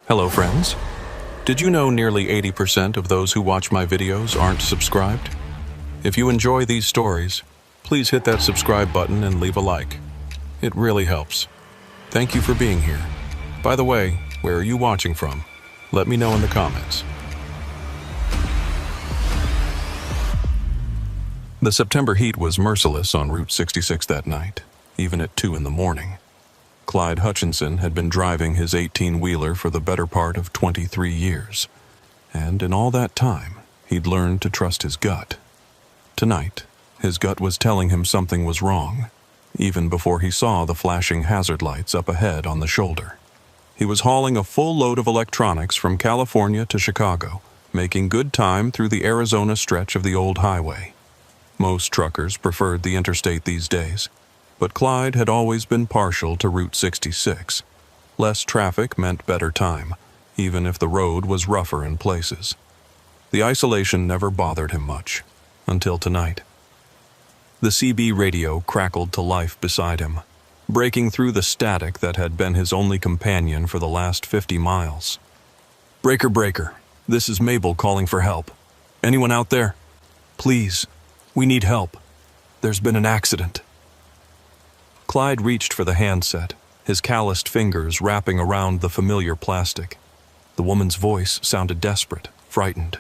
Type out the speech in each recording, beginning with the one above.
Hello friends. Did you know nearly 80% of those who watch my videos aren't subscribed? If you enjoy these stories, please hit that subscribe button and leave a like. It really helps. Thank you for being here. By the way, where are you watching from? Let me know in the comments. The September heat was merciless on Route 66 that night, even at 2 in the morning. Clyde Hutchinson had been driving his 18-wheeler for the better part of 23 years, and in all that time, he'd learned to trust his gut. Tonight, his gut was telling him something was wrong, even before he saw the flashing hazard lights up ahead on the shoulder. He was hauling a full load of electronics from California to Chicago, making good time through the Arizona stretch of the old highway. Most truckers preferred the interstate these days, but Clyde had always been partial to Route 66. Less traffic meant better time, even if the road was rougher in places. The isolation never bothered him much, until tonight. The CB radio crackled to life beside him, breaking through the static that had been his only companion for the last 50 miles. "Breaker, breaker, this is Mabel calling for help. Anyone out there? Please, we need help. There's been an accident." Clyde reached for the handset, his calloused fingers wrapping around the familiar plastic. The woman's voice sounded desperate, frightened.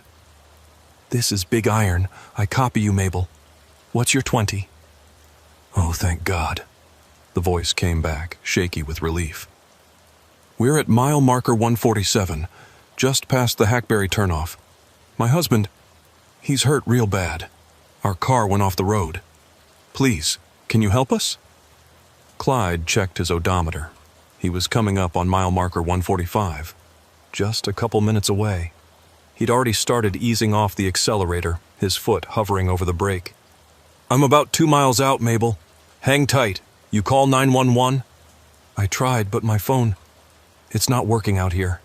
"This is Big Iron. I copy you, Mabel. What's your 20? "Oh, thank God." The voice came back, shaky with relief. "We're at mile marker 147, just past the Hackberry turnoff. My husband, he's hurt real bad. Our car went off the road. Please, can you help us?" Clyde checked his odometer. He was coming up on mile marker 145, just a couple minutes away. He'd already started easing off the accelerator, his foot hovering over the brake. "I'm about 2 miles out, Mabel. Hang tight. You call 911? "I tried, but my phone, it's not working out here.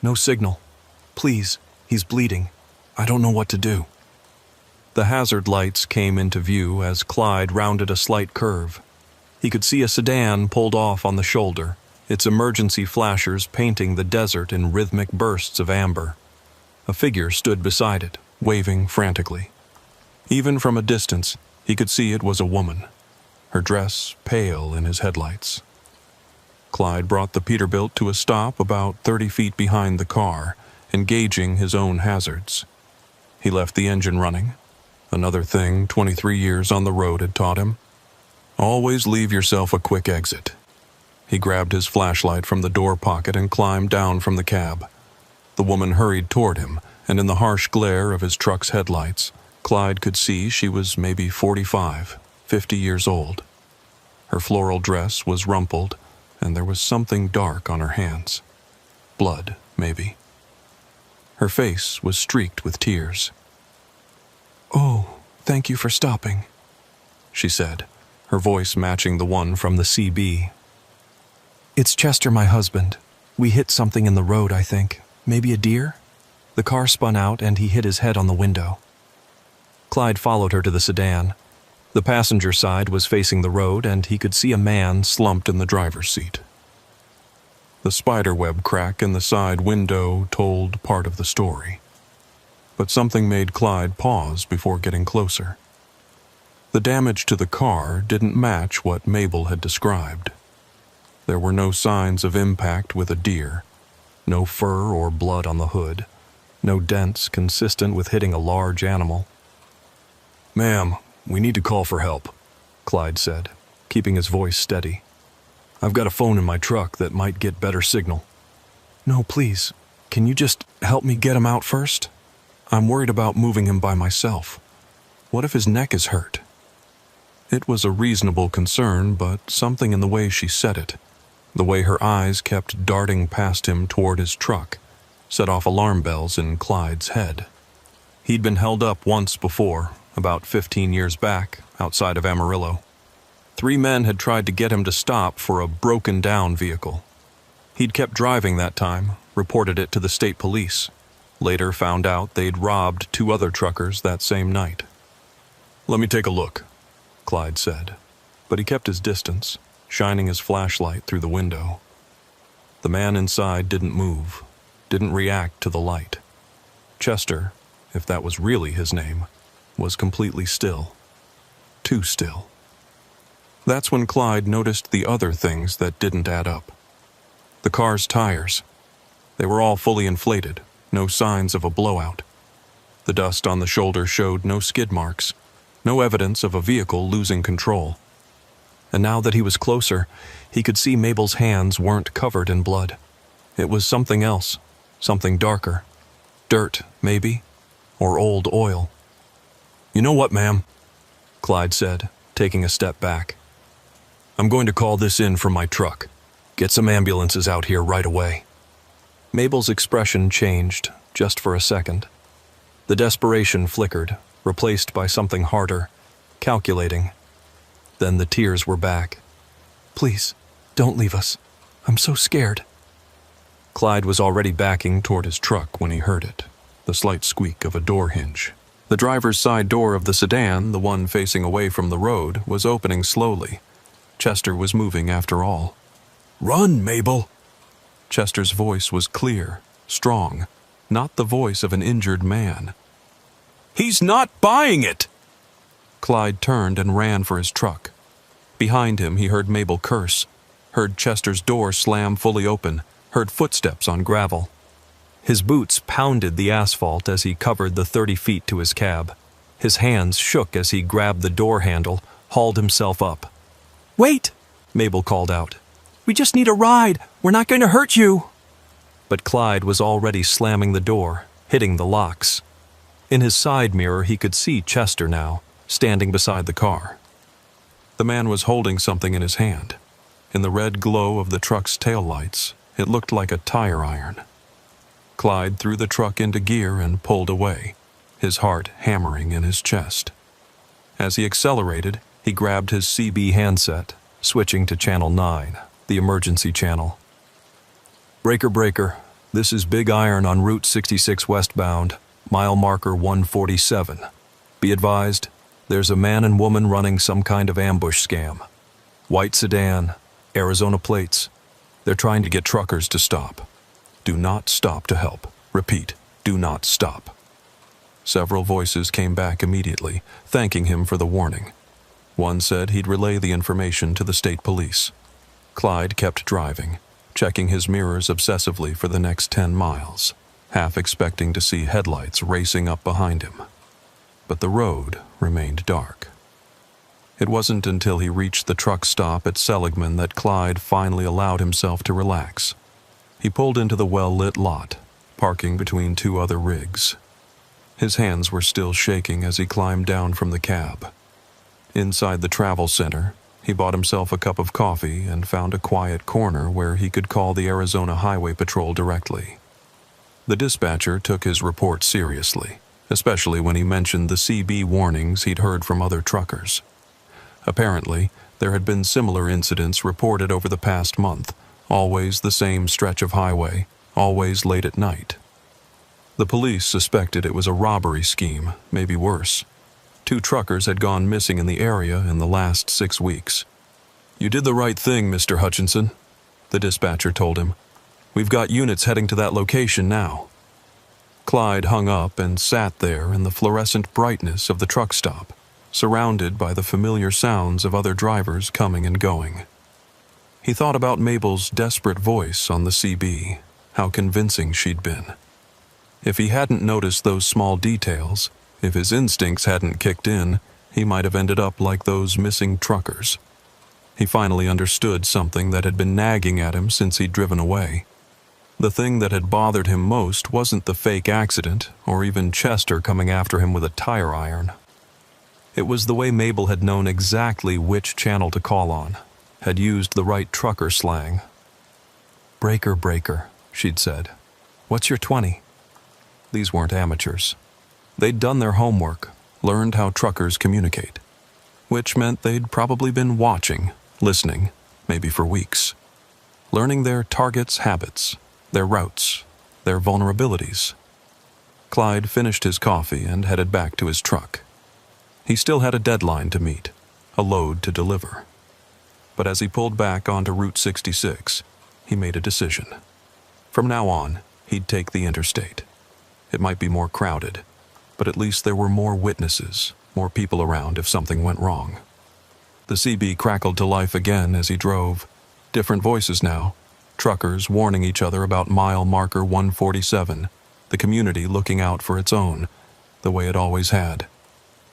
No signal. Please, he's bleeding. I don't know what to do." The hazard lights came into view as Clyde rounded a slight curve. He could see a sedan pulled off on the shoulder, its emergency flashers painting the desert in rhythmic bursts of amber. A figure stood beside it, waving frantically. Even from a distance, he could see it was a woman, her dress pale in his headlights. Clyde brought the Peterbilt to a stop about 30 feet behind the car, engaging his own hazards. He left the engine running, another thing 23 years on the road had taught him. Always leave yourself a quick exit. He grabbed his flashlight from the door pocket and climbed down from the cab. The woman hurried toward him, and in the harsh glare of his truck's headlights, Clyde could see she was maybe 45, 50 years old. Her floral dress was rumpled, and there was something dark on her hands. Blood, maybe. Her face was streaked with tears. "Oh, thank you for stopping," she said, her voice matching the one from the CB. "It's Chester, my husband. We hit something in the road, I think. Maybe a deer? The car spun out and he hit his head on the window." Clyde followed her to the sedan. The passenger side was facing the road and he could see a man slumped in the driver's seat. The spiderweb crack in the side window told part of the story. But something made Clyde pause before getting closer. The damage to the car didn't match what Mabel had described. There were no signs of impact with a deer, no fur or blood on the hood, no dents consistent with hitting a large animal. "Ma'am, we need to call for help," Clyde said, keeping his voice steady. "I've got a phone in my truck that might get better signal." "No, please. Can you just help me get him out first? I'm worried about moving him by myself. What if his neck is hurt?" It was a reasonable concern, but something in the way she said it, the way her eyes kept darting past him toward his truck, set off alarm bells in Clyde's head. He'd been held up once before, about 15 years back, outside of Amarillo. 3 men had tried to get him to stop for a broken-down vehicle. He'd kept driving that time, reported it to the state police. Later found out they'd robbed 2 other truckers that same night. "Let me take a look," Clyde said, but he kept his distance, shining his flashlight through the window. The man inside didn't move, didn't react to the light. Chester, if that was really his name, was completely still. Too still. That's when Clyde noticed the other things that didn't add up. The car's tires. They were all fully inflated, no signs of a blowout. The dust on the shoulder showed no skid marks, no evidence of a vehicle losing control. And now that he was closer, he could see Mabel's hands weren't covered in blood. It was something else, something darker. Dirt, maybe, or old oil. "You know what, ma'am?" Clyde said, taking a step back. "I'm going to call this in from my truck. Get some ambulances out here right away." Mabel's expression changed, just for a second. The desperation flickered, replaced by something harder, calculating. Then the tears were back. "Please, don't leave us. I'm so scared." Clyde was already backing toward his truck when he heard it, the slight squeak of a door hinge. The driver's side door of the sedan, the one facing away from the road, was opening slowly. Chester was moving after all. "Run, Mabel!" Chester's voice was clear, strong, not the voice of an injured man. "He's not buying it!" Clyde turned and ran for his truck. Behind him, he heard Mabel curse, heard Chester's door slam fully open, heard footsteps on gravel. His boots pounded the asphalt as he covered the 30 feet to his cab. His hands shook as he grabbed the door handle, hauled himself up. "Wait!" Mabel called out. "We just need a ride. We're not going to hurt you." But Clyde was already slamming the door, hitting the locks. In his side mirror, he could see Chester now, standing beside the car. The man was holding something in his hand. In the red glow of the truck's taillights, it looked like a tire iron. Clyde threw the truck into gear and pulled away, his heart hammering in his chest. As he accelerated, he grabbed his CB handset, switching to Channel 9, the emergency channel. "Breaker, breaker. This is Big Iron on Route 66 westbound, mile marker 147. Be advised, there's a man and woman running some kind of ambush scam. White sedan, Arizona plates. They're trying to get truckers to stop. Do not stop to help. Repeat, do not stop." Several voices came back immediately, thanking him for the warning. One said he'd relay the information to the state police. Clyde kept driving, checking his mirrors obsessively for the next 10 miles, half expecting to see headlights racing up behind him. But the road remained dark. It wasn't until he reached the truck stop at Seligman that Clyde finally allowed himself to relax. He pulled into the well-lit lot, parking between two other rigs. His hands were still shaking as he climbed down from the cab. Inside the travel center, he bought himself a cup of coffee and found a quiet corner where he could call the Arizona Highway Patrol directly. The dispatcher took his report seriously, especially when he mentioned the CB warnings he'd heard from other truckers. Apparently, there had been similar incidents reported over the past month, always the same stretch of highway, always late at night. The police suspected it was a robbery scheme, maybe worse. 2 truckers had gone missing in the area in the last 6 weeks. "You did the right thing, Mr. Hutchinson," the dispatcher told him. "We've got units heading to that location now." Clyde hung up and sat there in the fluorescent brightness of the truck stop, surrounded by the familiar sounds of other drivers coming and going. He thought about Mabel's desperate voice on the CB, how convincing she'd been. If he hadn't noticed those small details, if his instincts hadn't kicked in, he might have ended up like those missing truckers. He finally understood something that had been nagging at him since he'd driven away. The thing that had bothered him most wasn't the fake accident, or even Chester coming after him with a tire iron. It was the way Mabel had known exactly which channel to call on, had used the right trucker slang. "Breaker, breaker," she'd said. "What's your 20? These weren't amateurs. They'd done their homework, learned how truckers communicate, which meant they'd probably been watching, listening, maybe for weeks, learning their targets' habits, their routes, their vulnerabilities. Clyde finished his coffee and headed back to his truck. He still had a deadline to meet, a load to deliver. But as he pulled back onto Route 66, he made a decision. From now on, he'd take the interstate. It might be more crowded, but at least there were more witnesses, more people around if something went wrong. The CB crackled to life again as he drove. Different voices now, truckers warning each other about mile marker 147, the community looking out for its own, the way it always had.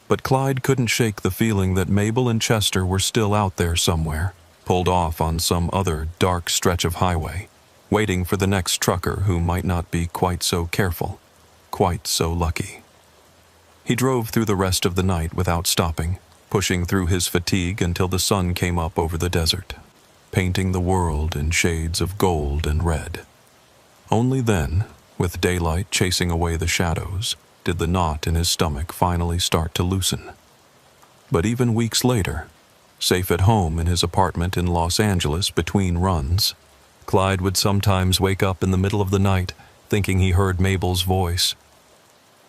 But Clyde couldn't shake the feeling that Mabel and Chester were still out there somewhere, pulled off on some other dark stretch of highway, waiting for the next trucker who might not be quite so careful, quite so lucky. He drove through the rest of the night without stopping, pushing through his fatigue until the sun came up over the desert, painting the world in shades of gold and red. Only then, with daylight chasing away the shadows, did the knot in his stomach finally start to loosen. But even weeks later, safe at home in his apartment in Los Angeles between runs, Clyde would sometimes wake up in the middle of the night thinking he heard Mabel's voice.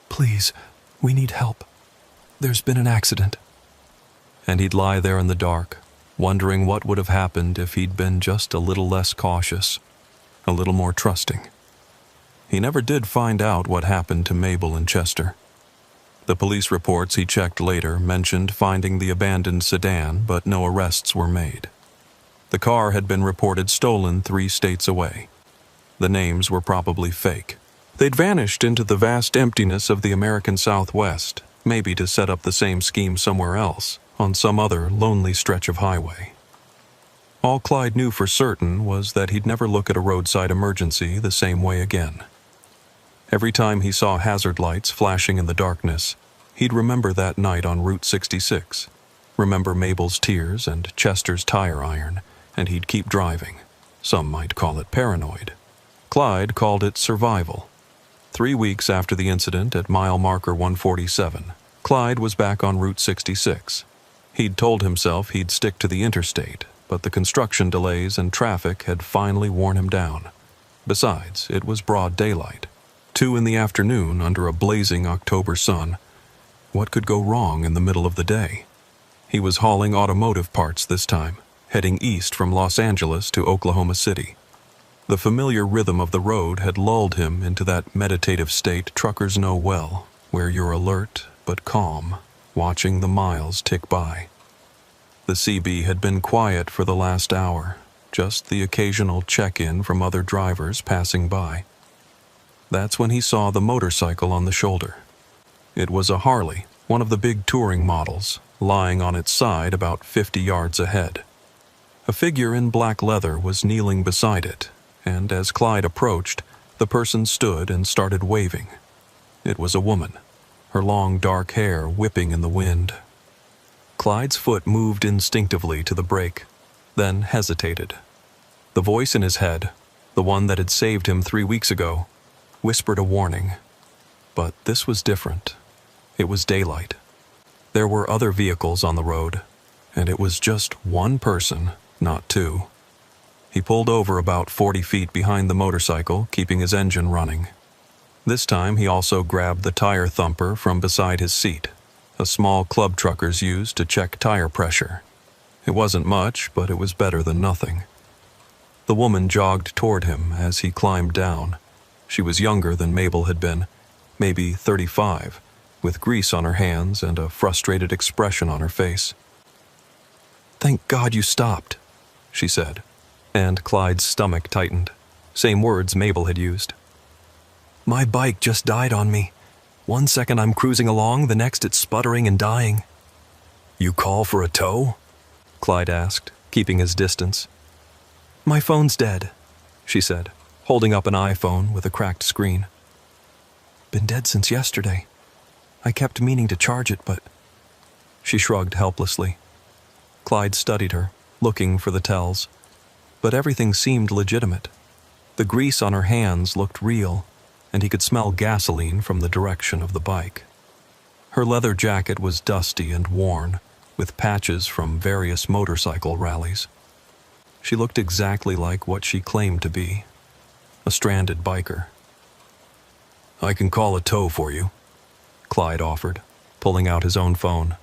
"Please, we need help. There's been an accident." And he'd lie there in the dark, wondering what would have happened if he'd been just a little less cautious, a little more trusting. He never did find out what happened to Mabel and Chester. The police reports he checked later mentioned finding the abandoned sedan, but no arrests were made. The car had been reported stolen 3 states away. The names were probably fake. They'd vanished into the vast emptiness of the American Southwest, maybe to set up the same scheme somewhere else, on some other lonely stretch of highway. All Clyde knew for certain was that he'd never look at a roadside emergency the same way again. Every time he saw hazard lights flashing in the darkness, he'd remember that night on Route 66, remember Mabel's tears and Chester's tire iron, and he'd keep driving. Some might call it paranoid. Clyde called it survival. 3 weeks after the incident at mile marker 147, Clyde was back on Route 66. He'd told himself he'd stick to the interstate, but the construction delays and traffic had finally worn him down. Besides, it was broad daylight. 2 in the afternoon under a blazing October sun. What could go wrong in the middle of the day? He was hauling automotive parts this time, heading east from Los Angeles to Oklahoma City. The familiar rhythm of the road had lulled him into that meditative state truckers know well, where you're alert but calm, watching the miles tick by. The CB had been quiet for the last hour, just the occasional check-in from other drivers passing by. That's when he saw the motorcycle on the shoulder. It was a Harley, one of the big touring models, lying on its side about 50 yards ahead. A figure in black leather was kneeling beside it, and as Clyde approached, the person stood and started waving. It was a woman, her long dark hair whipping in the wind. Clyde's foot moved instinctively to the brake, then hesitated. The voice in his head, the one that had saved him 3 weeks ago, whispered a warning. But this was different. It was daylight. There were other vehicles on the road, and it was just one person, not 2. He pulled over about 40 feet behind the motorcycle, keeping his engine running. This time he also grabbed the tire thumper from beside his seat, a small club truckers use to check tire pressure. It wasn't much, but it was better than nothing. The woman jogged toward him as he climbed down. She was younger than Mabel had been, maybe 35, with grease on her hands and a frustrated expression on her face. "Thank God you stopped," she said, and Clyde's stomach tightened. Same words Mabel had used. "My bike just died on me. One second I'm cruising along, the next it's sputtering and dying." "You call for a tow?" Clyde asked, keeping his distance. "My phone's dead," she said, holding up an iPhone with a cracked screen. "Been dead since yesterday. I kept meaning to charge it, but..." She shrugged helplessly. Clyde studied her, looking for the tells. But everything seemed legitimate. The grease on her hands looked real, and he could smell gasoline from the direction of the bike. Her leather jacket was dusty and worn, with patches from various motorcycle rallies. She looked exactly like what she claimed to be, a stranded biker. "I can call a tow for you," Clyde offered, pulling out his own phone.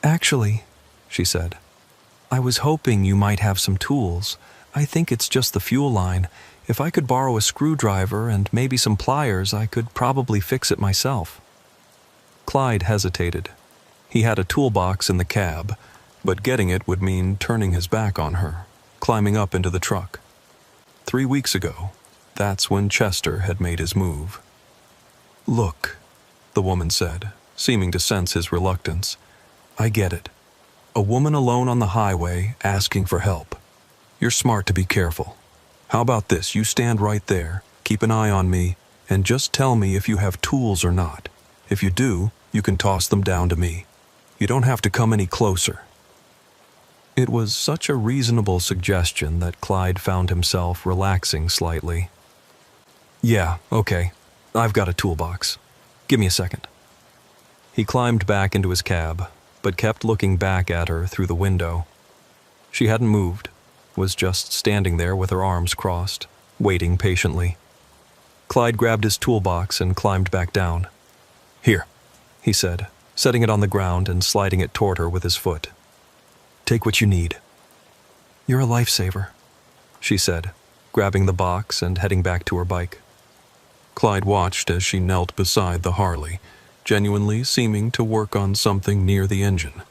"Actually," she said, "I was hoping you might have some tools. I think it's just the fuel line. If I could borrow a screwdriver and maybe some pliers, I could probably fix it myself." Clyde hesitated. He had a toolbox in the cab, but getting it would mean turning his back on her, climbing up into the truck. 3 weeks ago, that's when Chester had made his move. "Look," the woman said, seeming to sense his reluctance. "I get it. A woman alone on the highway asking for help. You're smart to be careful. How about this? You stand right there, keep an eye on me, and just tell me if you have tools or not. If you do, you can toss them down to me. You don't have to come any closer." It was such a reasonable suggestion that Clyde found himself relaxing slightly. "Yeah, okay. I've got a toolbox. Give me a second." He climbed back into his cab, but kept looking back at her through the window. She hadn't moved, was just standing there with her arms crossed, waiting patiently. Clyde grabbed his toolbox and climbed back down. "Here," he said, setting it on the ground and sliding it toward her with his foot. "Take what you need." "You're a lifesaver," she said, grabbing the box and heading back to her bike. Clyde watched as she knelt beside the Harley, genuinely seeming to work on something near the engine.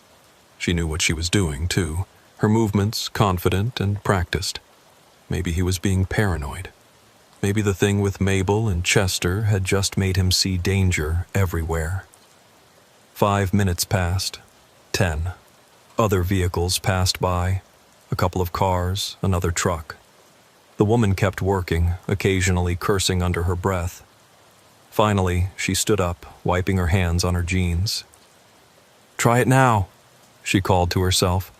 She knew what she was doing, too, her movements confident and practiced. Maybe he was being paranoid. Maybe the thing with Mabel and Chester had just made him see danger everywhere. 5 minutes passed. 10. Other vehicles passed by. A couple of cars, another truck. The woman kept working, occasionally cursing under her breath. Finally, she stood up, wiping her hands on her jeans. "Try it now," she called to herself,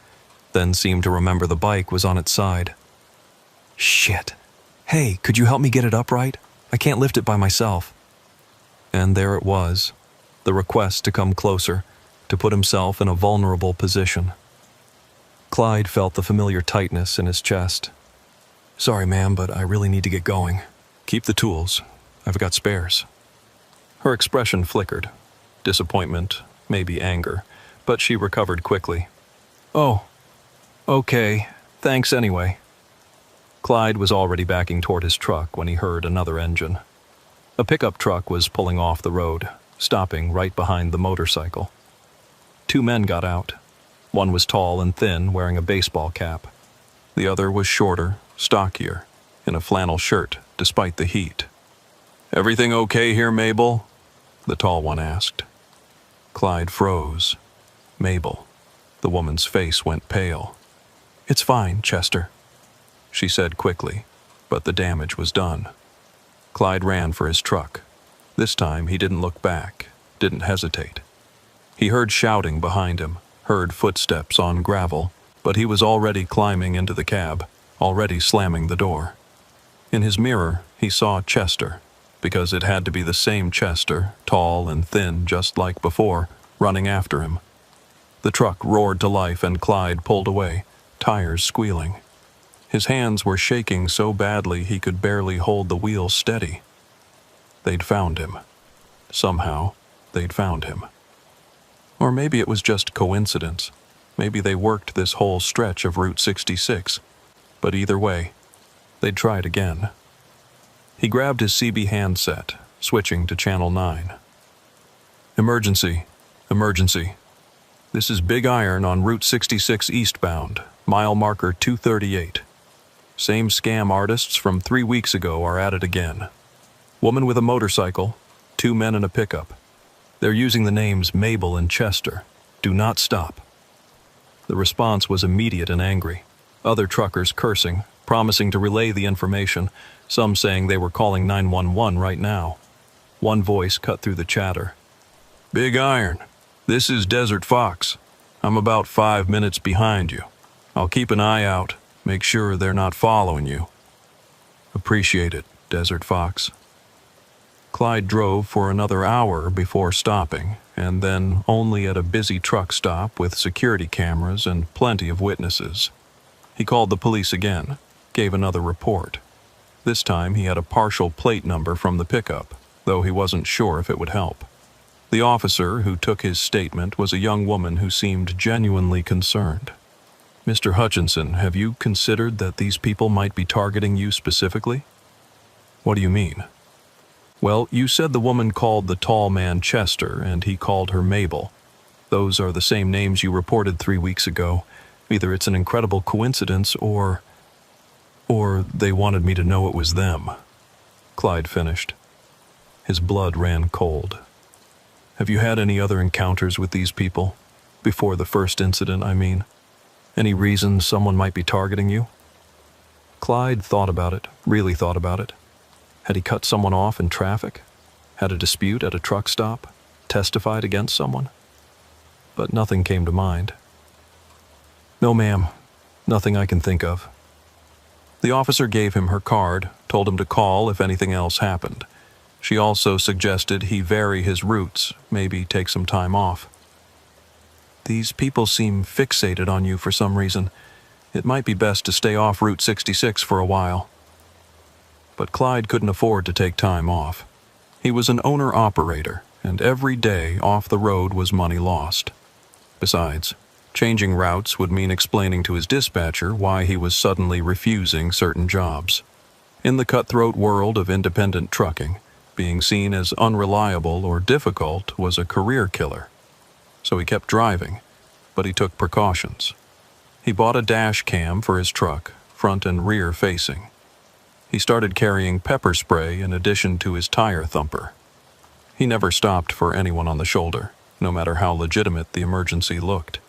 then seemed to remember the bike was on its side. "Shit. Hey, could you help me get it upright? I can't lift it by myself." And there it was, the request to come closer, to put himself in a vulnerable position. Clyde felt the familiar tightness in his chest. "Sorry, ma'am, but I really need to get going. Keep the tools. I've got spares." Her expression flickered. Disappointment, maybe anger, but she recovered quickly. "Oh, okay. Thanks anyway." Clyde was already backing toward his truck when he heard another engine. A pickup truck was pulling off the road, stopping right behind the motorcycle. 2 men got out. One was tall and thin, wearing a baseball cap. The other was shorter, stockier, in a flannel shirt, despite the heat. "Everything okay here, Mabel?" the tall one asked. Clyde froze. Mabel. The woman's face went pale. "It's fine, Chester," she said quickly, but the damage was done. Clyde ran for his truck. This time he didn't look back, didn't hesitate. He heard shouting behind him, heard footsteps on gravel, but he was already climbing into the cab, already slamming the door. In his mirror, he saw Chester, because it had to be the same Chester, tall and thin just like before, running after him. The truck roared to life and Clyde pulled away, tires squealing. His hands were shaking so badly he could barely hold the wheel steady. They'd found him. Somehow, they'd found him. Or maybe it was just coincidence. Maybe they worked this whole stretch of Route 66. But either way, they'd try it again. He grabbed his CB handset, switching to Channel 9. "Emergency. Emergency. This is Big Iron on Route 66 eastbound, mile marker 238. Same scam artists from 3 weeks ago are at it again. Woman with a motorcycle, 2 men in a pickup. They're using the names Mabel and Chester. Do not stop." The response was immediate and angry. Other truckers cursing, promising to relay the information, some saying they were calling 911 right now. One voice cut through the chatter. "Big Iron, this is Desert Fox. I'm about 5 minutes behind you. I'll keep an eye out, make sure they're not following you." "Appreciate it, Desert Fox." Clyde drove for another hour before stopping, and then only at a busy truck stop with security cameras and plenty of witnesses. He called the police again, gave another report. This time he had a partial plate number from the pickup, though he wasn't sure if it would help. The officer who took his statement was a young woman who seemed genuinely concerned. "Mr. Hutchinson, have you considered that these people might be targeting you specifically? What do you mean? Well, you said the woman called the tall man Chester, and he called her Mabel. Those are the same names you reported 3 weeks ago. Either it's an incredible coincidence or they wanted me to know it was them. Clyde finished. His blood ran cold. Have you had any other encounters with these people? Before the first incident, I mean. Any reason someone might be targeting you? Clyde thought about it, really thought about it. Had he cut someone off in traffic? Had a dispute at a truck stop? Testified against someone? But nothing came to mind. No, ma'am. Nothing I can think of. The officer gave him her card, told him to call if anything else happened. She also suggested he vary his routes, maybe take some time off. These people seem fixated on you for some reason. It might be best to stay off Route 66 for a while. But Clyde couldn't afford to take time off. He was an owner-operator, and every day off the road was money lost. Besides, changing routes would mean explaining to his dispatcher why he was suddenly refusing certain jobs. In the cutthroat world of independent trucking, being seen as unreliable or difficult was a career killer. So he kept driving, but he took precautions. He bought a dash cam for his truck, front and rear facing. He started carrying pepper spray in addition to his tire thumper. He never stopped for anyone on the shoulder, no matter how legitimate the emergency looked.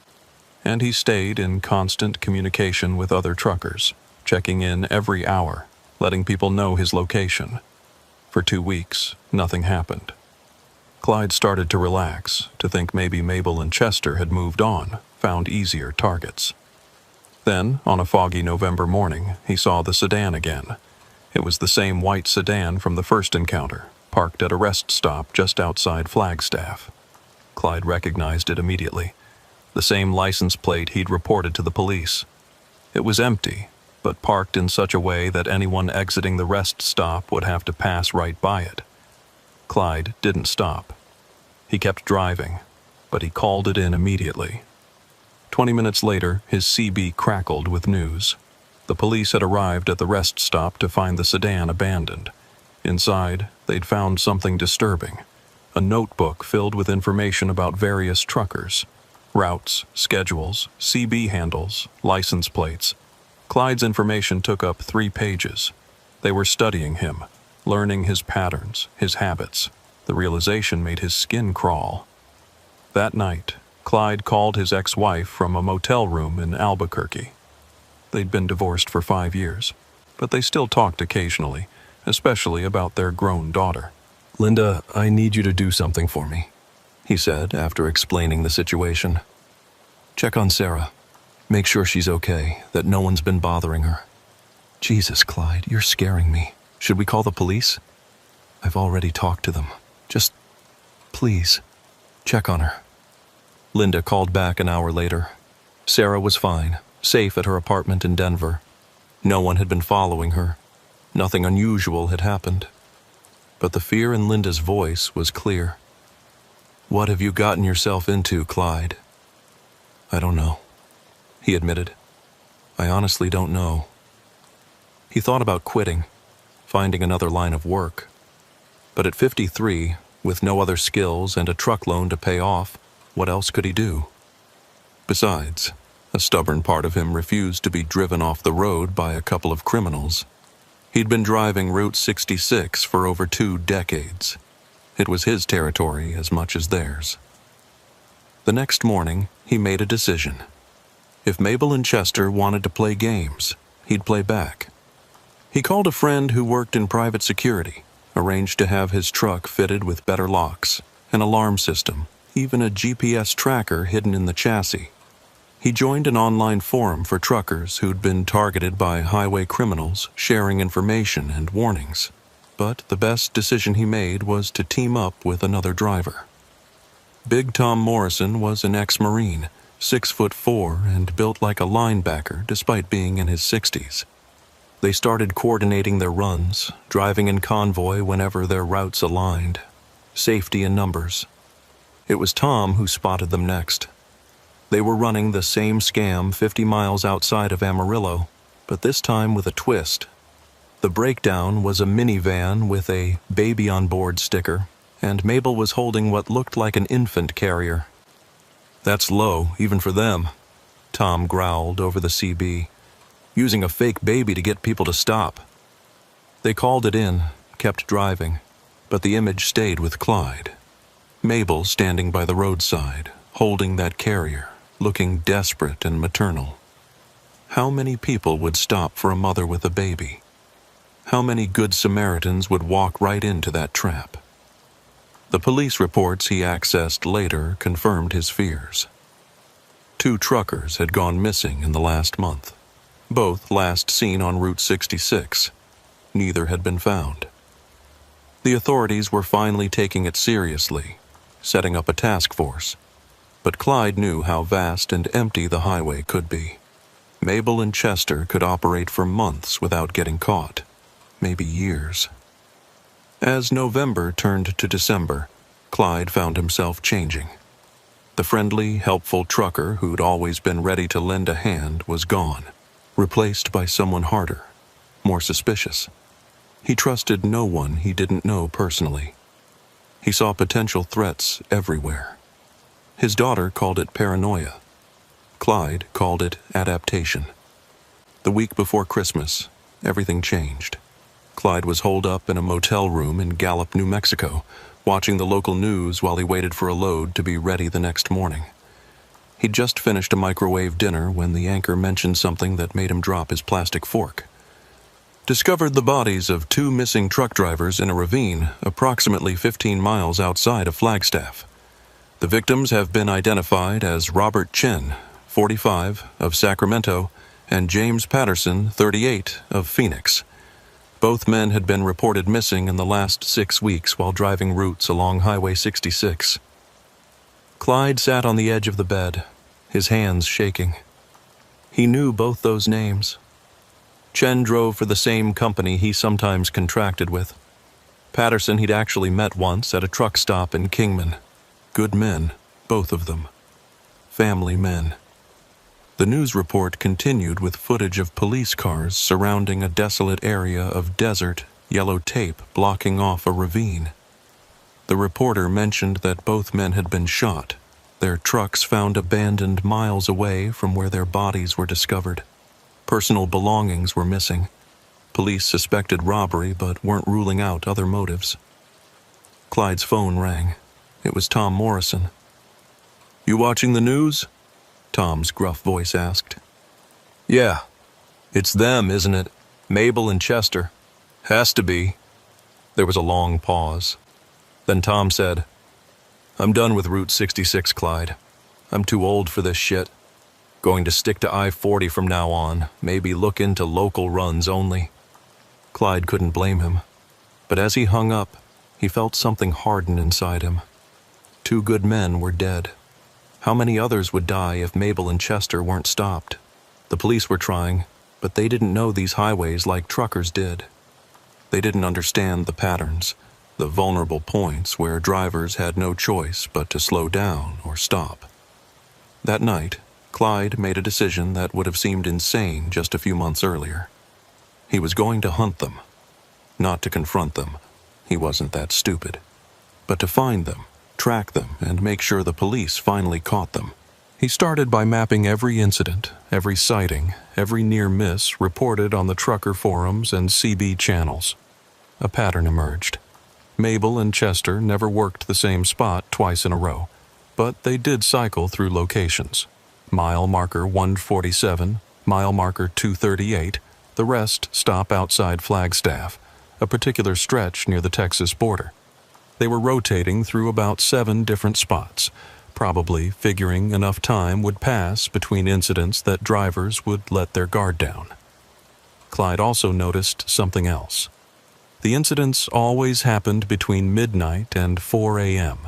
And he stayed in constant communication with other truckers, checking in every hour, letting people know his location. For 2 weeks, nothing happened. Clyde started to relax, to think maybe Mabel and Chester had moved on, found easier targets. Then, on a foggy November morning, he saw the sedan again. It was the same white sedan from the first encounter, parked at a rest stop just outside Flagstaff. Clyde recognized it immediately. The same license plate he'd reported to the police. It was empty, but parked in such a way that anyone exiting the rest stop would have to pass right by it. Clyde didn't stop. He kept driving, but he called it in immediately. 20 minutes later, his CB crackled with news. The police had arrived at the rest stop to find the sedan abandoned. Inside, they'd found something disturbing. A notebook filled with information about various truckers. Routes, schedules, CB handles, license plates. Clyde's information took up 3 pages. They were studying him, learning his patterns, his habits. The realization made his skin crawl. That night, Clyde called his ex-wife from a motel room in Albuquerque. They'd been divorced for 5 years, but they still talked occasionally, especially about their grown daughter. "Linda, I need you to do something for me," he said after explaining the situation. "Check on Sarah. Make sure she's okay, that no one's been bothering her." "Jesus, Clyde, you're scaring me. Should we call the police?" "I've already talked to them. Just, please, check on her." Linda called back an hour later. Sarah was fine, safe at her apartment in Denver. No one had been following her. Nothing unusual had happened. But the fear in Linda's voice was clear. "What have you gotten yourself into, Clyde?" "I don't know," he admitted. "I honestly don't know." He thought about quitting, finding another line of work. But at 53, with no other skills and a truck loan to pay off, what else could he do? Besides, a stubborn part of him refused to be driven off the road by a couple of criminals. He'd been driving Route 66 for over 2 decades. It was his territory as much as theirs. The next morning, he made a decision. If Mabel and Chester wanted to play games, he'd play back. He called a friend who worked in private security, arranged to have his truck fitted with better locks, an alarm system, even a GPS tracker hidden in the chassis. He joined an online forum for truckers who'd been targeted by highway criminals, sharing information and warnings. But the best decision he made was to team up with another driver. Big Tom Morrison was an ex-Marine, 6'4" and built like a linebacker despite being in his 60s. They started coordinating their runs, driving in convoy whenever their routes aligned. Safety in numbers. It was Tom who spotted them next. They were running the same scam 50 miles outside of Amarillo, but this time with a twist. The breakdown was a minivan with a baby on board sticker, and Mabel was holding what looked like an infant carrier. "That's low, even for them," Tom growled over the CB, "using a fake baby to get people to stop." They called it in, kept driving, but the image stayed with Clyde. Mabel standing by the roadside, holding that carrier, looking desperate and maternal. How many people would stop for a mother with a baby? How many good Samaritans would walk right into that trap? The police reports he accessed later confirmed his fears. 2 truckers had gone missing in the last month, both last seen on Route 66. Neither had been found. The authorities were finally taking it seriously, setting up a task force. But Clyde knew how vast and empty the highway could be. Mabel and Chester could operate for months without getting caught, maybe years. As November turned to December, Clyde found himself changing. The friendly, helpful trucker who'd always been ready to lend a hand was gone, replaced by someone harder, more suspicious. He trusted no one he didn't know personally. He saw potential threats everywhere. His daughter called it paranoia. Clyde called it adaptation. The week before Christmas, everything changed. Clyde was holed up in a motel room in Gallup, New Mexico, watching the local news while he waited for a load to be ready the next morning. He'd just finished a microwave dinner when the anchor mentioned something that made him drop his plastic fork. "Discovered the bodies of 2 missing truck drivers in a ravine approximately 15 miles outside of Flagstaff. The victims have been identified as Robert Chen, 45, of Sacramento, and James Patterson, 38, of Phoenix. Both men had been reported missing in the last 6 weeks while driving routes along Highway 66. Clyde sat on the edge of the bed, his hands shaking. He knew both those names. Chen drove for the same company he sometimes contracted with. Patterson he'd actually met once at a truck stop in Kingman. Good men, both of them. Family men. The news report continued with footage of police cars surrounding a desolate area of desert, yellow tape blocking off a ravine. The reporter mentioned that both men had been shot, their trucks found abandoned miles away from where their bodies were discovered. Personal belongings were missing. Police suspected robbery but weren't ruling out other motives. Clyde's phone rang. It was Tom Morrison. "You watching the news?" Tom's gruff voice asked. "Yeah. It's them, isn't it? Mabel and Chester. Has to be." There was a long pause. Then Tom said, "I'm done with Route 66, Clyde. I'm too old for this shit. Going to stick to I-40 from now on, maybe look into local runs only." Clyde couldn't blame him. But as he hung up, he felt something harden inside him. 2 good men were dead. How many others would die if Mabel and Chester weren't stopped? The police were trying, but they didn't know these highways like truckers did. They didn't understand the patterns, the vulnerable points where drivers had no choice but to slow down or stop. That night, Clyde made a decision that would have seemed insane just a few months earlier. He was going to hunt them. Not to confront them. He wasn't that stupid. But to find them, track them, and make sure the police finally caught them. He started by mapping every incident, every sighting, every near miss reported on the trucker forums and CB channels. A pattern emerged. Mabel and Chester never worked the same spot twice in a row, but they did cycle through locations. Mile marker 147, mile marker 238, the rest stop outside Flagstaff, a particular stretch near the Texas border. They were rotating through about 7 different spots, probably figuring enough time would pass between incidents that drivers would let their guard down. Clyde also noticed something else. The incidents always happened between midnight and 4 a.m.,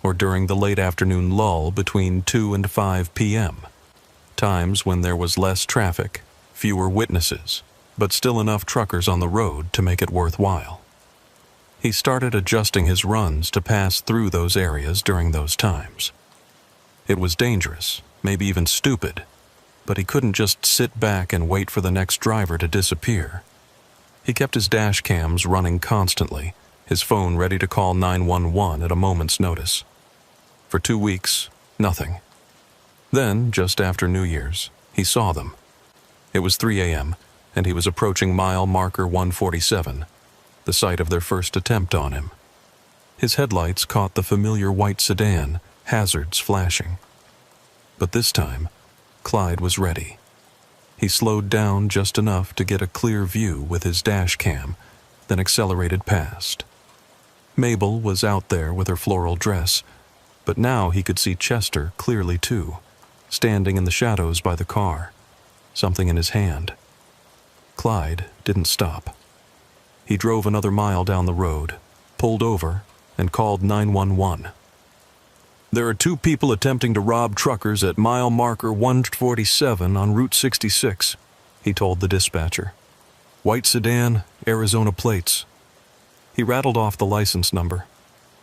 or during the late afternoon lull between 2 and 5 p.m., times when there was less traffic, fewer witnesses, but still enough truckers on the road to make it worthwhile. He started adjusting his runs to pass through those areas during those times. It was dangerous, maybe even stupid, but he couldn't just sit back and wait for the next driver to disappear. He kept his dash cams running constantly, his phone ready to call 911 at a moment's notice. For 2 weeks, nothing. Then, just after New Year's, he saw them. It was 3 a.m., and he was approaching mile marker 147, the site of their first attempt on him. His headlights caught the familiar white sedan, hazards flashing. But this time, Clyde was ready. He slowed down just enough to get a clear view with his dash cam, then accelerated past. Mabel was out there with her floral dress, but now he could see Chester clearly too, standing in the shadows by the car, something in his hand. Clyde didn't stop. He drove another mile down the road, pulled over, and called 911. "There are 2 people attempting to rob truckers at mile marker 147 on Route 66, he told the dispatcher. "White sedan, Arizona plates." He rattled off the license number.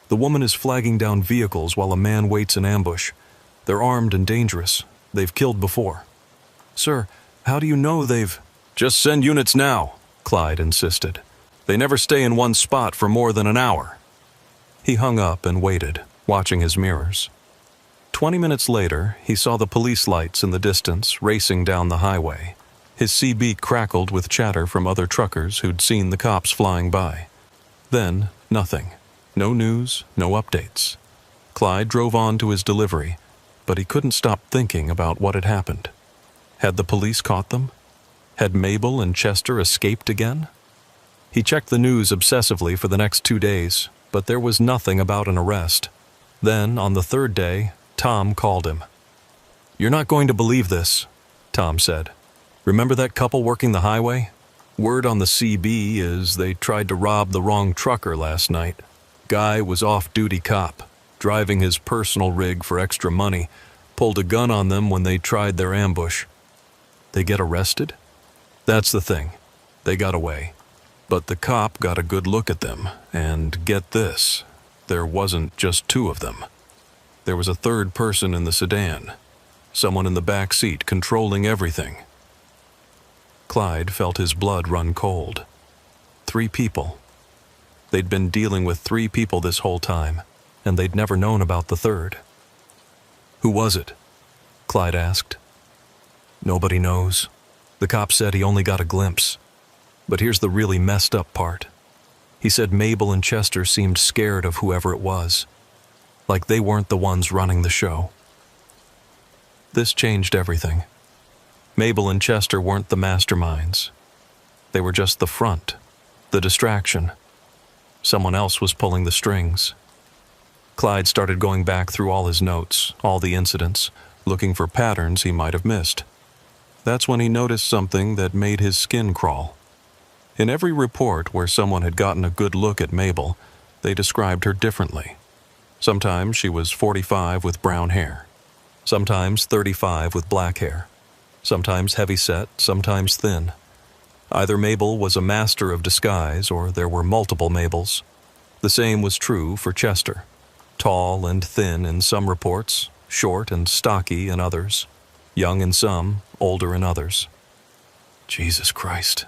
"The woman is flagging down vehicles while a man waits in ambush. They're armed and dangerous. They've killed before." "Sir, how do you know they've—" "Just send units now," Clyde insisted. "They never stay in one spot for more than an hour." He hung up and waited, watching his mirrors. 20 minutes later, he saw the police lights in the distance racing down the highway. His CB crackled with chatter from other truckers who'd seen the cops flying by. Then, nothing. No news, no updates. Clyde drove on to his delivery, but he couldn't stop thinking about what had happened. Had the police caught them? Had Mabel and Chester escaped again? He checked the news obsessively for the next 2 days, but there was nothing about an arrest. Then, on the 3rd day, Tom called him. "You're not going to believe this," Tom said. "Remember that couple working the highway? Word on the CB is they tried to rob the wrong trucker last night. Guy was off-duty cop, driving his personal rig for extra money, pulled a gun on them when they tried their ambush. They get arrested? That's the thing. They got away. But the cop got a good look at them, and get this, there wasn't just 2 of them. There was a 3rd person in the sedan, someone in the back seat controlling everything." Clyde felt his blood run cold. 3 people. They'd been dealing with 3 people this whole time, and they'd never known about the 3rd. "Who was it?" Clyde asked. "Nobody knows. The cop said he only got a glimpse. But here's the really messed up part. He said Mabel and Chester seemed scared of whoever it was, like they weren't the ones running the show." This changed everything. Mabel and Chester weren't the masterminds. They were just the front, the distraction. Someone else was pulling the strings. Clyde started going back through all his notes, all the incidents, looking for patterns he might have missed. That's when he noticed something that made his skin crawl. In every report where someone had gotten a good look at Mabel, they described her differently. Sometimes she was 45 with brown hair. Sometimes 35 with black hair. Sometimes heavy-set, sometimes thin. Either Mabel was a master of disguise or there were multiple Mabels. The same was true for Chester. Tall and thin in some reports, short and stocky in others. Young in some, older in others. "Jesus Christ,"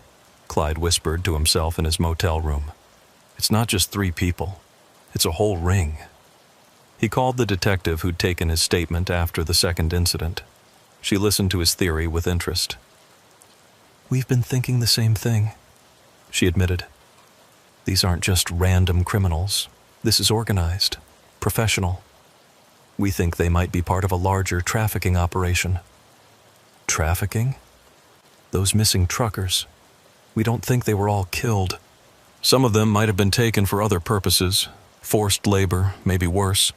Clyde whispered to himself in his motel room. "It's not just 3 people. It's a whole ring." He called the detective who'd taken his statement after the 2nd incident. She listened to his theory with interest. "We've been thinking the same thing," she admitted. "These aren't just random criminals. This is organized, professional. We think they might be part of a larger trafficking operation." "Trafficking? Those missing truckers. We don't think they were all killed. Some of them might have been taken for other purposes. Forced labor, maybe worse.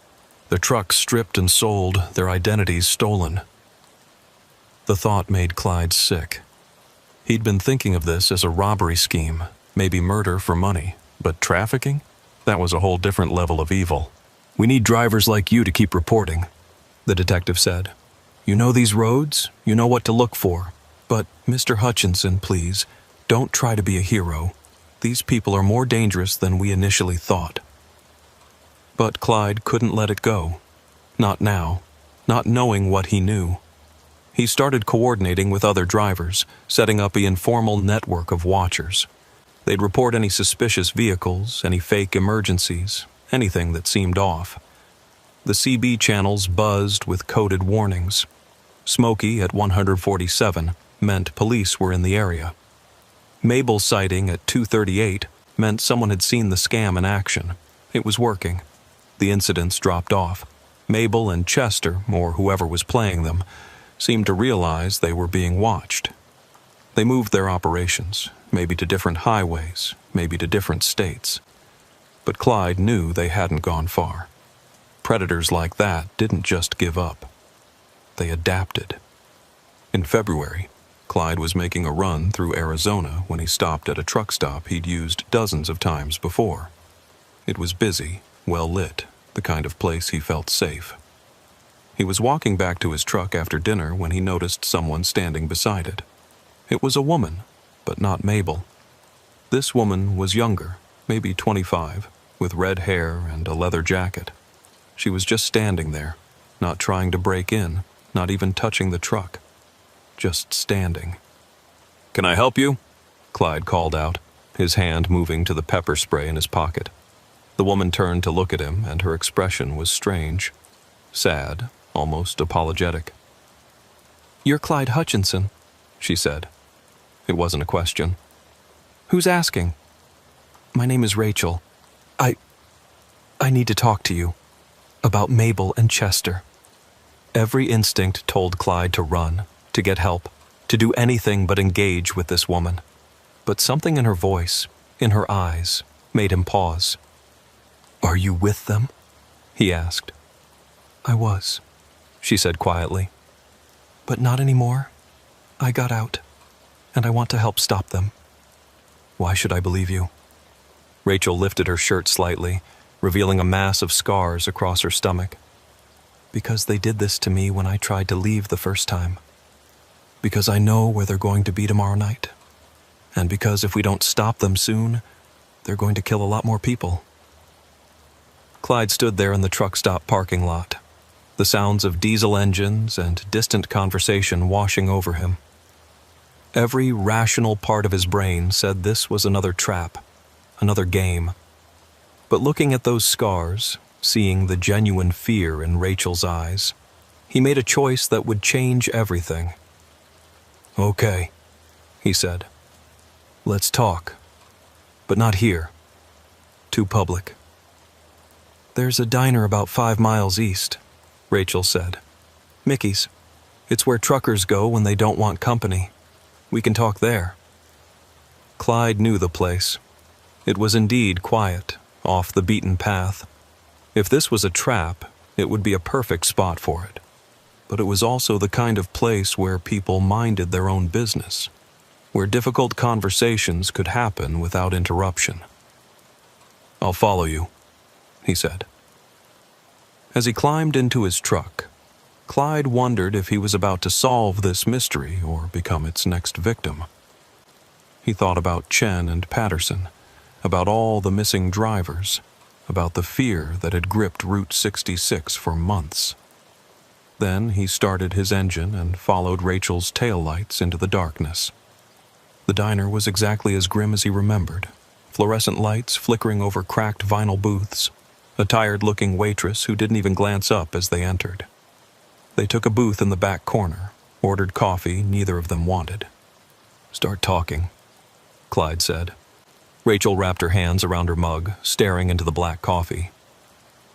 Their trucks stripped and sold, their identities stolen." The thought made Clyde sick. He'd been thinking of this as a robbery scheme, maybe murder for money, but trafficking? That was a whole different level of evil. "We need drivers like you to keep reporting," the detective said. "You know these roads, you know what to look for. But, Mr. Hutchinson, please, don't try to be a hero. These people are more dangerous than we initially thought." But Clyde couldn't let it go. Not now, not knowing what he knew. He started coordinating with other drivers, setting up an informal network of watchers. They'd report any suspicious vehicles, any fake emergencies, anything that seemed off. The CB channels buzzed with coded warnings. Smoky at 147 meant police were in the area. Mabel's sighting at 238 meant someone had seen the scam in action. It was working. The incidents dropped off. Mabel and Chester, or whoever was playing them, seemed to realize they were being watched. They moved their operations, maybe to different highways, maybe to different states. But Clyde knew they hadn't gone far. Predators like that didn't just give up. They adapted. In February, Clyde was making a run through Arizona when he stopped at a truck stop he'd used dozens of times before. It was busy, well lit, the kind of place he felt safe. He was walking back to his truck after dinner when he noticed someone standing beside it. It was a woman, but not Mabel. This woman was younger, maybe 25, with red hair and a leather jacket. She was just standing there, not trying to break in, not even touching the truck. Just standing. "Can I help you?" Clyde called out, his hand moving to the pepper spray in his pocket. The woman turned to look at him, and her expression was strange. Sad, almost apologetic. "You're Clyde Hutchinson," she said. It wasn't a question. "Who's asking?" "My name is Rachel. I need to talk to you. About Mabel and Chester." Every instinct told Clyde to run, to get help, to do anything but engage with this woman. But something in her voice, in her eyes, made him pause. "Are you with them?" he asked. "I was," she said quietly. "But not anymore. I got out, and I want to help stop them." "Why should I believe you?" Rachel lifted her shirt slightly, revealing a mass of scars across her stomach. "Because they did this to me when I tried to leave the first time. Because I know where they're going to be tomorrow night. And because if we don't stop them soon, they're going to kill a lot more people." Clyde stood there in the truck stop parking lot, the sounds of diesel engines and distant conversation washing over him. Every rational part of his brain said this was another trap, another game. But looking at those scars, seeing the genuine fear in Rachel's eyes, he made a choice that would change everything. "Okay," he said. "Let's talk. But not here. Too public." "There's a diner about 5 miles east," Rachel said. "Mickey's. It's where truckers go when they don't want company. We can talk there." Clyde knew the place. It was indeed quiet, off the beaten path. If this was a trap, it would be a perfect spot for it. But it was also the kind of place where people minded their own business, where difficult conversations could happen without interruption. "I'll follow you," he said. As he climbed into his truck, Clyde wondered if he was about to solve this mystery or become its next victim. He thought about Chen and Patterson, about all the missing drivers, about the fear that had gripped Route 66 for months. Then he started his engine and followed Rachel's taillights into the darkness. The diner was exactly as grim as he remembered, fluorescent lights flickering over cracked vinyl booths, a tired-looking waitress who didn't even glance up as they entered. They took a booth in the back corner, ordered coffee neither of them wanted. "Start talking," Clyde said. Rachel wrapped her hands around her mug, staring into the black coffee.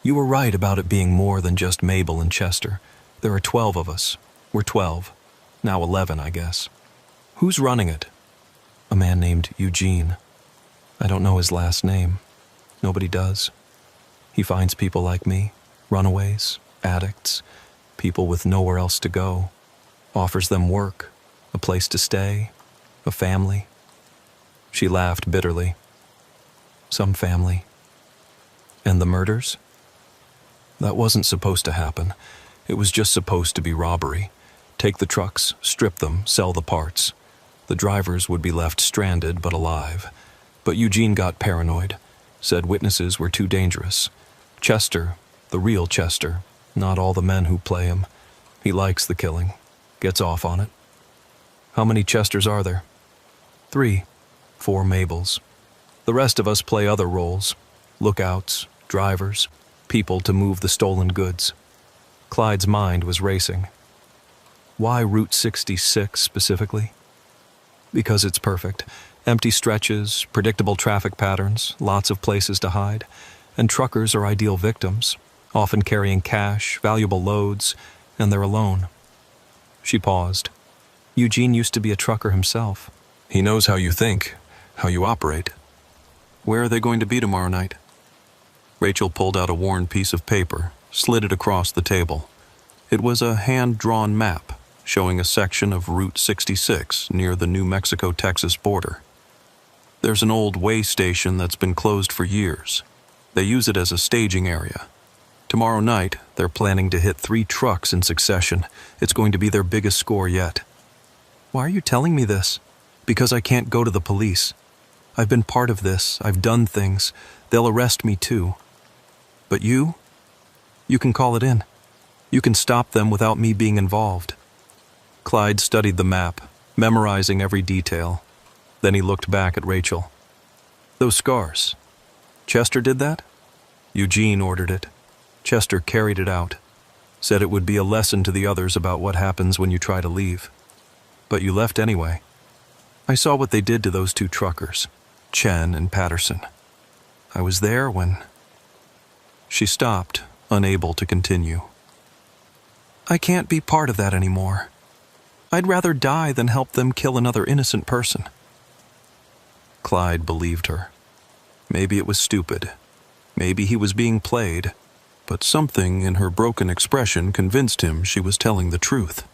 "You were right about it being more than just Mabel and Chester. There are 12 of us. We're 12. Now 11, I guess. Who's running it?" "A man named Eugene. I don't know his last name. Nobody does. He finds people like me, runaways, addicts, people with nowhere else to go, offers them work, a place to stay, a family." She laughed bitterly. "Some family. And the murders? That wasn't supposed to happen. It was just supposed to be robbery. Take the trucks, strip them, sell the parts. The drivers would be left stranded but alive. But Eugene got paranoid, said witnesses were too dangerous. Chester, the real Chester, not all the men who play him. He likes the killing, gets off on it." "How many Chesters are there?" 3, 4 Mabels. The rest of us play other roles: lookouts, drivers, people to move the stolen goods. Clyde's mind was racing. Why Route 66 specifically? Because it's perfect. Empty stretches, predictable traffic patterns, lots of places to hide, and truckers are ideal victims, often carrying cash, valuable loads, and they're alone. She paused. Eugene used to be a trucker himself. He knows how you think, how you operate. Where are they going to be tomorrow night? Rachel pulled out a worn piece of paper, slid it across the table. It was a hand-drawn map showing a section of Route 66 near the New Mexico-Texas border. There's an old way station that's been closed for years. They use it as a staging area. Tomorrow night, they're planning to hit 3 trucks in succession. It's going to be their biggest score yet. Why are you telling me this? Because I can't go to the police. I've been part of this. I've done things. They'll arrest me too. But you? You can call it in. You can stop them without me being involved. Clyde studied the map, memorizing every detail. Then he looked back at Rachel. Those scars. Chester did that? Eugene ordered it. Chester carried it out. Said it would be a lesson to the others about what happens when you try to leave. But you left anyway. I saw what they did to those 2 truckers, Chen and Patterson. I was there when... She stopped, unable to continue. I can't be part of that anymore. I'd rather die than help them kill another innocent person. Clyde believed her. Maybe it was stupid. Maybe he was being played. But something in her broken expression convinced him she was telling the truth.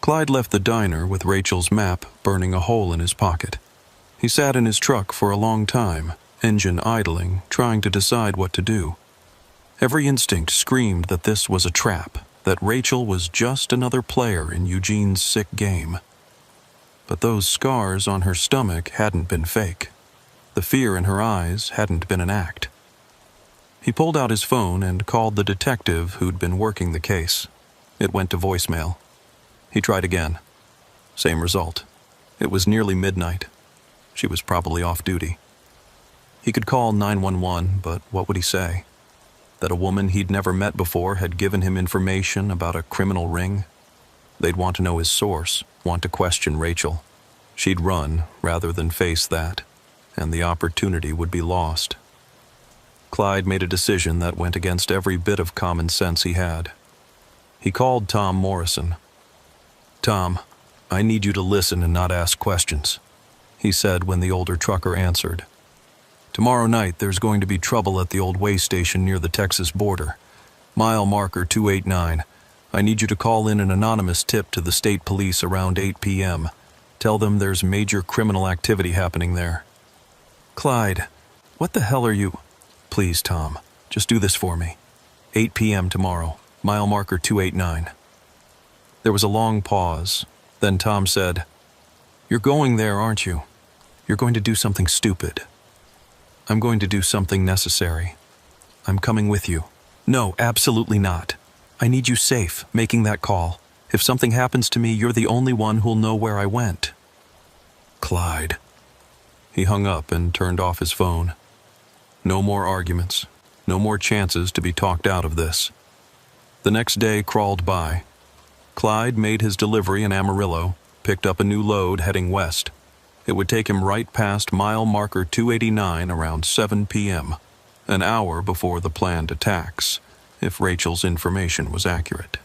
Clyde left the diner with Rachel's map burning a hole in his pocket. He sat in his truck for a long time, engine idling, trying to decide what to do. Every instinct screamed that this was a trap, that Rachel was just another player in Eugene's sick game. But those scars on her stomach hadn't been fake. The fear in her eyes hadn't been an act. He pulled out his phone and called the detective who'd been working the case. It went to voicemail. He tried again. Same result. It was nearly midnight. She was probably off duty. He could call 911, but what would he say? That a woman he'd never met before had given him information about a criminal ring? They'd want to know his source, want to question Rachel. She'd run rather than face that, and the opportunity would be lost. Clyde made a decision that went against every bit of common sense he had. He called Tom Morrison. Tom, I need you to listen and not ask questions, he said when the older trucker answered. Tomorrow night there's going to be trouble at the old way station near the Texas border. Mile marker 289. I need you to call in an anonymous tip to the state police around 8 p.m. Tell them there's major criminal activity happening there. Clyde, what the hell are you... Please, Tom, just do this for me. 8 p.m. tomorrow, mile marker 289. There was a long pause. Then Tom said, You're going there, aren't you? You're going to do something stupid. I'm going to do something necessary. I'm coming with you. No, absolutely not. I need you safe, making that call. If something happens to me, you're the only one who'll know where I went. Clyde. He hung up and turned off his phone. No more arguments. No more chances to be talked out of this. The next day crawled by. Clyde made his delivery in Amarillo, picked up a new load heading west. It would take him right past mile marker 289 around 7 p.m., an hour before the planned attacks, if Rachel's information was accurate.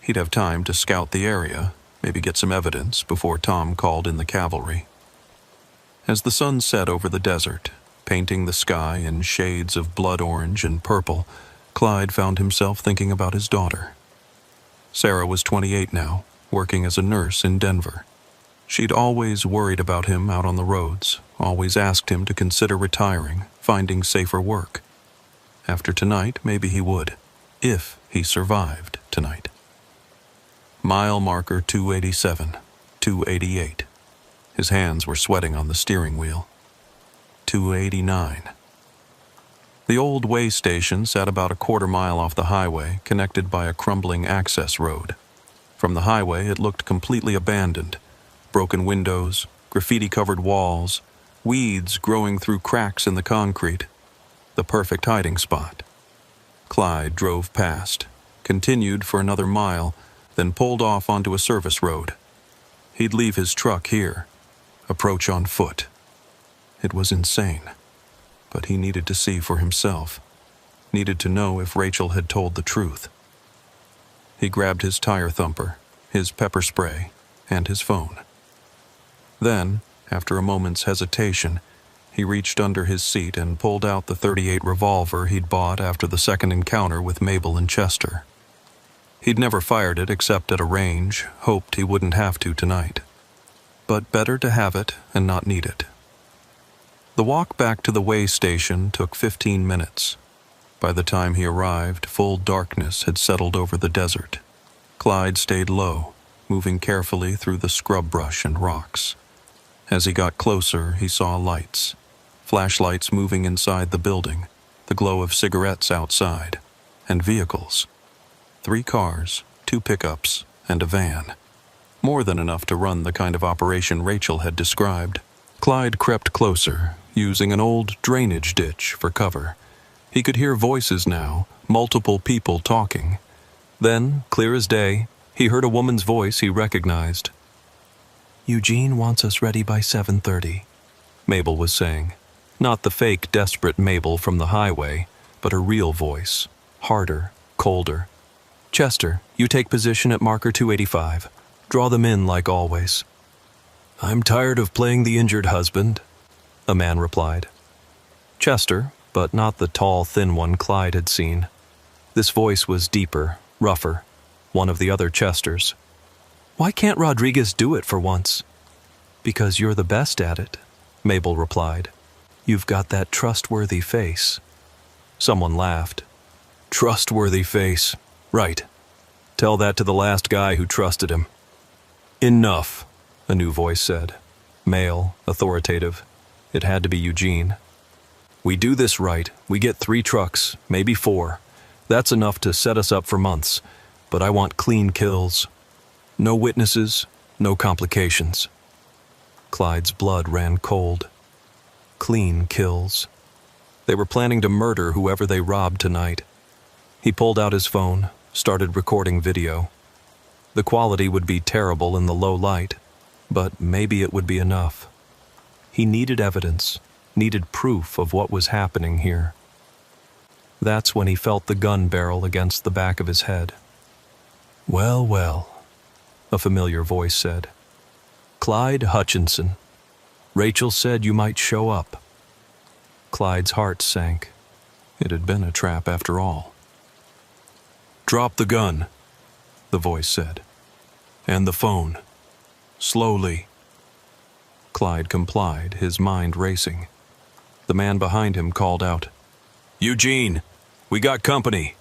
He'd have time to scout the area, maybe get some evidence before Tom called in the cavalry. As the sun set over the desert, painting the sky in shades of blood orange and purple, Clyde found himself thinking about his daughter. Sarah was 28 now, working as a nurse in Denver. She'd always worried about him out on the roads, always asked him to consider retiring, finding safer work. After tonight, maybe he would, if he survived tonight. Mile marker 287, 288. His hands were sweating on the steering wheel. 289. The old way station sat about a quarter-mile off the highway, connected by a crumbling access road. From the highway, it looked completely abandoned. Broken windows, graffiti-covered walls, weeds growing through cracks in the concrete, the perfect hiding spot. Clyde drove past, continued for another mile, then pulled off onto a service road. He'd leave his truck here, approach on foot. It was insane, but he needed to see for himself, needed to know if Rachel had told the truth. He grabbed his tire thumper, his pepper spray, and his phone. Then, after a moment's hesitation, he reached under his seat and pulled out the .38 revolver he'd bought after the second encounter with Mabel and Chester. He'd never fired it except at a range, hoped he wouldn't have to tonight. But better to have it and not need it. The walk back to the way station took 15 minutes. By the time he arrived, full darkness had settled over the desert. Clyde stayed low, moving carefully through the scrub brush and rocks. As he got closer, he saw lights. Flashlights moving inside the building, the glow of cigarettes outside, and vehicles. 3 cars, 2 pickups, and a van. More than enough to run the kind of operation Rachel had described. Clyde crept closer, using an old drainage ditch for cover. He could hear voices now, multiple people talking. Then, clear as day, he heard a woman's voice he recognized. "Eugene wants us ready by 7:30, Mabel was saying. Not the fake, desperate Mabel from the highway, but her real voice, harder, colder. "Chester, you take position at marker 285. Draw them in like always." "I'm tired of playing the injured husband," a man replied. Chester, but not the tall, thin one Clyde had seen. This voice was deeper, rougher, one of the other Chesters. "Why can't Rodriguez do it for once?" "Because you're the best at it," Mabel replied. "You've got that trustworthy face." Someone laughed. "Trustworthy face. Right. Tell that to the last guy who trusted him." "Enough," a new voice said. Male, authoritative. It had to be Eugene. "We do this right. We get 3 trucks, maybe 4. That's enough to set us up for months. But I want clean kills. No witnesses, no complications." Clyde's blood ran cold. Clean kills. They were planning to murder whoever they robbed tonight. He pulled out his phone, started recording video. The quality would be terrible in the low light, but maybe it would be enough. He needed evidence, needed proof of what was happening here. That's when he felt the gun barrel against the back of his head. "Well, well," a familiar voice said. "Clyde Hutchinson. Rachel said you might show up." Clyde's heart sank. It had been a trap after all. "Drop the gun," the voice said. "And the phone. Slowly." Clyde complied, his mind racing. The man behind him called out, "Eugene, we got company."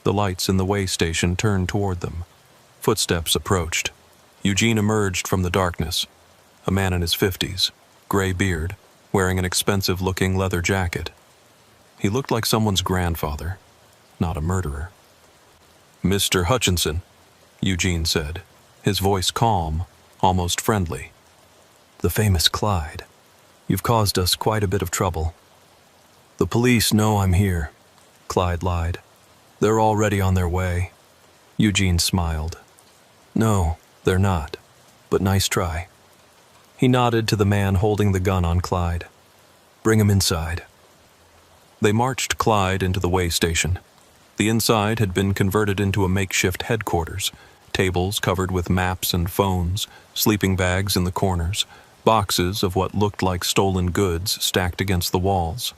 The lights in the way station turned toward them. Footsteps approached. Eugene emerged from the darkness. A man in his 50s, gray beard, wearing an expensive-looking leather jacket. He looked like someone's grandfather, not a murderer. "Mr. Hutchinson," Eugene said, his voice calm, almost friendly. "The famous Clyde. You've caused us quite a bit of trouble." "The police know I'm here," Clyde lied. "They're already on their way." Eugene smiled. "No, they're not, but nice try." He nodded to the man holding the gun on Clyde. "Bring him inside." They marched Clyde into the way station. The inside had been converted into a makeshift headquarters, tables covered with maps and phones, sleeping bags in the corners, boxes of what looked like stolen goods stacked against the walls.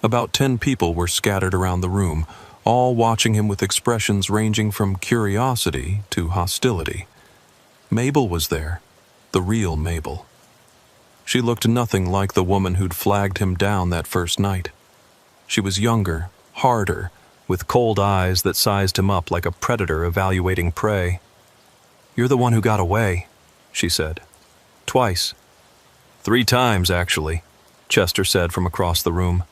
About 10 people were scattered around the room, all watching him with expressions ranging from curiosity to hostility. Mabel was there, the real Mabel. She looked nothing like the woman who'd flagged him down that first night. She was younger, harder, with cold eyes that sized him up like a predator evaluating prey. "You're the one who got away," she said. "Twice." "3 times, actually," Chester said from across the room.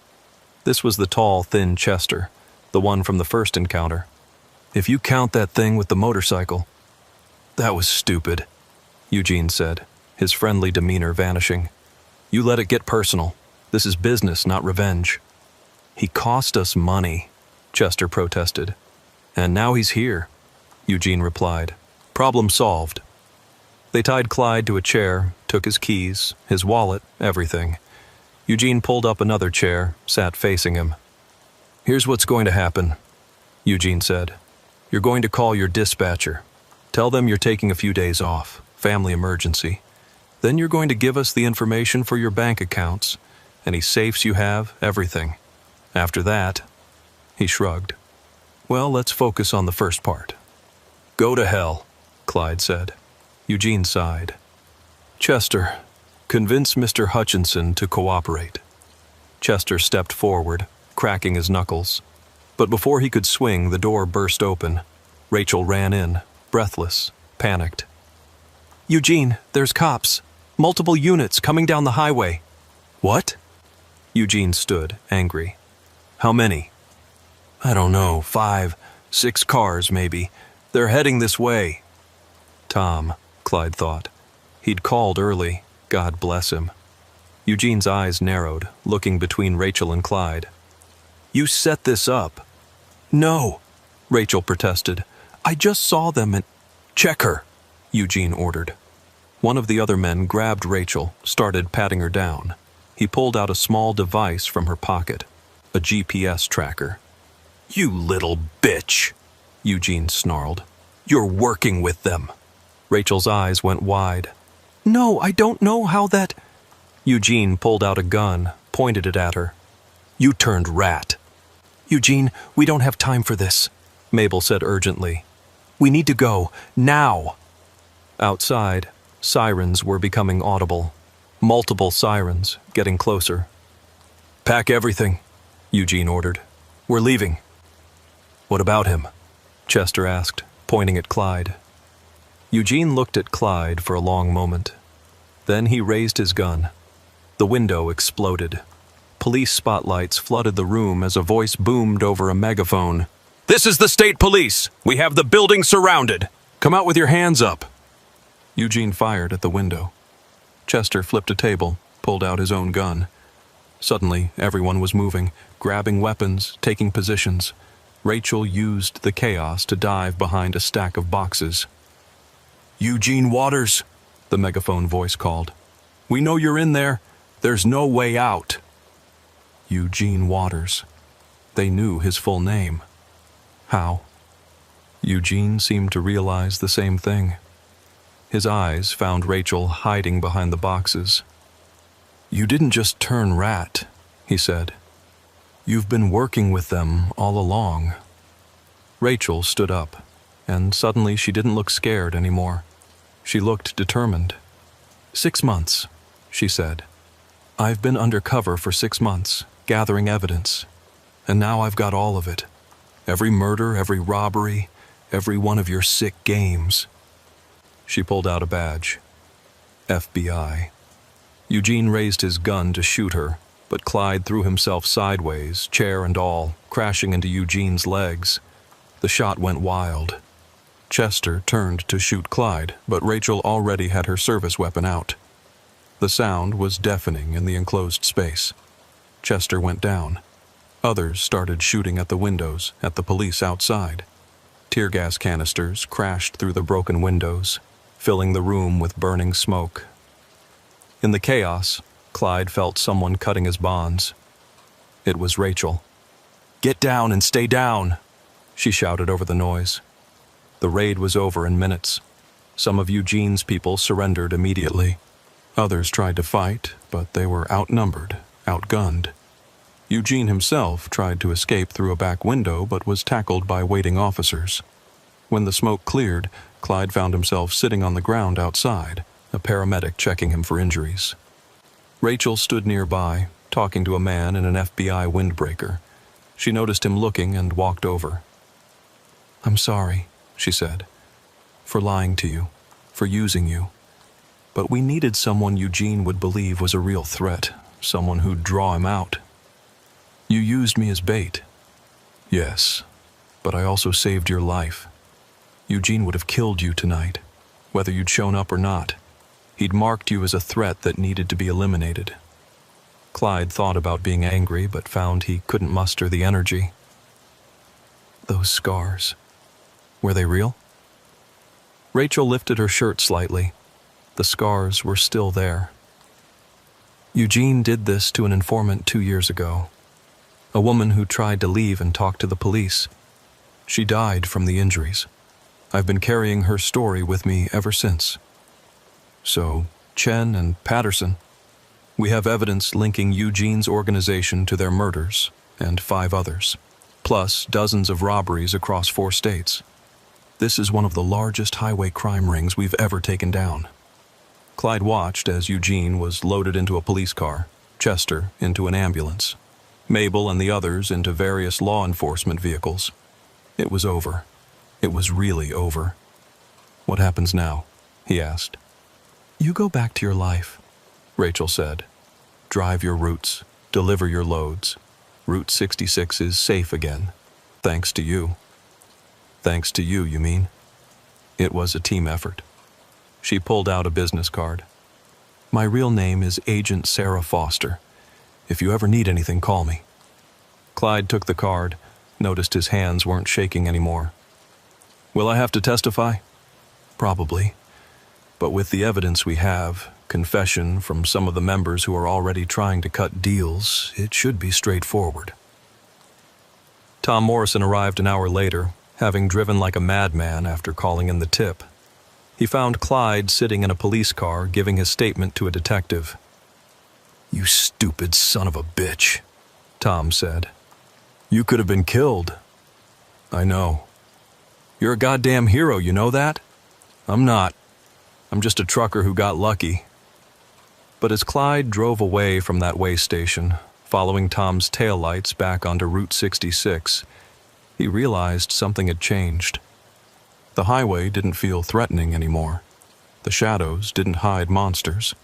This was the tall, thin Chester, the one from the first encounter. "If you count that thing with the motorcycle." "That was stupid," Eugene said, his friendly demeanor vanishing. You let it get personal. This is business, not revenge. He cost us money, Chester protested. And now he's here, Eugene replied. Problem solved. They tied Clyde to a chair, took his keys, his wallet, everything. Eugene pulled up another chair, sat facing him. Here's what's going to happen, Eugene said. You're going to call your dispatcher. Tell them you're taking a few days off, family emergency. Then you're going to give us the information for your bank accounts, any safes you have, everything. After that, he shrugged. Well, let's focus on the first part. Go to hell, Clyde said. Eugene sighed. Chester, convince Mr. Hutchinson to cooperate. Chester stepped forward, cracking his knuckles. But before he could swing, the door burst open. Rachel ran in, breathless, panicked. Eugene, there's cops. Multiple units coming down the highway. What? Eugene stood, angry. How many? I don't know, 5, 6 cars maybe. They're heading this way. Tom, Clyde thought. He'd called early, God bless him. Eugene's eyes narrowed, looking between Rachel and Clyde. You set this up. No, Rachel protested. I just saw them and... Check her, Eugene ordered. One of the other men grabbed Rachel, started patting her down. He pulled out a small device from her pocket, a GPS tracker. You little bitch, Eugene snarled. You're working with them. Rachel's eyes went wide. No, I don't know how that... Eugene pulled out a gun, pointed it at her. You turned rat. Eugene, we don't have time for this, Mabel said urgently. We need to go, now. Outside, sirens were becoming audible. Multiple sirens, getting closer. Pack everything, Eugene ordered. We're leaving. What about him? Chester asked, pointing at Clyde. Eugene looked at Clyde for a long moment. Then he raised his gun. The window exploded. Police spotlights flooded the room as a voice boomed over a megaphone. This is the state police! We have the building surrounded! Come out with your hands up! Eugene fired at the window. Chester flipped a table, pulled out his own gun. Suddenly, everyone was moving, grabbing weapons, taking positions. Rachel used the chaos to dive behind a stack of boxes. Eugene Waters, the megaphone voice called. We know you're in there. There's no way out. Eugene Waters. They knew his full name. How? Eugene seemed to realize the same thing. His eyes found Rachel hiding behind the boxes. You didn't just turn rat, he said. You've been working with them all along. Rachel stood up, and suddenly she didn't look scared anymore. She looked determined. 6 months, she said. I've been undercover for 6 months, gathering evidence. And now I've got all of it. Every murder, every robbery, every one of your sick games. She pulled out a badge. FBI. Eugene raised his gun to shoot her, but Clyde threw himself sideways, chair and all, crashing into Eugene's legs. The shot went wild. Chester turned to shoot Clyde, but Rachel already had her service weapon out. The sound was deafening in the enclosed space. Chester went down. Others started shooting at the windows, at the police outside. Tear gas canisters crashed through the broken windows, filling the room with burning smoke. In the chaos, Clyde felt someone cutting his bonds. It was Rachel. Get down and stay down, she shouted over the noise. The raid was over in minutes. Some of Eugene's people surrendered immediately. Others tried to fight, but they were outnumbered, outgunned. Eugene himself tried to escape through a back window but was tackled by waiting officers. When the smoke cleared, Clyde found himself sitting on the ground outside, a paramedic checking him for injuries. Rachel stood nearby, talking to a man in an FBI windbreaker. She noticed him looking and walked over. I'm sorry, she said, for lying to you, for using you. But we needed someone Eugene would believe was a real threat, someone who'd draw him out. You used me as bait. Yes, but I also saved your life. Eugene would have killed you tonight, whether you'd shown up or not. He'd marked you as a threat that needed to be eliminated. Clyde thought about being angry, but found he couldn't muster the energy. Those scars, were they real? Rachel lifted her shirt slightly. The scars were still there. Eugene did this to an informant 2 years ago. A woman who tried to leave and talk to the police. She died from the injuries. I've been carrying her story with me ever since. So, Chen and Patterson, we have evidence linking Eugene's organization to their murders and 5 others, plus dozens of robberies across 4 states. This is one of the largest highway crime rings we've ever taken down. Clyde watched as Eugene was loaded into a police car, Chester into an ambulance, Mabel and the others into various law enforcement vehicles. It was over. It was really over. What happens now? He asked. You go back to your life, Rachel said. Drive your routes, deliver your loads. Route 66 is safe again, thanks to you. Thanks to you, you mean? It was a team effort. She pulled out a business card. My real name is Agent Sarah Foster. If you ever need anything, call me. Clyde took the card, noticed his hands weren't shaking anymore. Will I have to testify? Probably. But with the evidence we have, confession from some of the members who are already trying to cut deals, it should be straightforward. Tom Morrison arrived an hour later, having driven like a madman after calling in the tip. He found Clyde sitting in a police car giving his statement to a detective. You stupid son of a bitch, Tom said. You could have been killed. I know. You're a goddamn hero, you know that? I'm not. I'm just a trucker who got lucky. But as Clyde drove away from that way station, following Tom's taillights back onto Route 66, he realized something had changed. The highway didn't feel threatening anymore. The shadows didn't hide monsters.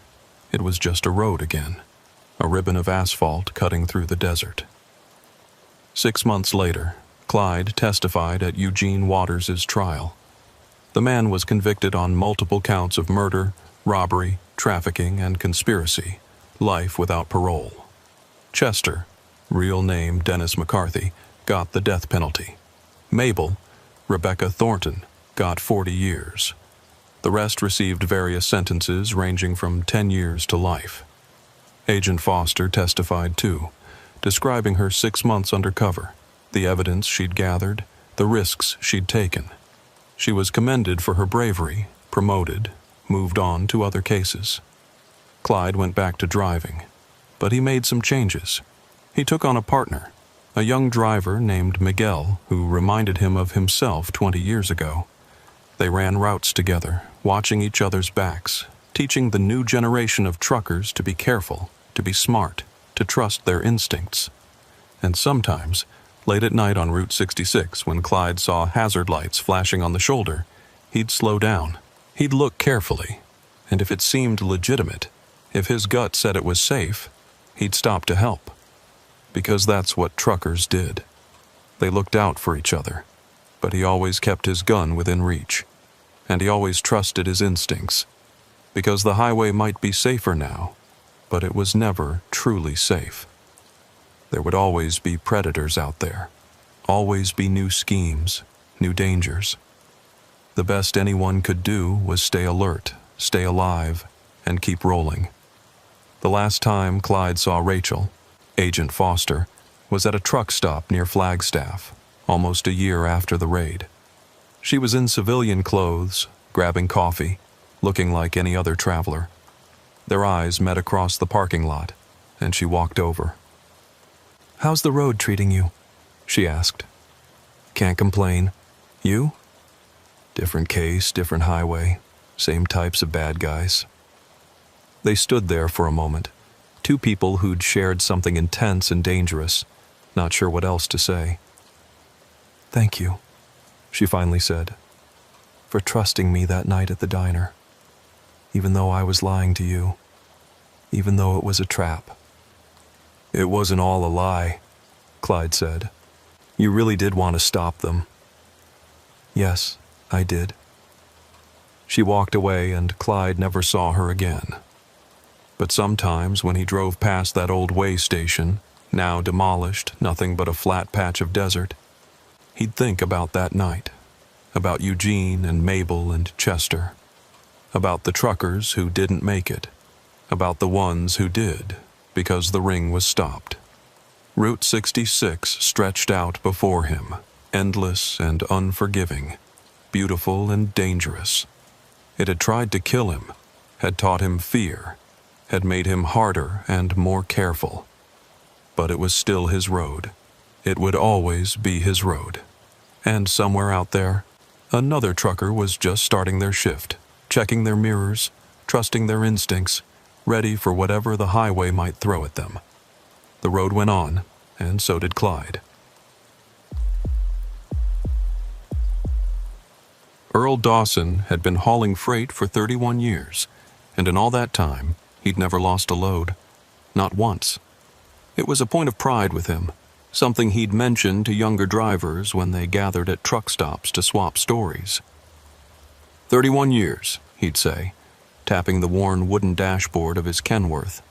It was just a road again, a ribbon of asphalt cutting through the desert. 6 months later, Clyde testified at Eugene Waters' trial. The man was convicted on multiple counts of murder, robbery, trafficking, and conspiracy, life without parole. Chester, real name Dennis McCarthy, got the death penalty. Mabel, Rebecca Thornton, got 40 years. The rest received various sentences ranging from 10 years to life. Agent Foster testified too, describing her 6 months undercover, the evidence she'd gathered, the risks she'd taken. She was commended for her bravery, promoted, moved on to other cases. Clyde went back to driving, but he made some changes. He took on a partner, a young driver named Miguel, who reminded him of himself 20 years ago. They ran routes together, watching each other's backs, teaching the new generation of truckers to be careful, to be smart, to trust their instincts. And sometimes, late at night on Route 66, when Clyde saw hazard lights flashing on the shoulder, he'd slow down. He'd look carefully, and if it seemed legitimate, if his gut said it was safe, he'd stop to help. Because that's what truckers did. They looked out for each other, but he always kept his gun within reach, and he always trusted his instincts, because the highway might be safer now, but it was never truly safe. There would always be predators out there, always be new schemes, new dangers. The best anyone could do was stay alert, stay alive, and keep rolling. The last time Clyde saw Rachel, Agent Foster, was at a truck stop near Flagstaff, almost a year after the raid. She was in civilian clothes, grabbing coffee, looking like any other traveler. Their eyes met across the parking lot, and she walked over. How's the road treating you? She asked. Can't complain. You? Different case, different highway, same types of bad guys. They stood there for a moment, two people who'd shared something intense and dangerous, not sure what else to say. Thank you, she finally said, for trusting me that night at the diner, even though I was lying to you, even though it was a trap. It wasn't all a lie, Clyde said. You really did want to stop them. Yes, I did. She walked away and Clyde never saw her again. But sometimes when he drove past that old way station, now demolished, nothing but a flat patch of desert, he'd think about that night, about Eugene and Mabel and Chester, about the truckers who didn't make it, about the ones who did, because the ring was stopped. Route 66 stretched out before him, endless and unforgiving, beautiful and dangerous. It had tried to kill him, had taught him fear, had made him harder and more careful. But it was still his road. It would always be his road. And somewhere out there, another trucker was just starting their shift, checking their mirrors, trusting their instincts, ready for whatever the highway might throw at them. The road went on, and so did Clyde. Earl Dawson had been hauling freight for 31 years, and in all that time, he'd never lost a load. Not once. It was a point of pride with him, something he'd mentioned to younger drivers when they gathered at truck stops to swap stories. 31 years, he'd say, tapping the worn wooden dashboard of his Kenworth.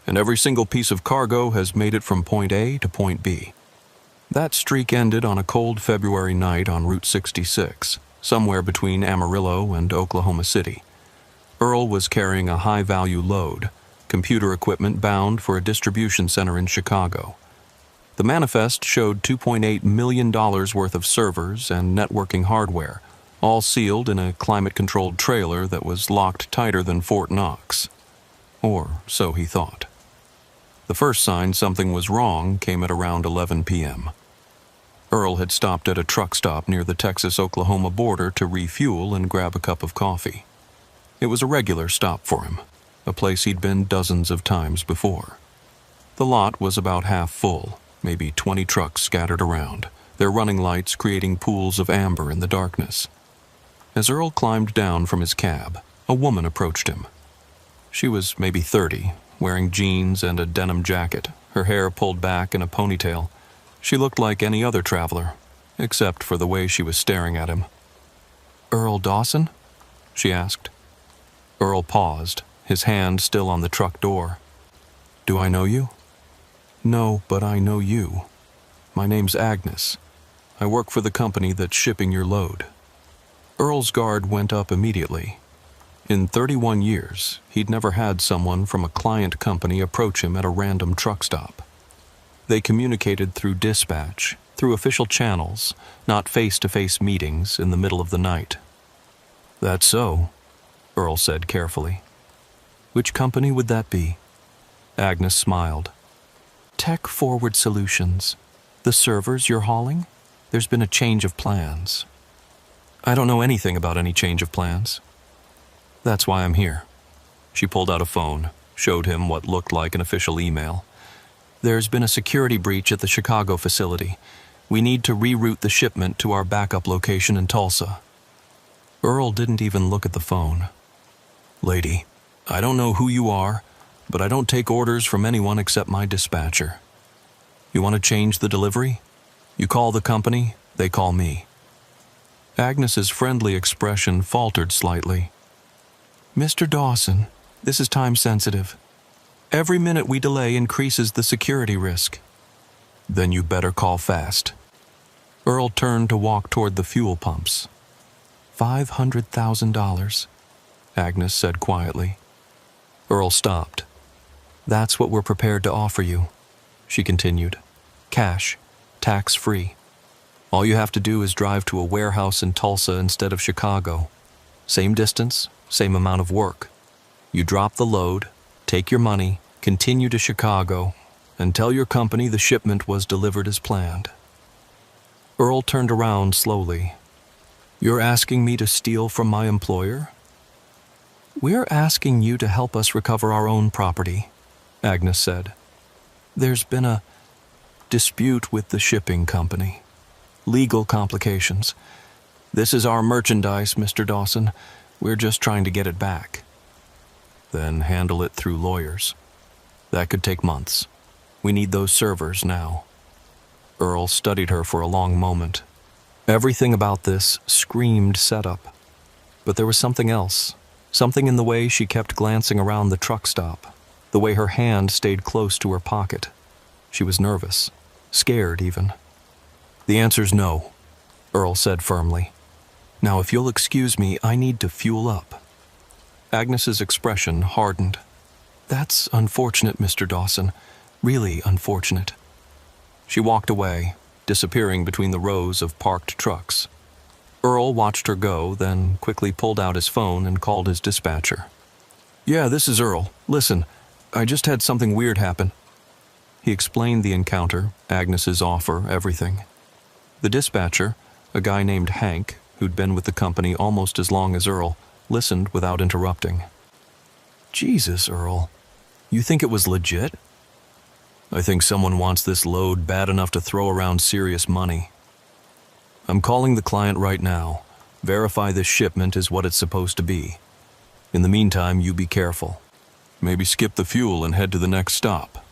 And every single piece of cargo has made it from point A to point B. That streak ended on a cold February night on Route 66, somewhere between Amarillo and Oklahoma City. Earl was carrying a high-value load, computer equipment bound for a distribution center in Chicago. The manifest showed $2.8 million worth of servers and networking hardware, all sealed in a climate-controlled trailer that was locked tighter than Fort Knox. Or so he thought. The first sign something was wrong came at around 11 p.m. Earl had stopped at a truck stop near the Texas-Oklahoma border to refuel and grab a cup of coffee. It was a regular stop for him, a place he'd been dozens of times before. The lot was about half full, maybe 20 trucks scattered around, their running lights creating pools of amber in the darkness. As Earl climbed down from his cab, a woman approached him. She was maybe 30, wearing jeans and a denim jacket, her hair pulled back in a ponytail. She looked like any other traveler, except for the way she was staring at him. "Earl Dawson?" she asked. Earl paused, his hand still on the truck door. "Do I know you?" "No, but I know you. My name's Agnes. I work for the company that's shipping your load." Earl's guard went up immediately. In 31 years, he'd never had someone from a client company approach him at a random truck stop. They communicated through dispatch, through official channels, not face-to-face meetings in the middle of the night. "That's so," Earl said carefully. "Which company would that be?" Agnes smiled. "Tech Forward Solutions. The servers you're hauling? There's been a change of plans." "I don't know anything about any change of plans." "That's why I'm here." She pulled out a phone, showed him what looked like an official email. "There's been a security breach at the Chicago facility. We need to reroute the shipment to our backup location in Tulsa." Earl didn't even look at the phone. "Lady, I don't know who you are, but I don't take orders from anyone except my dispatcher. You want to change the delivery? You call the company, they call me." Agnes's friendly expression faltered slightly. "Mr. Dawson, this is time sensitive. Every minute we delay increases the security risk." "Then you better call fast." Earl turned to walk toward the fuel pumps. $500,000, Agnes said quietly. Earl stopped. "That's what we're prepared to offer you," she continued. "Cash, tax-free. All you have to do is drive to a warehouse in Tulsa instead of Chicago. Same distance, same amount of work. You drop the load, take your money, continue to Chicago, and tell your company the shipment was delivered as planned." Earl turned around slowly. "You're asking me to steal from my employer?" "We're asking you to help us recover our own property," Agnes said. "There's been a dispute with the shipping company. Legal complications. This is our merchandise, Mr. Dawson. We're just trying to get it back." "Then handle it through lawyers. That could take months. We need those servers now." Earl studied her for a long moment. Everything about this screamed setup. But there was something else. Something in the way she kept glancing around the truck stop, the way her hand stayed close to her pocket. She was nervous, scared even. "The answer's no," Earl said firmly. "Now, if you'll excuse me, I need to fuel up." Agnes's expression hardened. "That's unfortunate, Mr. Dawson. Really unfortunate." She walked away, disappearing between the rows of parked trucks. Earl watched her go, then quickly pulled out his phone and called his dispatcher. "Yeah, this is Earl. Listen, I just had something weird happen." He explained the encounter, Agnes's offer, everything. The dispatcher, a guy named Hank, who'd been with the company almost as long as Earl, listened without interrupting. "Jesus, Earl. You think it was legit?" "I think someone wants this load bad enough to throw around serious money. I'm calling the client right now. Verify this shipment is what it's supposed to be. In the meantime, you be careful. Maybe skip the fuel and head to the next stop."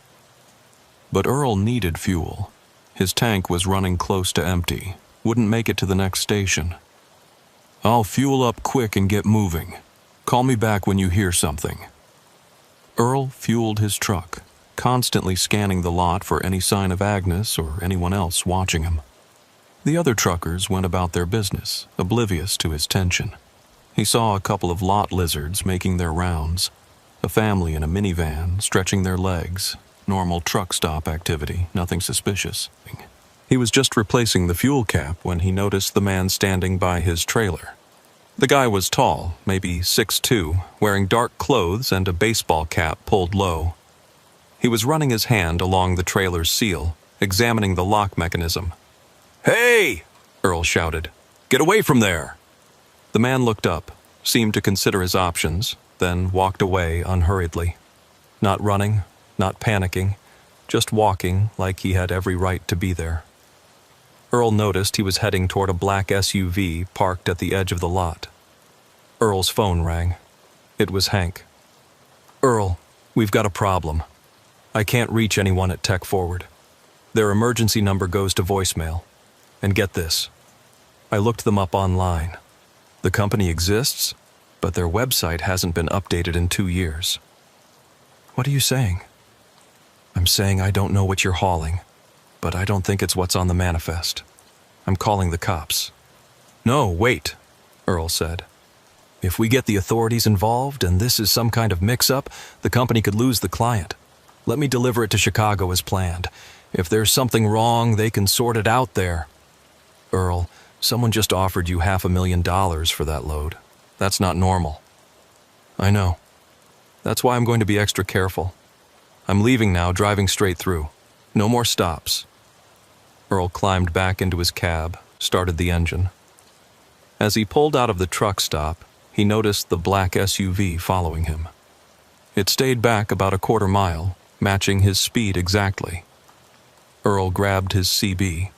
But Earl needed fuel. His tank was running close to empty, wouldn't make it to the next station. "I'll fuel up quick and get moving. Call me back when you hear something." Earl fueled his truck, constantly scanning the lot for any sign of Agnes or anyone else watching him. The other truckers went about their business, oblivious to his tension. He saw a couple of lot lizards making their rounds, a family in a minivan stretching their legs, normal truck stop activity, nothing suspicious. He was just replacing the fuel cap when he noticed the man standing by his trailer. The guy was tall, maybe 6'2", wearing dark clothes and a baseball cap pulled low. He was running his hand along the trailer's seal, examining the lock mechanism. "Hey!" Earl shouted. "Get away from there!" The man looked up, seemed to consider his options, then walked away unhurriedly. Not running, not panicking, just walking like he had every right to be there. Earl noticed he was heading toward a black SUV parked at the edge of the lot. Earl's phone rang. It was Hank. "Earl, we've got a problem. I can't reach anyone at Tech Forward. Their emergency number goes to voicemail. And get this. I looked them up online. The company exists, but their website hasn't been updated in 2 years." "What are you saying?" "I'm saying I don't know what you're hauling, but I don't think it's what's on the manifest. I'm calling the cops." "No, wait," Earl said. "If we get the authorities involved and this is some kind of mix-up, the company could lose the client. Let me deliver it to Chicago as planned. If there's something wrong, they can sort it out there." "Earl, someone just offered you $500,000 for that load. That's not normal." "I know. That's why I'm going to be extra careful. I'm leaving now, driving straight through. No more stops." Earl climbed back into his cab, started the engine. As he pulled out of the truck stop, he noticed the black SUV following him. It stayed back about a quarter mile, matching his speed exactly. Earl grabbed his CB.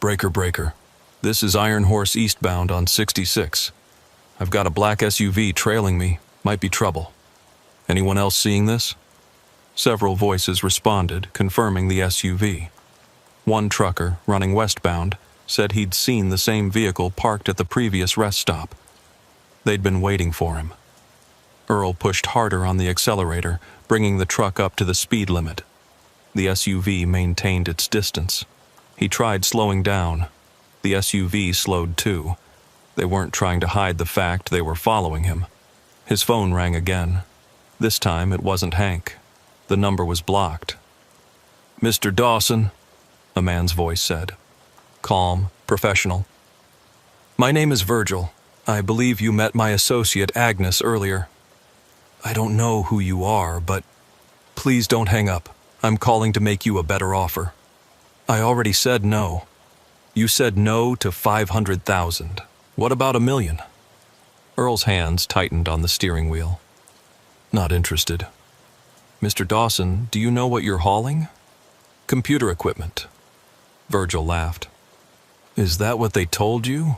"Breaker, breaker. This is Iron Horse eastbound on 66. I've got a black SUV trailing me. Might be trouble. Anyone else seeing this?" Several voices responded, confirming the SUV. One trucker, running westbound, said he'd seen the same vehicle parked at the previous rest stop. They'd been waiting for him. Earl pushed harder on the accelerator, bringing the truck up to the speed limit. The SUV maintained its distance. He tried slowing down. The SUV slowed too. They weren't trying to hide the fact they were following him. His phone rang again. This time it wasn't Hank. The number was blocked. "Mr. Dawson," a man's voice said. Calm, professional. "My name is Virgil. I believe you met my associate Agnes earlier. I don't know who you are, but please don't hang up. I'm calling to make you a better offer. I already said no. You said no to 500,000. What about $1 million? Earl's hands tightened on the steering wheel. "Not interested." "Mr. Dawson, do you know what you're hauling?" "Computer equipment." Virgil laughed. "Is that what they told you?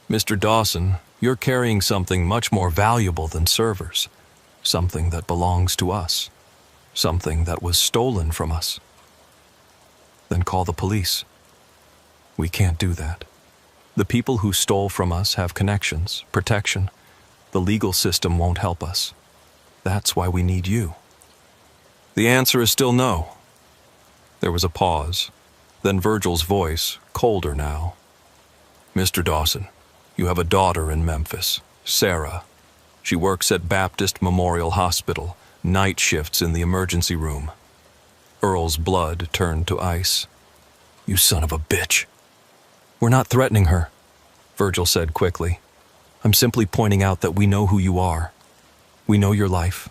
Mr. Dawson, you're carrying something much more valuable than servers. Something that belongs to us. Something that was stolen from us." "Then call the police." "We can't do that. The people who stole from us have connections, protection. The legal system won't help us. That's why we need you." "The answer is still no." There was a pause. Then Virgil's voice, colder now. "Mr. Dawson, you have a daughter in Memphis, Sarah. She works at Baptist Memorial Hospital, night shifts in the emergency room." Earl's blood turned to ice. "You son of a bitch." "We're not threatening her," Virgil said quickly. "I'm simply pointing out that we know who you are. We know your life,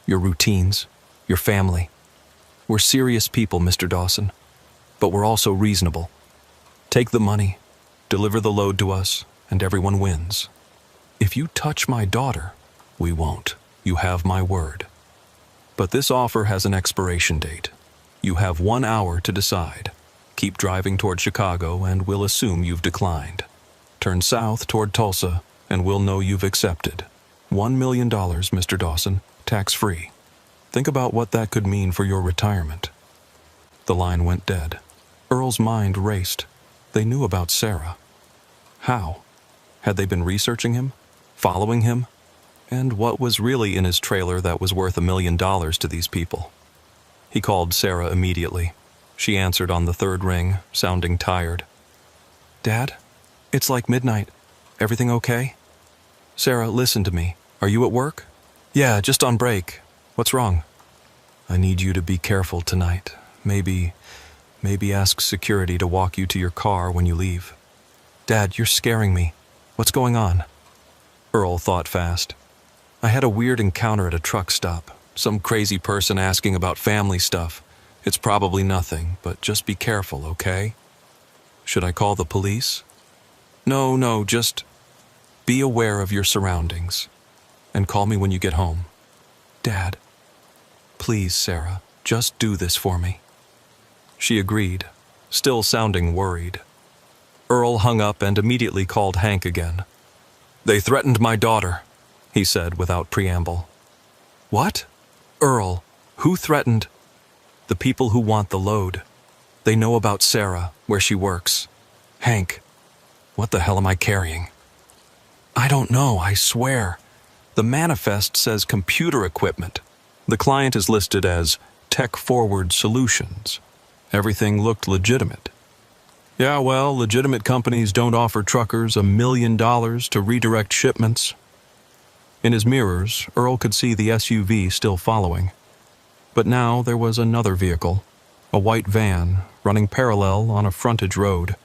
your routines, your family. We're serious people, Mr. Dawson, but we're also reasonable. Take the money, deliver the load to us, and everyone wins. If you touch my daughter, we won't. You have my word. But this offer has an expiration date. You have 1 hour to decide. Keep driving toward Chicago and we'll assume you've declined. Turn south toward Tulsa and we'll know you've accepted. $1 million, Mr. Dawson, tax-free. Think about what that could mean for your retirement." The line went dead. Earl's mind raced. They knew about Sarah. How? Had they been researching him? Following him? And what was really in his trailer that was worth $1 million to these people? He called Sarah immediately. She answered on the third ring, sounding tired. "Dad, it's like midnight. Everything okay?" "Sarah, listen to me. Are you at work?" "Yeah, just on break. What's wrong?" "I need you to be careful tonight. Maybe ask security to walk you to your car when you leave." "Dad, you're scaring me. What's going on?" Earl thought fast. "I had a weird encounter at a truck stop. Some crazy person asking about family stuff. It's probably nothing, but just be careful, okay?" "Should I call the police?" No, just be aware of your surroundings. And call me when you get home." "Dad, please, Sarah, just do this for me." She agreed, still sounding worried. Earl hung up and immediately called Hank again. "They threatened my daughter," he said without preamble. "What?" "Earl, who threatened?" "The people who want the load. They know about Sarah, where she works." "Hank, what the hell am I carrying?" "I don't know, I swear. The manifest says computer equipment. The client is listed as Tech Forward Solutions. Everything looked legitimate." "Yeah, well, legitimate companies don't offer truckers $1 million to redirect shipments." In his mirrors, Earl could see the SUV still following. But now there was another vehicle, a white van, running parallel on a frontage road.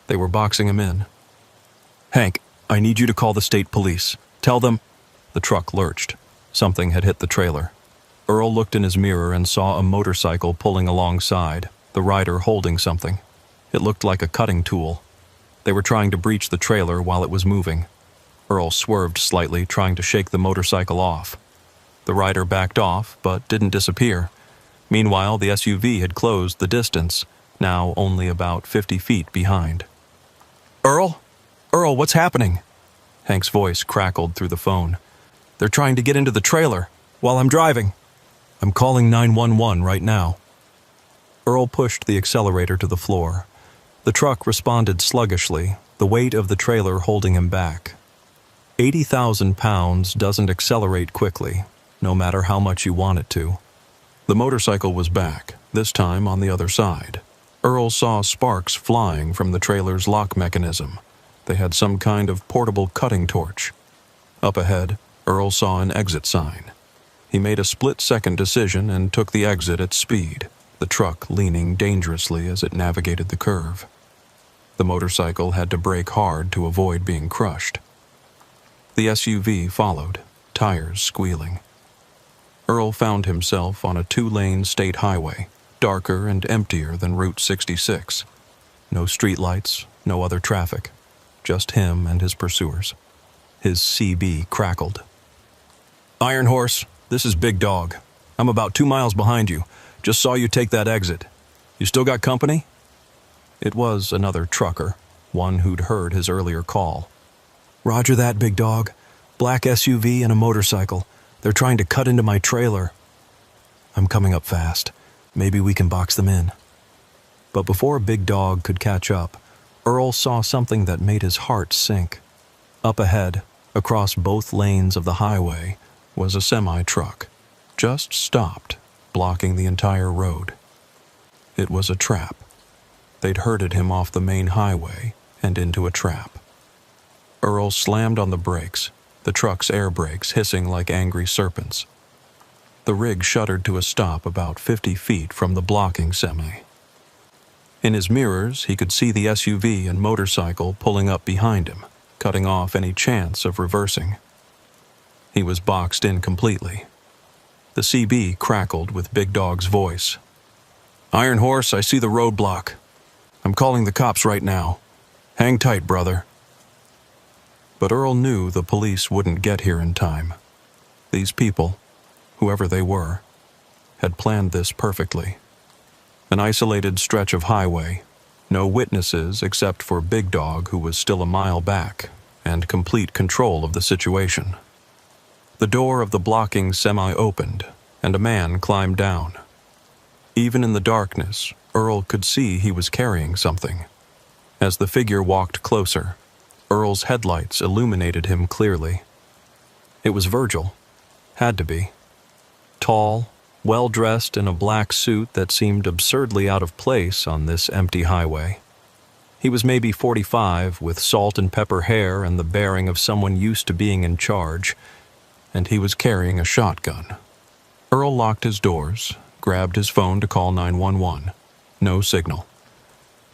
They were boxing him in. "Hank, I need you to call the state police. Tell them—" The truck lurched. Something had hit the trailer. Earl looked in his mirror and saw a motorcycle pulling alongside, the rider holding something. It looked like a cutting tool. They were trying to breach the trailer while it was moving. Earl swerved slightly, trying to shake the motorcycle off. The rider backed off, but didn't disappear. Meanwhile, the SUV had closed the distance, now only about 50 feet behind. "Earl? Earl, what's happening?" Hank's voice crackled through the phone. "They're trying to get into the trailer while I'm driving. I'm calling 911 right now." Earl pushed the accelerator to the floor. The truck responded sluggishly, the weight of the trailer holding him back. 80,000 pounds doesn't accelerate quickly, no matter how much you want it to. The motorcycle was back, this time on the other side. Earl saw sparks flying from the trailer's lock mechanism. They had some kind of portable cutting torch. Up ahead, Earl saw an exit sign. He made a split-second decision and took the exit at speed, the truck leaning dangerously as it navigated the curve. The motorcycle had to brake hard to avoid being crushed. The SUV followed, tires squealing. Earl found himself on a 2-lane state highway, darker and emptier than Route 66. No streetlights, no other traffic, just him and his pursuers. His CB crackled. "Iron Horse, this is Big Dog. I'm about 2 miles behind you. Just saw you take that exit. You still got company?" It was another trucker, one who'd heard his earlier call. "Roger that, Big Dog. Black SUV and a motorcycle. They're trying to cut into my trailer." "I'm coming up fast. Maybe we can box them in." But before Big Dog could catch up, Earl saw something that made his heart sink. Up ahead, across both lanes of the highway, was a semi-truck, just stopped, blocking the entire road. It was a trap. They'd herded him off the main highway and into a trap. Earl slammed on the brakes, the truck's air brakes hissing like angry serpents. The rig shuddered to a stop about 50 feet from the blocking semi. In his mirrors, he could see the SUV and motorcycle pulling up behind him, cutting off any chance of reversing. He was boxed in completely. The CB crackled with Big Dog's voice. "Iron Horse, I see the roadblock. I'm calling the cops right now. Hang tight, brother." But Earl knew the police wouldn't get here in time. These people, whoever they were, had planned this perfectly. An isolated stretch of highway, no witnesses except for Big Dog, who was still a mile back, and complete control of the situation. The door of the blocking semi opened, and a man climbed down. Even in the darkness, Earl could see he was carrying something. As the figure walked closer, Earl's headlights illuminated him clearly. It was Virgil. Had to be. Tall, well-dressed in a black suit that seemed absurdly out of place on this empty highway. He was maybe 45, with salt and pepper hair and the bearing of someone used to being in charge, and he was carrying a shotgun. Earl locked his doors, grabbed his phone to call 911. No signal.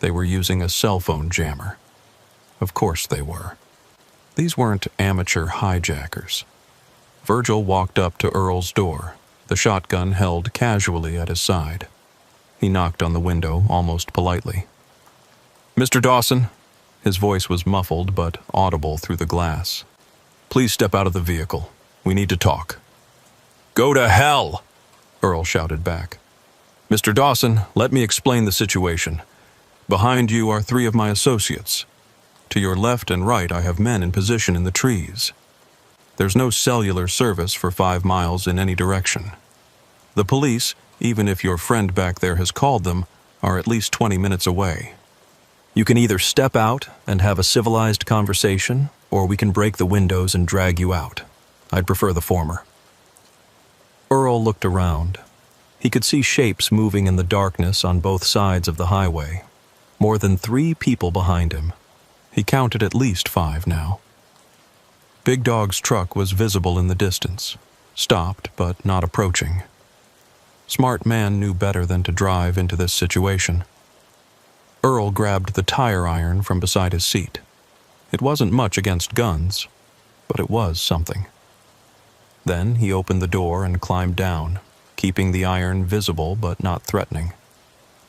They were using a cell phone jammer. Of course they were. These weren't amateur hijackers. Virgil walked up to Earl's door, the shotgun held casually at his side. He knocked on the window almost politely. "Mr. Dawson," his voice was muffled but audible through the glass. "Please step out of the vehicle. We need to talk." "Go to hell!" Earl shouted back. "Mr. Dawson, let me explain the situation. Behind you are 3 of my associates. To your left and right I have men in position in the trees. There's no cellular service for 5 miles in any direction. The police, even if your friend back there has called them, are at least 20 minutes away. You can either step out and have a civilized conversation, or we can break the windows and drag you out. I'd prefer the former." Earl looked around. He could see shapes moving in the darkness on both sides of the highway. More than 3 people behind him. He counted at least 5 now. Big Dog's truck was visible in the distance, stopped but not approaching. Smart man knew better than to drive into this situation. Earl grabbed the tire iron from beside his seat. It wasn't much against guns, but it was something. Then he opened the door and climbed down, keeping the iron visible but not threatening.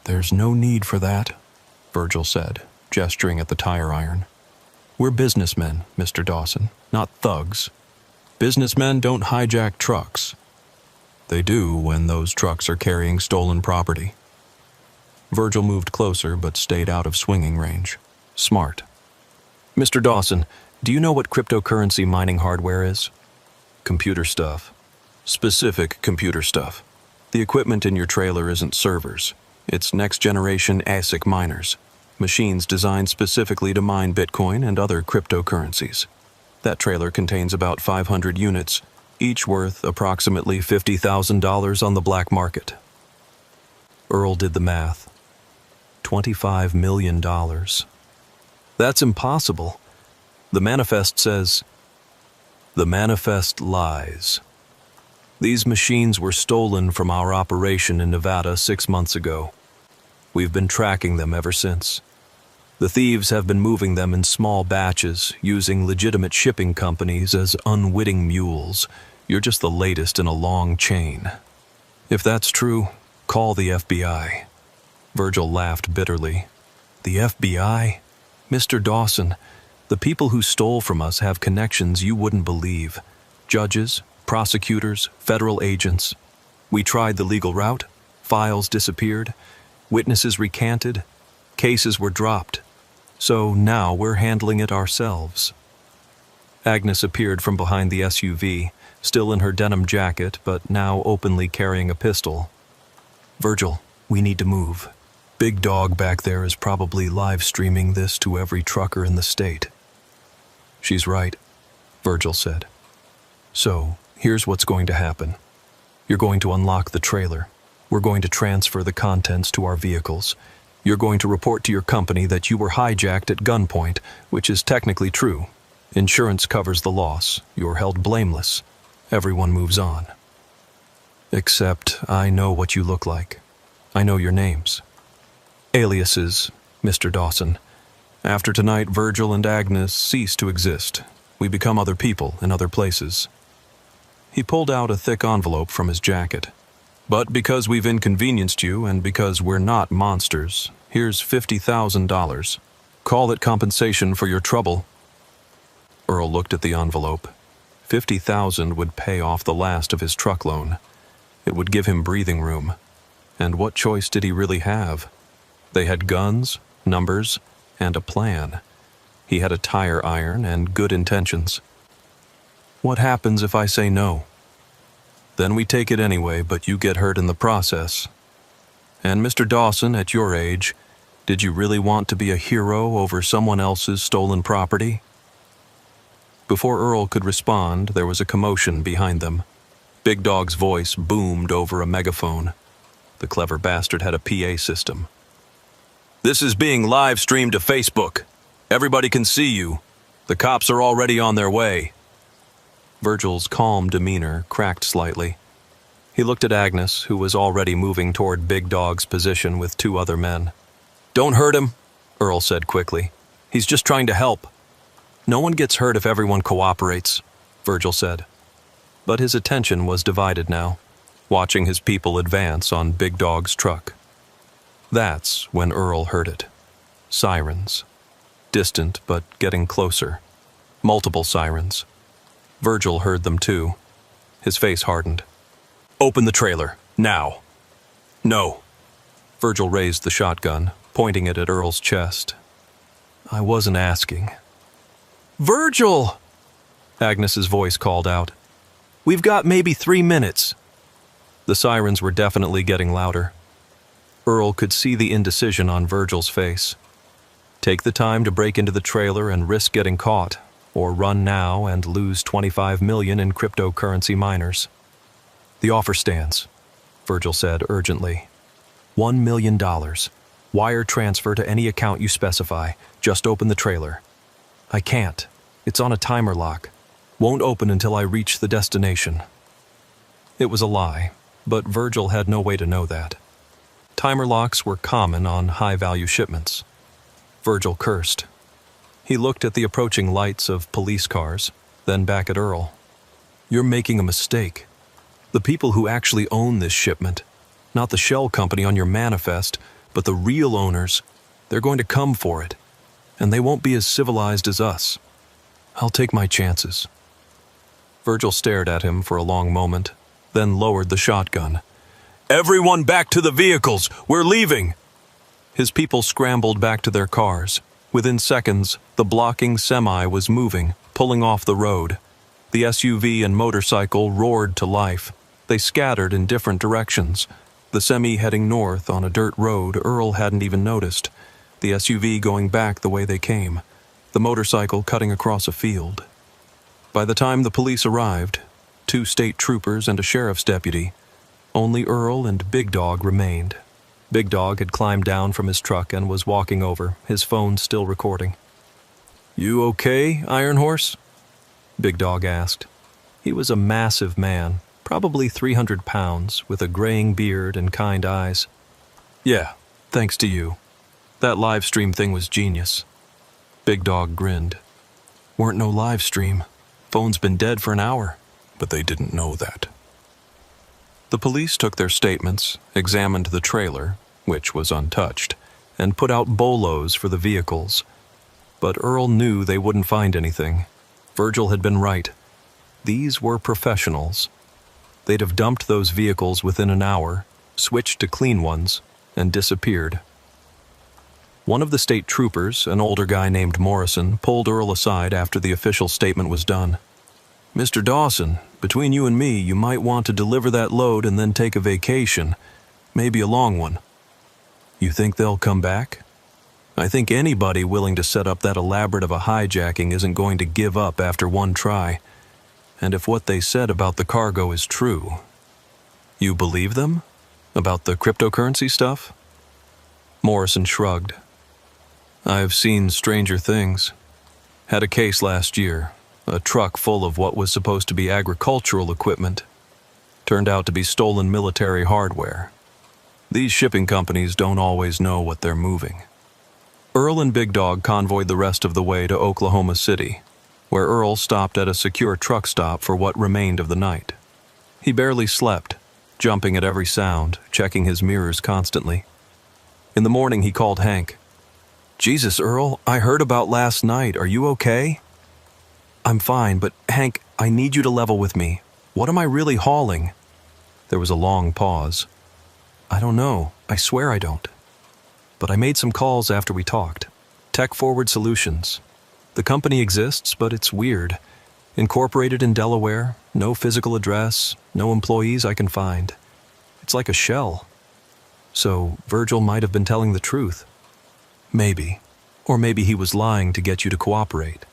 "There's no need for that," Virgil said, gesturing at the tire iron. "We're businessmen, Mr. Dawson, not thugs. Businessmen don't hijack trucks. They do when those trucks are carrying stolen property." Virgil moved closer but stayed out of swinging range. Smart. "Mr. Dawson, do you know what cryptocurrency mining hardware is?" "Computer stuff. Specific computer stuff. The equipment in your trailer isn't servers. It's next-generation ASIC miners. Machines designed specifically to mine Bitcoin and other cryptocurrencies. That trailer contains about 500 units, each worth approximately $50,000 on the black market." Earl did the math. $25 million. "That's impossible. The manifest says..." "The manifest lies. These machines were stolen from our operation in Nevada 6 months ago. We've been tracking them ever since. The thieves have been moving them in small batches, using legitimate shipping companies as unwitting mules. You're just the latest in a long chain. If that's true, call the FBI." Virgil laughed bitterly. "The FBI? Mr. Dawson, the people who stole from us have connections you wouldn't believe. Judges, prosecutors, federal agents. We tried the legal route, files disappeared, witnesses recanted, cases were dropped. So now we're handling it ourselves." Agnes appeared from behind the SUV, still in her denim jacket, but now openly carrying a pistol. "Virgil, we need to move." Big Dog back there is probably live streaming this to every trucker in the state. She's right, Virgil said. So, here's what's going to happen. You're going to unlock the trailer. We're going to transfer the contents to our vehicles. You're going to report to your company that you were hijacked at gunpoint, which is technically true. Insurance covers the loss. You're held blameless. Everyone moves on. Except I know what you look like. I know your names. Aliases, Mr. Dawson. After tonight, Virgil and Agnes cease to exist. We become other people in other places. He pulled out a thick envelope from his jacket. But because we've inconvenienced you and because we're not monsters, here's $50,000. Call it compensation for your trouble. Earl looked at the envelope. $50,000 would pay off the last of his truck loan. It would give him breathing room. And what choice did he really have? They had guns, numbers, and a plan. He had a tire iron and good intentions. What happens if I say no? Then we take it anyway, but you get hurt in the process. And Mr. Dawson, at your age, did you really want to be a hero over someone else's stolen property? Before Earl could respond, there was a commotion behind them. Big Dog's voice boomed over a megaphone. The clever bastard had a PA system. This is being live streamed to Facebook. Everybody can see you. The cops are already on their way. Virgil's calm demeanor cracked slightly. He looked at Agnes, who was already moving toward Big Dog's position with two other men. Don't hurt him, Earl said quickly. He's just trying to help. No one gets hurt if everyone cooperates, Virgil said. But his attention was divided now, watching his people advance on Big Dog's truck. That's when Earl heard it. Sirens. Distant, but getting closer. Multiple sirens. Virgil heard them too. His face hardened. Open the trailer, now. No. Virgil raised the shotgun, pointing it at Earl's chest. I wasn't asking. Virgil! Agnes's voice called out. We've got maybe 3 minutes. The sirens were definitely getting louder. Earl could see the indecision on Virgil's face. Take the time to break into the trailer and risk getting caught, or run now and lose $25 million in cryptocurrency miners. The offer stands, Virgil said urgently. $1 million. Wire transfer to any account you specify. Just open the trailer. I can't. It's on a timer lock. Won't open until I reach the destination. It was a lie, but Virgil had no way to know that. Timer locks were common on high-value shipments. Virgil cursed. He looked at the approaching lights of police cars, then back at Earl. You're making a mistake. The people who actually own this shipment, not the shell company on your manifest, but the real owners, they're going to come for it. And they won't be as civilized as us. I'll take my chances. Virgil stared at him for a long moment, then lowered the shotgun. Everyone back to the vehicles! We're leaving! His people scrambled back to their cars. Within seconds, the blocking semi was moving, pulling off the road. The SUV and motorcycle roared to life. They scattered in different directions. The semi heading north on a dirt road Earl hadn't even noticed. The SUV going back the way they came. The motorcycle cutting across a field. By the time the police arrived, 2 state troopers and a sheriff's deputy, only Earl and Big Dog remained. Big Dog had climbed down from his truck and was walking over, his phone still recording. You okay, Iron Horse? Big Dog asked. He was a massive man, probably 300 pounds, with a graying beard and kind eyes. Yeah, thanks to you. That live stream thing was genius. Big Dog grinned. Weren't no live stream. Phone's been dead for an hour. But they didn't know that. The police took their statements, examined the trailer, which was untouched, and put out bolos for the vehicles. But Earl knew they wouldn't find anything. Virgil had been right. These were professionals. They'd have dumped those vehicles within an hour, switched to clean ones, and disappeared. One of the state troopers, an older guy named Morrison, pulled Earl aside after the official statement was done. Mr. Dawson, between you and me, you might want to deliver that load and then take a vacation, maybe a long one. You think they'll come back? I think anybody willing to set up that elaborate of a hijacking isn't going to give up after one try. And if what they said about the cargo is true, you believe them? About the cryptocurrency stuff? Morrison shrugged. I've seen stranger things. Had a case last year, a truck full of what was supposed to be agricultural equipment. Turned out to be stolen military hardware. These shipping companies don't always know what they're moving. Earl and Big Dog convoyed the rest of the way to Oklahoma City, where Earl stopped at a secure truck stop for what remained of the night. He barely slept, jumping at every sound, checking his mirrors constantly. In the morning, he called Hank. Jesus, Earl, I heard about last night. Are you okay? I'm fine, but Hank, I need you to level with me. What am I really hauling? There was a long pause. I don't know. I swear I don't. But I made some calls after we talked. Tech Forward Solutions. The company exists, but it's weird. Incorporated in Delaware, no physical address, no employees I can find. It's like a shell. So Virgil might have been telling the truth. Maybe. Or maybe he was lying to get you to cooperate.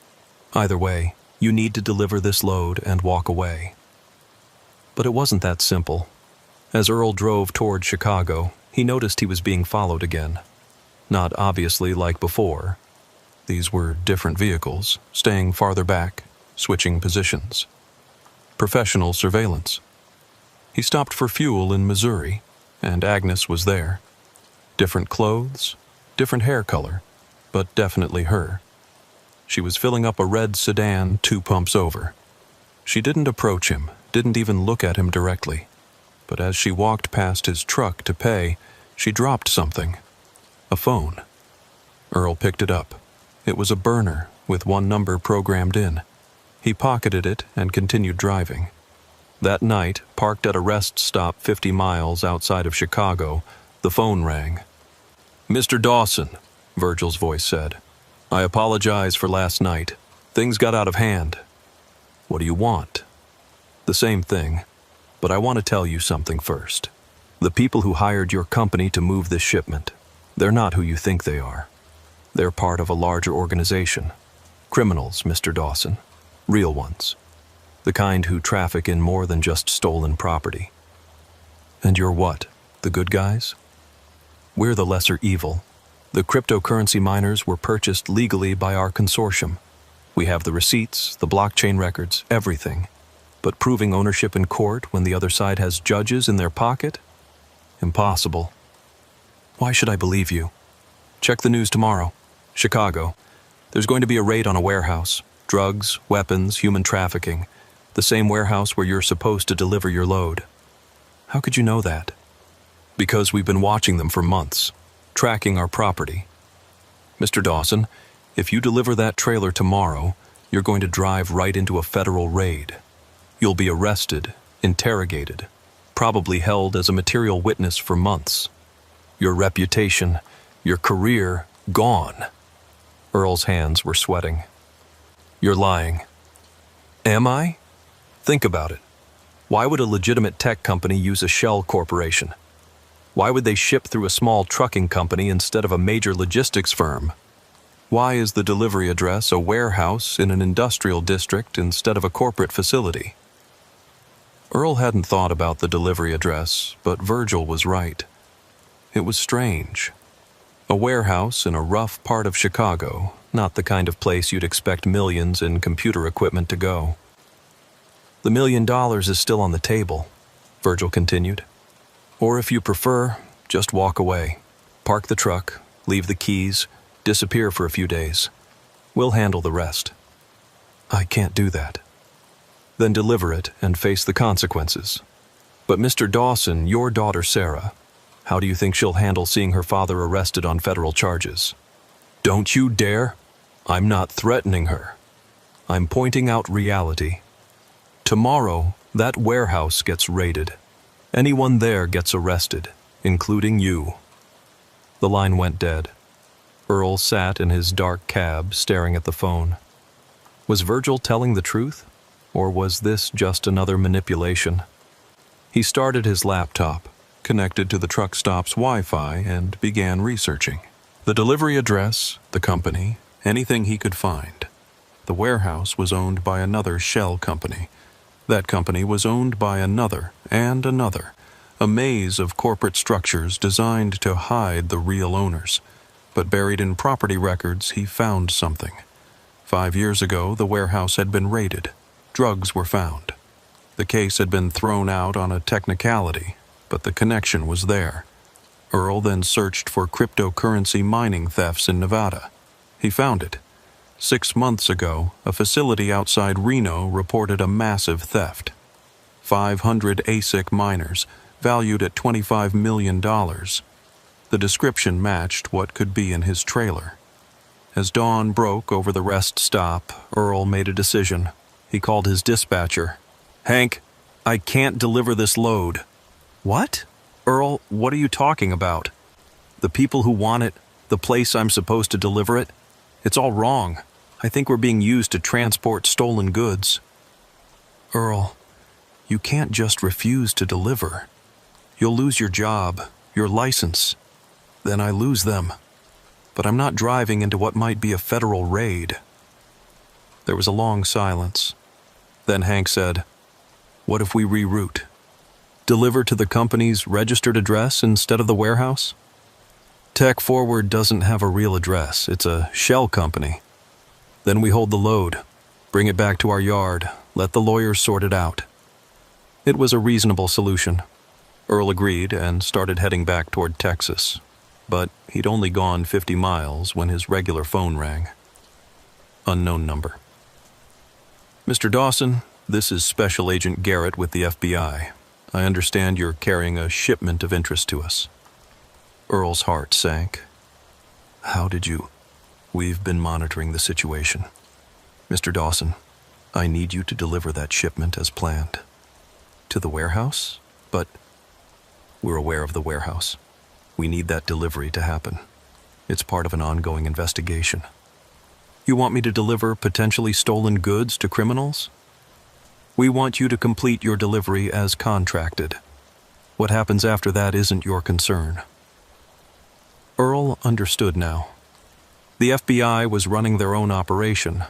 Either way, you need to deliver this load and walk away. But it wasn't that simple. As Earl drove toward Chicago, he noticed he was being followed again. Not obviously like before. These were different vehicles, staying farther back, switching positions. Professional surveillance. He stopped for fuel in Missouri, and Agnes was there. Different clothes, different hair color, but definitely her. She was filling up a red sedan 2 pumps over. She didn't approach him, didn't even look at him directly. But as she walked past his truck to pay, she dropped something. A phone. Earl picked it up. It was a burner with one number programmed in. He pocketed it and continued driving. That night, parked at a rest stop 50 miles outside of Chicago, the phone rang. Mr. Dawson, Virgil's voice said. I apologize for last night. Things got out of hand. What do you want? The same thing, but I want to tell you something first. The people who hired your company to move this shipment, they're not who you think they are. They're part of a larger organization. Criminals, Mr. Dawson. Real ones. The kind who traffic in more than just stolen property. And you're what? The good guys? We're the lesser evil. The cryptocurrency miners were purchased legally by our consortium. We have the receipts, the blockchain records, everything. But proving ownership in court when the other side has judges in their pocket? Impossible. Why should I believe you? Check the news tomorrow. Chicago. There's going to be a raid on a warehouse. Drugs, weapons, human trafficking. The same warehouse where you're supposed to deliver your load. How could you know that? Because we've been watching them for months, tracking our property. Mr. Dawson, if you deliver that trailer tomorrow, you're going to drive right into a federal raid. You'll be arrested, interrogated, probably held as a material witness for months. Your reputation, your career, gone. Earl's hands were sweating. You're lying. Am I? Think about it. Why would a legitimate tech company use a shell corporation? Why would they ship through a small trucking company instead of a major logistics firm? Why is the delivery address a warehouse in an industrial district instead of a corporate facility? Earl hadn't thought about the delivery address, but Virgil was right. It was strange. A warehouse in a rough part of Chicago, not the kind of place you'd expect millions in computer equipment to go. The $1 million is still on the table, Virgil continued. Or if you prefer, just walk away. Park the truck, leave the keys, disappear for a few days. We'll handle the rest. I can't do that. Then deliver it and face the consequences. But Mr. Dawson, your daughter Sarah, how do you think she'll handle seeing her father arrested on federal charges? Don't you dare! I'm not threatening her. I'm pointing out reality. Tomorrow, that warehouse gets raided. Anyone there gets arrested, including you. The line went dead. Earl sat in his dark cab, staring at the phone. Was Virgil telling the truth? Or was this just another manipulation? He started his laptop, connected to the truck stop's Wi-Fi, and began researching. The delivery address, the company, anything he could find. The warehouse was owned by another shell company. That company was owned by another and another, a maze of corporate structures designed to hide the real owners. But buried in property records, he found something. 5 years ago, the warehouse had been raided. Drugs were found. The case had been thrown out on a technicality, but the connection was there. Earl then searched for cryptocurrency mining thefts in Nevada. He found it. 6 months ago, a facility outside Reno reported a massive theft. 500 ASIC miners, valued at $25 million. The description matched what could be in his trailer. As dawn broke over the rest stop, Earl made a decision. He called his dispatcher. "Hank, I can't deliver this load." "What? Earl, what are you talking about? The people who want it, the place I'm supposed to deliver it, it's all wrong. I think we're being used to transport stolen goods." "Earl, you can't just refuse to deliver. You'll lose your job, your license. Then I lose them. But I'm not driving into what might be a federal raid." There was a long silence. Then Hank said, "What if we reroute? Deliver to the company's registered address instead of the warehouse? Tech Forward doesn't have a real address. It's a shell company. Then we hold the load, bring it back to our yard, let the lawyers sort it out." It was a reasonable solution. Earl agreed and started heading back toward Texas. But he'd only gone 50 miles when his regular phone rang. Unknown number. "Mr. Dawson, this is Special Agent Garrett with the FBI. I understand you're carrying a shipment of interest to us." Earl's heart sank. "How did you—" "We've been monitoring the situation. Mr. Dawson, I need you to deliver that shipment as planned." "To the warehouse? But—" "We're aware of the warehouse. We need that delivery to happen. It's part of an ongoing investigation." "You want me to deliver potentially stolen goods to criminals?" "We want you to complete your delivery as contracted. What happens after that isn't your concern." Earl understood now. The FBI was running their own operation.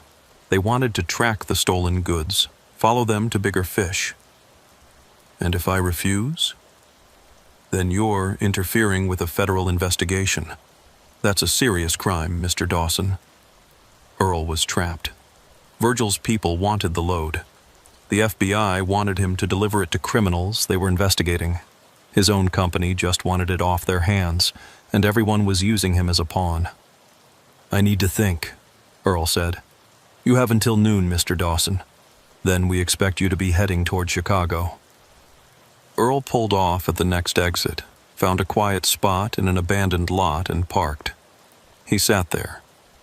They wanted to track the stolen goods, follow them to bigger fish. "And if I refuse?" "Then you're interfering with a federal investigation. That's a serious crime, Mr. Dawson." Earl was trapped. Virgil's people wanted the load. The FBI wanted him to deliver it to criminals they were investigating. His own company just wanted it off their hands, and everyone was using him as a pawn. "I need to think," Earl said. "You have until noon, Mr. Dawson. Then we expect you to be heading toward Chicago." Earl pulled off at the next exit, found a quiet spot in an abandoned lot and parked. He sat there,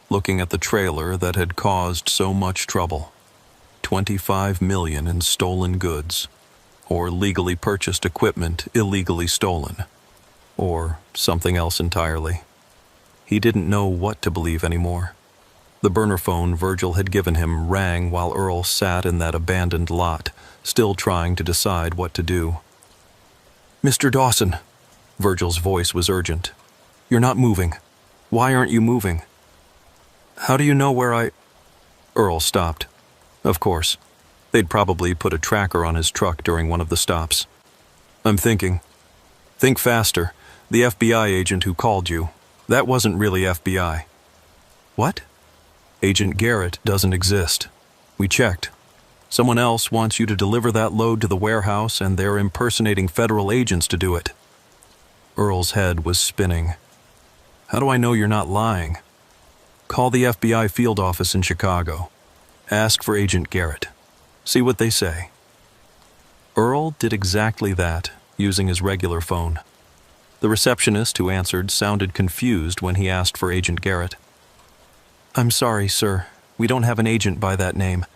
looking at the trailer that had caused so much trouble. 25 million in stolen goods, or legally purchased equipment illegally stolen, or something else entirely. He didn't know what to believe anymore. The burner phone Virgil had given him rang while Earl sat in that abandoned lot, still trying to decide what to do. "Mr. Dawson," Virgil's voice was urgent. "You're not moving. Why aren't you moving?" "How do you know where I—" Earl stopped. Of course. They'd probably put a tracker on his truck during one of the stops. "I'm thinking." "Think faster. The FBI agent who called you. That wasn't really FBI." "What?" "Agent Garrett doesn't exist. We checked. Someone else wants you to deliver that load to the warehouse, and they're impersonating federal agents to do it." Earl's head was spinning. "How do I know you're not lying?" "Call the FBI field office in Chicago. Ask for Agent Garrett. See what they say." Earl did exactly that, using his regular phone. The receptionist who answered sounded confused when he asked for Agent Garrett. "I'm sorry, sir. We don't have an agent by that name.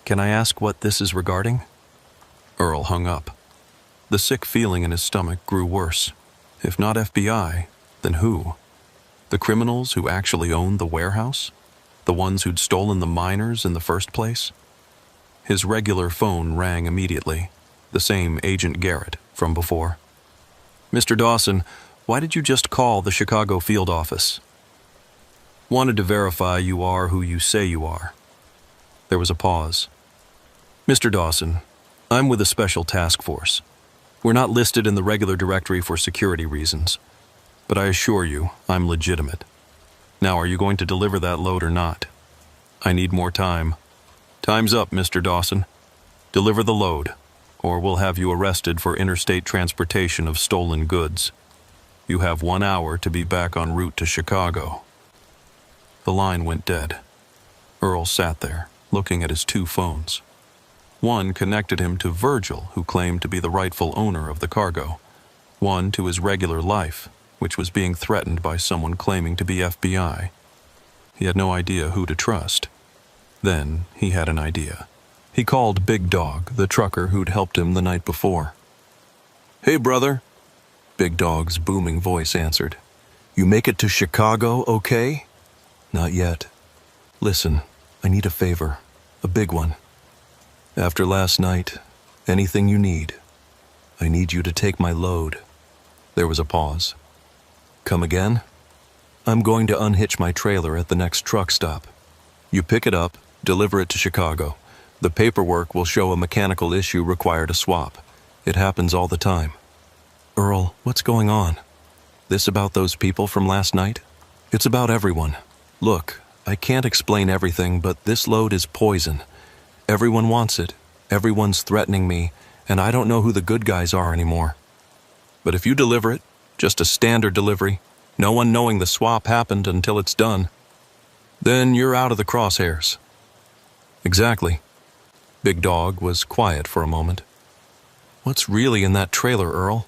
Can I ask what this is regarding?" Earl hung up. The sick feeling in his stomach grew worse. If not FBI, then who? The criminals who actually owned the warehouse? The ones who'd stolen the miners in the first place? His regular phone rang immediately, the same Agent Garrett from before. Mr. Dawson, why did you just call the Chicago field office? Wanted to verify you are who you say you are. There was a pause. Mr. Dawson, I'm with a special task force. We're not listed in the regular directory for security reasons, but I assure you, I'm legitimate. Now, are you going to deliver that load or not? I need more time. Time's up, Mr. Dawson. Deliver the load, or we'll have you arrested for interstate transportation of stolen goods. You have 1 hour to be back en route to Chicago. The line went dead. Earl sat there, looking at his 2 phones. One connected him to Virgil, who claimed to be the rightful owner of the cargo. One to his regular life, which was being threatened by someone claiming to be FBI. He had no idea who to trust. Then he had an idea. He called Big Dog, the trucker who'd helped him the night before. "Hey, brother," Big Dog's booming voice answered. "You make it to Chicago, okay?" "Not yet. Listen, I need a favor. A big one. After last night, anything you need. I need you to take my load." There was a pause. "Come again?" "I'm going to unhitch my trailer at the next truck stop. You pick it up, deliver it to Chicago. The paperwork will show a mechanical issue required a swap. It happens all the time." "Earl, what's going on? This about those people from last night?" "It's about everyone. Look, I can't explain everything, but this load is poison. Everyone wants it. Everyone's threatening me, and I don't know who the good guys are anymore. But if you deliver it, just a standard delivery, no one knowing the swap happened until it's done, then you're out of the crosshairs." "Exactly." Big Dog was quiet for a moment. "What's really in that trailer, Earl?"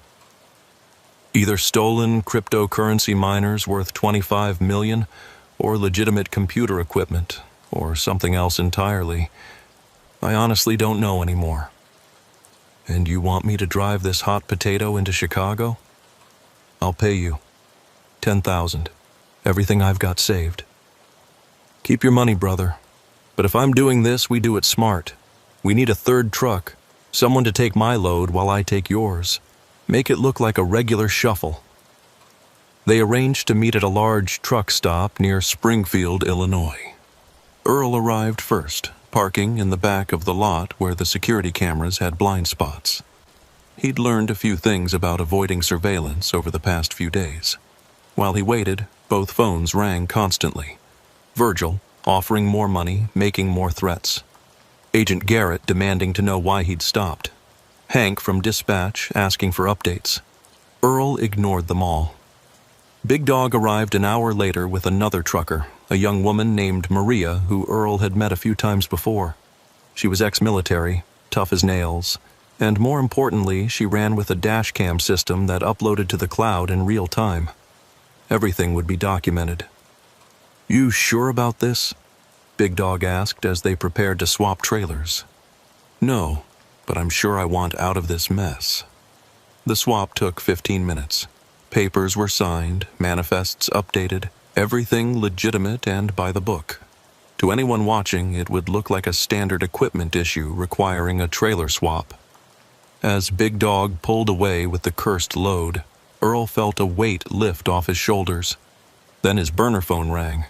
"Either stolen cryptocurrency miners worth $25 million, or legitimate computer equipment, or something else entirely. I honestly don't know anymore." "And you want me to drive this hot potato into Chicago?" "I'll pay you. 10,000. Everything I've got saved." "Keep your money, brother. But if I'm doing this, we do it smart. We need a third truck, someone to take my load while I take yours. Make it look like a regular shuffle." They arranged to meet at a large truck stop near Springfield, Illinois. Earl arrived first, parking in the back of the lot where the security cameras had blind spots. He'd learned a few things about avoiding surveillance over the past few days. While he waited, both phones rang constantly. Virgil, offering more money, making more threats. Agent Garrett demanding to know why he'd stopped. Hank from dispatch asking for updates. Earl ignored them all. Big Dog arrived an hour later with another trucker, a young woman named Maria who Earl had met a few times before. She was ex-military, tough as nails, and more importantly, she ran with a dashcam system that uploaded to the cloud in real time. Everything would be documented. "You sure about this?" Big Dog asked as they prepared to swap trailers. "No, but I'm sure I want out of this mess." The swap took 15 minutes. Papers were signed, manifests updated, everything legitimate and by the book. To anyone watching, it would look like a standard equipment issue requiring a trailer swap. As Big Dog pulled away with the cursed load, Earl felt a weight lift off his shoulders. Then his burner phone rang.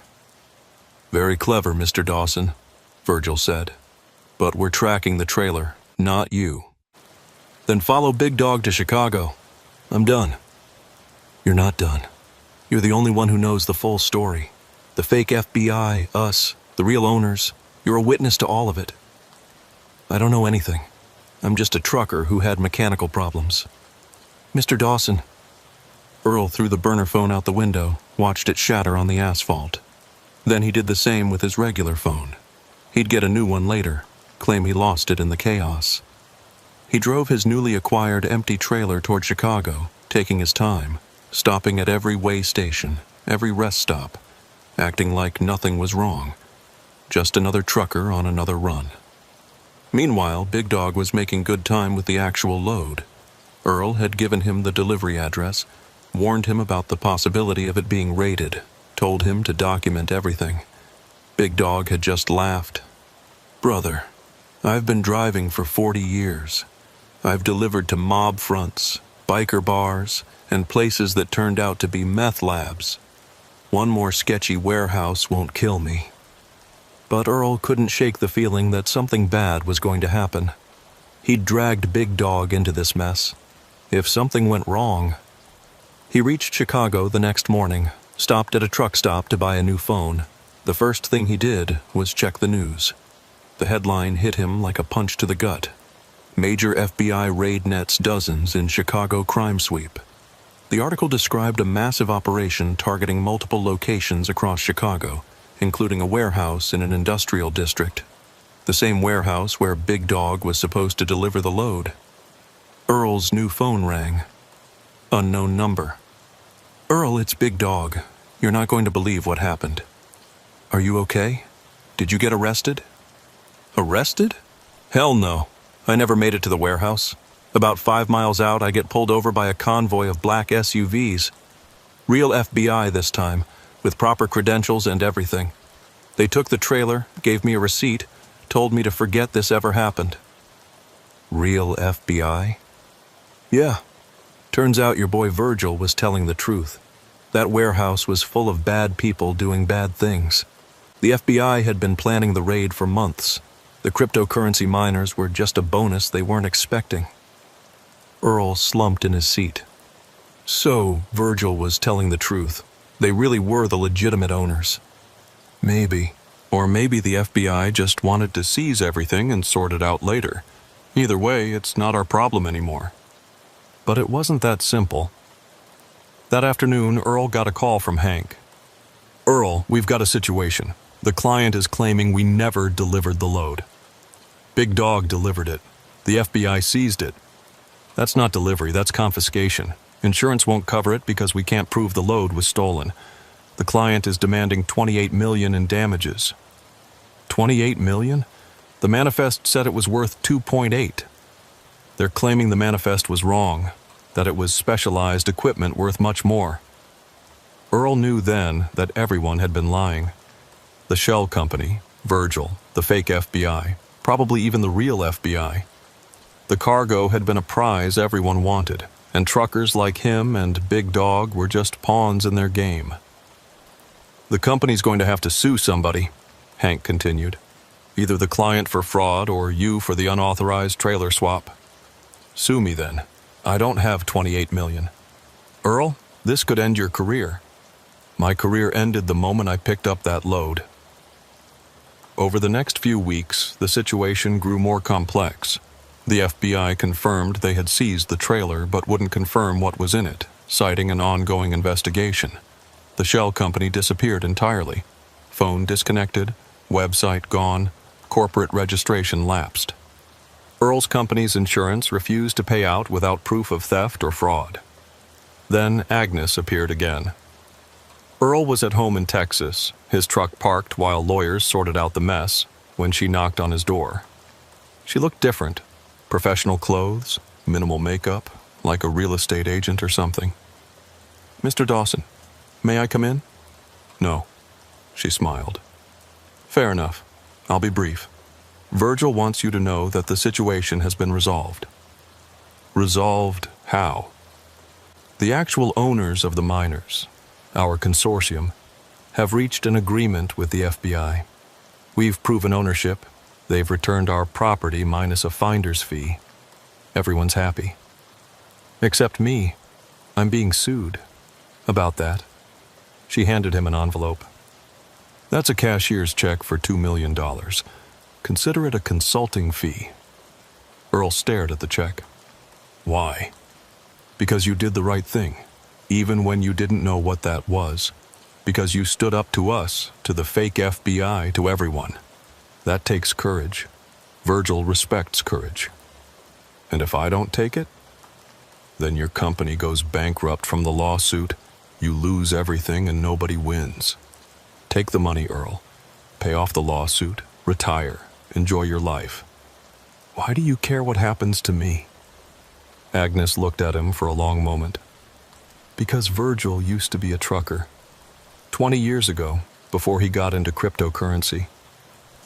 "Very clever, Mr. Dawson," Virgil said. "But we're tracking the trailer, not you." "Then follow Big Dog to Chicago. I'm done." "You're not done. You're the only one who knows the full story. The fake FBI, us, the real owners. You're a witness to all of it." "I don't know anything. I'm just a trucker who had mechanical problems." "Mr. Dawson." Earl threw the burner phone out the window, watched it shatter on the asphalt. Then he did the same with his regular phone. He'd get a new one later, claim he lost it in the chaos. He drove his newly acquired empty trailer toward Chicago, taking his time, stopping at every way station, every rest stop, acting like nothing was wrong. Just another trucker on another run. Meanwhile, Big Dog was making good time with the actual load. Earl had given him the delivery address, warned him about the possibility of it being raided, told him to document everything. Big Dog had just laughed. "Brother, I've been driving for 40 years. I've delivered to mob fronts, biker bars, and places that turned out to be meth labs. One more sketchy warehouse won't kill me. But Earl couldn't shake the feeling that something bad was going to happen. He'd dragged Big Dog into this mess. If something went wrong... He reached Chicago the next morning, stopped at a truck stop to buy a new phone. The first thing he did was check the news. The headline hit him like a punch to the gut. Major FBI raid nets dozens in Chicago crime sweep. The article described a massive operation targeting multiple locations across Chicago, including a warehouse in an industrial district. The same warehouse where Big Dog was supposed to deliver the load. Earl's new phone rang. Unknown number. "Earl, it's Big Dog. You're not going to believe what happened." "Are you okay? Did you get arrested?" "Arrested? Hell no. I never made it to the warehouse. About 5 miles out, I get pulled over by a convoy of black SUVs. Real FBI this time, with proper credentials and everything. They took the trailer, gave me a receipt, told me to forget this ever happened." "Real FBI?" "Yeah. Turns out your boy Virgil was telling the truth. That warehouse was full of bad people doing bad things. The FBI had been planning the raid for months. The cryptocurrency miners were just a bonus they weren't expecting." Earl slumped in his seat. So, Virgil was telling the truth. They really were the legitimate owners. Maybe. Or maybe the FBI just wanted to seize everything and sort it out later. Either way, it's not our problem anymore. But it wasn't that simple. That afternoon, Earl got a call from Hank. "Earl, we've got a situation. The client is claiming we never delivered the load. Big Dog delivered it. The FBI seized it. That's not delivery, that's confiscation. Insurance won't cover it because we can't prove the load was stolen. The client is demanding $28 million in damages." $28 million? The manifest said it was worth $2.8. They're claiming the manifest was wrong, that it was specialized equipment worth much more. Earl knew then that everyone had been lying. The shell company, Virgil, the fake FBI, probably even the real FBI. The cargo had been a prize everyone wanted, and truckers like him and Big Dog were just pawns in their game. "The company's going to have to sue somebody," Hank continued. "Either the client for fraud or you for the unauthorized trailer swap." "Sue me then. I don't have $28 million. Earl, this could end your career." "My career ended the moment I picked up that load." Over the next few weeks, the situation grew more complex. The FBI confirmed they had seized the trailer but wouldn't confirm what was in it, citing an ongoing investigation. The shell company disappeared entirely. Phone disconnected, website gone, corporate registration lapsed. Earl's company's insurance refused to pay out without proof of theft or fraud. Then Agnes appeared again. Earl was at home in Texas, his truck parked while lawyers sorted out the mess, when she knocked on his door. She looked different. Professional clothes, minimal makeup, like a real estate agent or something. "Mr. Dawson, may I come in?" "No," she smiled. "Fair enough. I'll be brief. Virgil wants you to know that the situation has been resolved." "Resolved how?" "The actual owners of the miners, our consortium, have reached an agreement with the FBI. We've proven ownership. They've returned our property minus a finder's fee. Everyone's happy. Except me. I'm being sued. About that." She handed him an envelope. "That's a cashier's check for $2 million. Consider it a consulting fee." Earl stared at the check. "Why?" "Because you did the right thing, even when you didn't know what that was. Because you stood up to us, to the fake FBI, to everyone. That takes courage. Virgil respects courage. And if I don't take it, then your company goes bankrupt from the lawsuit, you lose everything and nobody wins. Take the money, Earl. Pay off the lawsuit, retire, enjoy your life. Why do you care what happens to me?" Agnes looked at him for a long moment. "Because Virgil used to be a trucker. 20 years ago, before he got into cryptocurrency.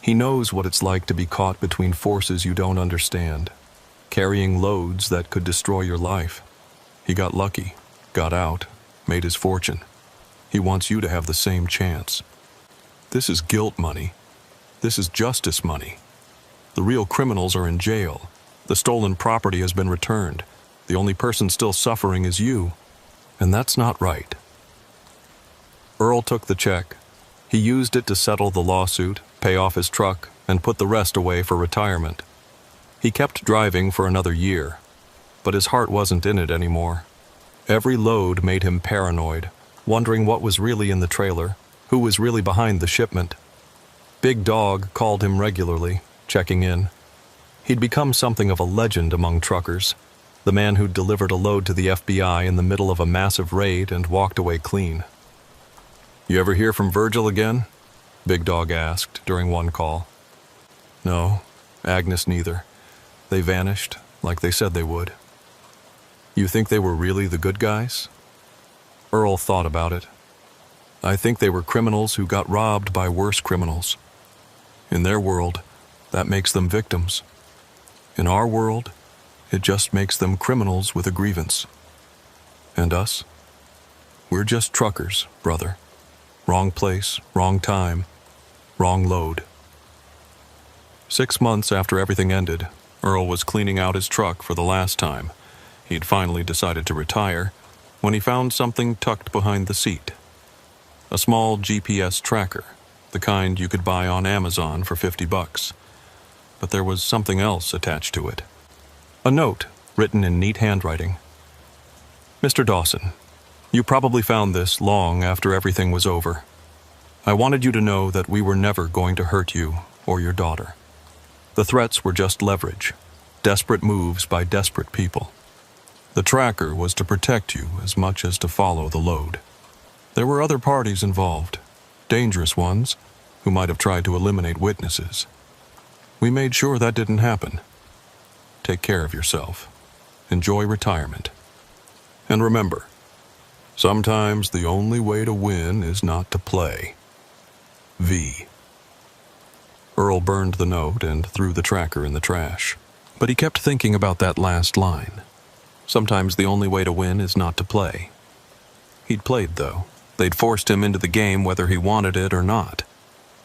He knows what it's like to be caught between forces you don't understand, carrying loads that could destroy your life. He got lucky, got out, made his fortune. He wants you to have the same chance. This is guilt money. This is justice money. The real criminals are in jail. The stolen property has been returned. The only person still suffering is you. And that's not right. Earl took the check. He used it to settle the lawsuit, pay off his truck, and put the rest away for retirement. He kept driving for another year, but his heart wasn't in it anymore. Every load made him paranoid, wondering what was really in the trailer, who was really behind the shipment. Big Dog called him regularly, checking in. He'd become something of a legend among truckers, the man who'd delivered a load to the FBI in the middle of a massive raid and walked away clean. "You ever hear from Virgil again?" Big Dog asked during one call. "No, Agnes neither. They vanished, like they said they would." "You think they were really the good guys?" Earl thought about it. "I think they were criminals who got robbed by worse criminals. In their world, that makes them victims. In our world, it just makes them criminals with a grievance. And us? We're just truckers, brother. Wrong place, wrong time, wrong load." 6 months after everything ended, Earl was cleaning out his truck for the last time. He'd finally decided to retire when he found something tucked behind the seat. A small GPS tracker, the kind you could buy on Amazon for $50. But there was something else attached to it. A note written in neat handwriting. "Mr. Dawson, you probably found this long after everything was over. I wanted you to know that we were never going to hurt you or your daughter. The threats were just leverage, desperate moves by desperate people. The tracker was to protect you as much as to follow the load. There were other parties involved, dangerous ones, who might have tried to eliminate witnesses. We made sure that didn't happen. Take care of yourself. Enjoy retirement. And remember, sometimes the only way to win is not to play. V." Earl burned the note and threw the tracker in the trash. But he kept thinking about that last line. Sometimes the only way to win is not to play. He'd played, though. They'd forced him into the game whether he wanted it or not.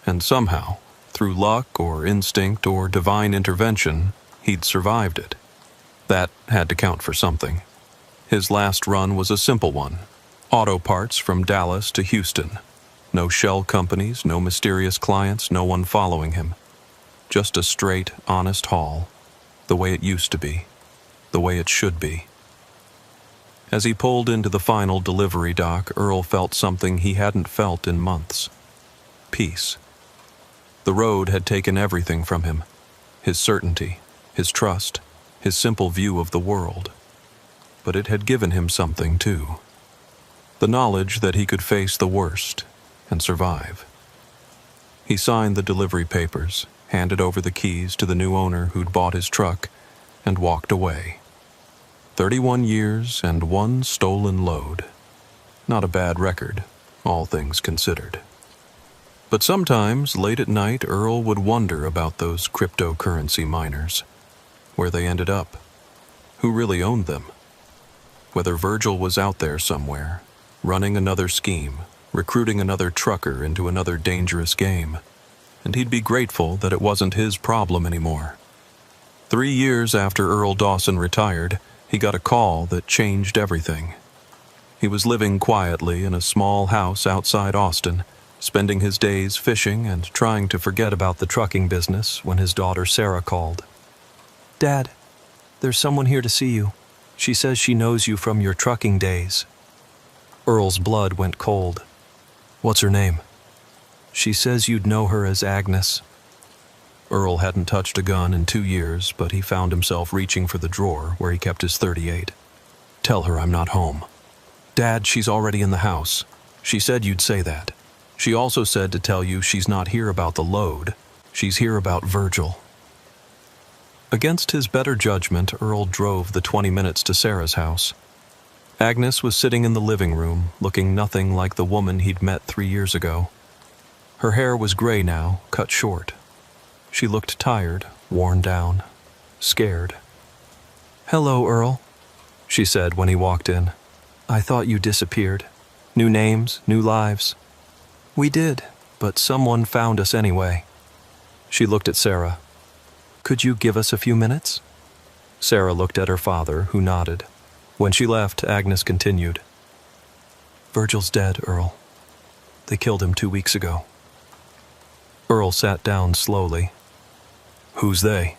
And somehow, through luck or instinct or divine intervention, he'd survived it. That had to count for something. His last run was a simple one. Auto parts from Dallas to Houston. No shell companies, no mysterious clients, no one following him. Just a straight, honest haul. The way it used to be. The way it should be. As he pulled into the final delivery dock, Earl felt something he hadn't felt in months. Peace. The road had taken everything from him. His certainty, his trust, his simple view of the world. But it had given him something, too. The knowledge that he could face the worst and survive. He signed the delivery papers, handed over the keys to the new owner who'd bought his truck, and walked away. 31 years and 1 stolen load. Not a bad record, all things considered. But sometimes, late at night, Earl would wonder about those cryptocurrency miners. Where they ended up. Who really owned them. Whether Virgil was out there somewhere, running another scheme, recruiting another trucker into another dangerous game. And he'd be grateful that it wasn't his problem anymore. 3 years after Earl Dawson retired, he got a call that changed everything. He was living quietly in a small house outside Austin, spending his days fishing and trying to forget about the trucking business when his daughter Sarah called. "Dad, there's someone here to see you. She says she knows you from your trucking days." Earl's blood went cold. "What's her name?" "She says you'd know her as Agnes." Earl hadn't touched a gun in 2 years, but he found himself reaching for the drawer where he kept his .38. "Tell her I'm not home." "Dad, she's already in the house. She said you'd say that. She also said to tell you she's not here about the load. She's here about Virgil." Against his better judgment, Earl drove the 20 minutes to Sarah's house. Agnes was sitting in the living room, looking nothing like the woman he'd met 3 years ago. Her hair was gray now, cut short. She looked tired, worn down, scared. "Hello, Earl." she said when he walked in. "I thought you disappeared. New names, new lives." "We did, but someone found us anyway." She looked at Sarah. "Could you give us a few minutes?" Sarah looked at her father, who nodded. When she left, Agnes continued. "Virgil's dead, Earl. They killed him 2 weeks ago." Earl sat down slowly. "Who's they?"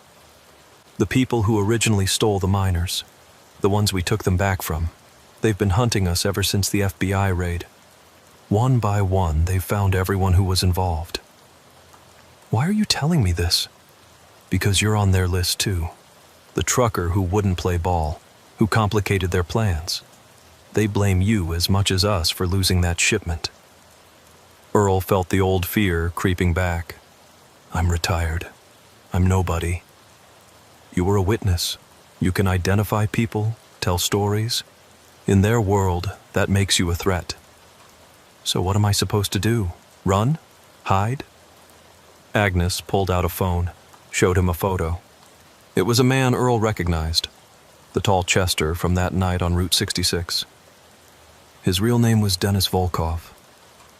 "The people who originally stole the miners. The ones we took them back from. They've been hunting us ever since the FBI raid. One by one, they've found everyone who was involved." "Why are you telling me this?" "Because you're on their list too. The trucker who wouldn't play ball, who complicated their plans. They blame you as much as us for losing that shipment." Earl felt the old fear creeping back. "I'm retired. I'm nobody." "You were a witness. You can identify people, tell stories. In their world, that makes you a threat. So what am I supposed to do? Run? Hide?" Agnes pulled out a phone, showed him a photo. It was a man Earl recognized, the tall Chester from that night on Route 66. His real name was Dennis Volkov.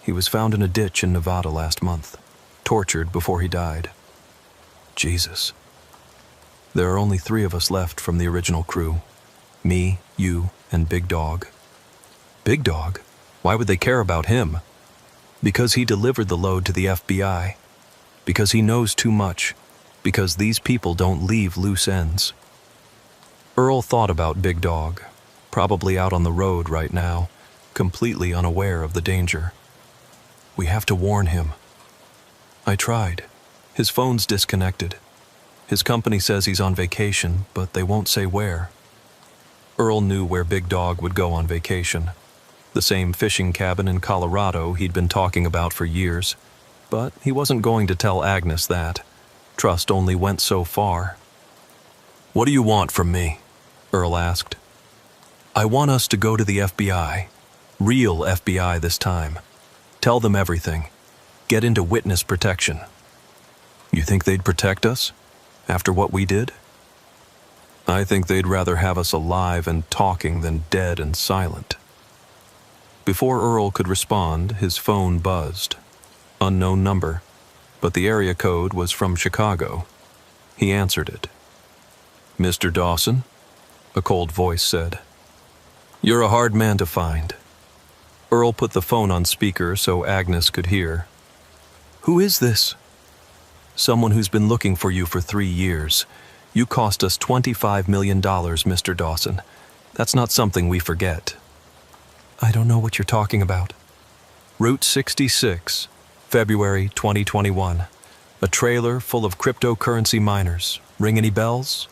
He was found in a ditch in Nevada last month, tortured before he died. Jesus. There are only 3 of us left from the original crew. Me, you, and Big Dog. Big Dog? Why would they care about him? Because he delivered the load to the FBI. Because he knows too much. Because these people don't leave loose ends. Earl thought about Big Dog, probably out on the road right now, completely unaware of the danger. We have to warn him. I tried. His phone's disconnected. His company says he's on vacation, but they won't say where. Earl knew where Big Dog would go on vacation. The same fishing cabin in Colorado he'd been talking about for years. But he wasn't going to tell Agnes that. Trust only went so far. "What do you want from me?" Earl asked. "I want us to go to the FBI. Real FBI this time. Tell them everything. Get into witness protection." "You think they'd protect us? After what we did?" "I think they'd rather have us alive and talking than dead and silent." Before Earl could respond, his phone buzzed. Unknown number, but the area code was from Chicago. He answered it. "Mr. Dawson?" a cold voice said. "You're a hard man to find." Earl put the phone on speaker so Agnes could hear. "Who is this?" "Someone who's been looking for you for 3 years. You cost us $25 million, Mr. Dawson. That's not something we forget." "I don't know what you're talking about." Route 66, February 2021. A trailer full of cryptocurrency miners. Ring any bells?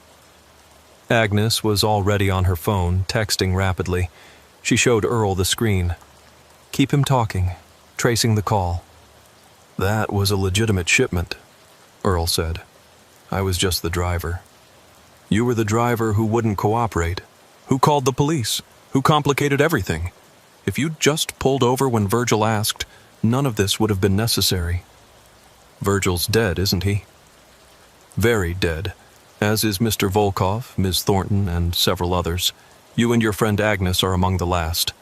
Agnes was already on her phone, texting rapidly. She showed Earl the screen. "Keep him talking, tracing the call." "That was a legitimate shipment," Earl said. "I was just the driver." "You were the driver who wouldn't cooperate, who called the police, who complicated everything. If you'd just pulled over when Virgil asked, none of this would have been necessary." "Virgil's dead, isn't he?" "Very dead, as is Mr. Volkov, Ms. Thornton, and several others. You and your friend Agnes are among the last.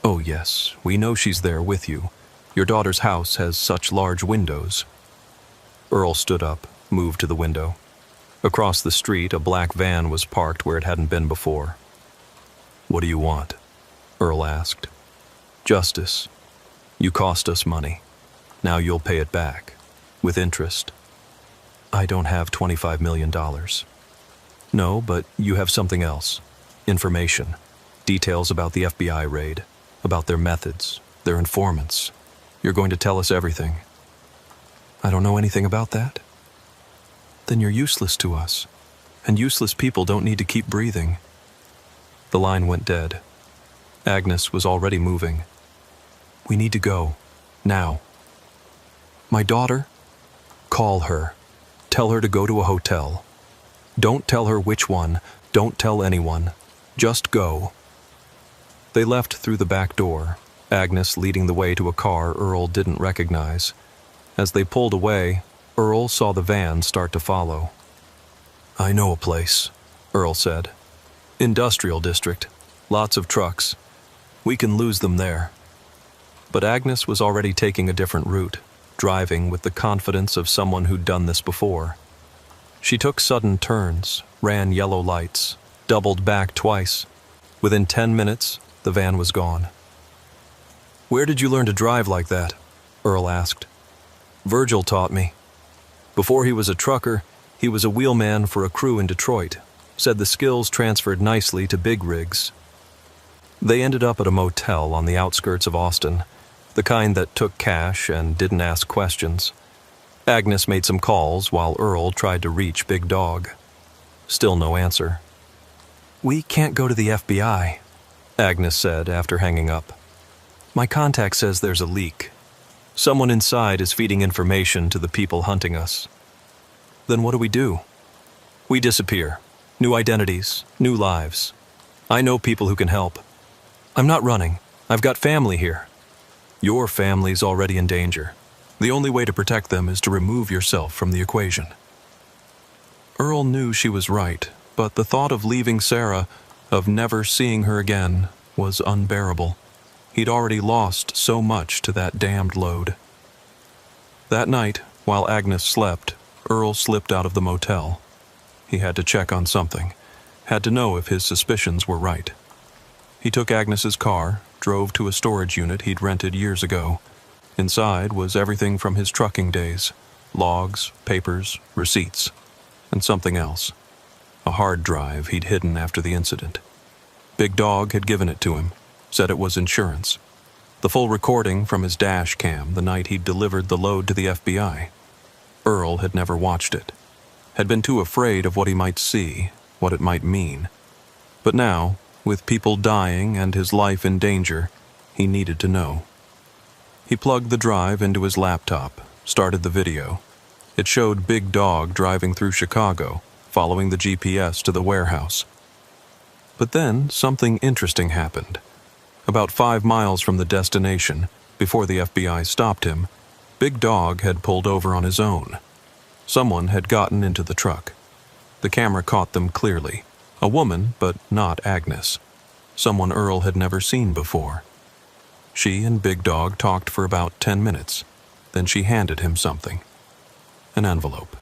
Oh yes, we know she's there with you. Your daughter's house has such large windows." Earl stood up, moved to the window. Across the street, a black van was parked where it hadn't been before. "What do you want?" Earl asked. "Justice. You cost us money. Now you'll pay it back. With interest." "I don't have $25 million. "No, but you have something else. Information. Details about the FBI raid. About their methods. Their informants. You're going to tell us everything." "I don't know anything about that." "Then you're useless to us. And useless people don't need to keep breathing." The line went dead. Agnes was already moving. "We need to go. Now." "My daughter?" "Call her. Tell her to go to a hotel. Don't tell her which one. Don't tell anyone. Just go." They left through the back door, Agnes leading the way to a car Earl didn't recognize. As they pulled away, Earl saw the van start to follow. "I know a place," Earl said. "Industrial district. Lots of trucks. We can lose them there. But Agnes was already taking a different route, driving with the confidence of someone who'd done this before. She took sudden turns, ran yellow lights, doubled back twice. Within 10 minutes, the van was gone. "Where did you learn to drive like that?" Earl asked. "Virgil taught me. Before he was a trucker, he was a wheelman for a crew in Detroit. Said the skills transferred nicely to big rigs." They ended up at a motel on the outskirts of Austin, the kind that took cash and didn't ask questions. Agnes made some calls while Earl tried to reach Big Dog. Still no answer. "We can't go to the FBI," Agnes said after hanging up. "My contact says there's a leak. Someone inside is feeding information to the people hunting us." "Then what do we do?" "We disappear. New identities, new lives. I know people who can help. I'm not running. I've got family here." "Your family's already in danger. The only way to protect them is to remove yourself from the equation." Earl knew she was right, but the thought of leaving Sarah, of never seeing her again, was unbearable. He'd already lost so much to that damned load. That night, while Agnes slept, Earl slipped out of the motel. He had to check on something, had to know if his suspicions were right. He took Agnes's car, drove to a storage unit he'd rented years ago. Inside was everything from his trucking days: logs, papers, receipts, and something else. A hard drive he'd hidden after the incident. Big Dog had given it to him, said it was insurance. The full recording from his dash cam the night he'd delivered the load to the FBI. Earl had never watched it, had been too afraid of what he might see, what it might mean. But now, with people dying and his life in danger, he needed to know. He plugged the drive into his laptop, started the video. It showed Big Dog driving through Chicago, following the GPS to the warehouse. But then something interesting happened. About 5 miles from the destination, before the FBI stopped him, Big Dog had pulled over on his own. Someone had gotten into the truck. The camera caught them clearly. A woman, but not Agnes. Someone Earl had never seen before. She and Big Dog talked for about 10 minutes. Then she handed him something. An envelope.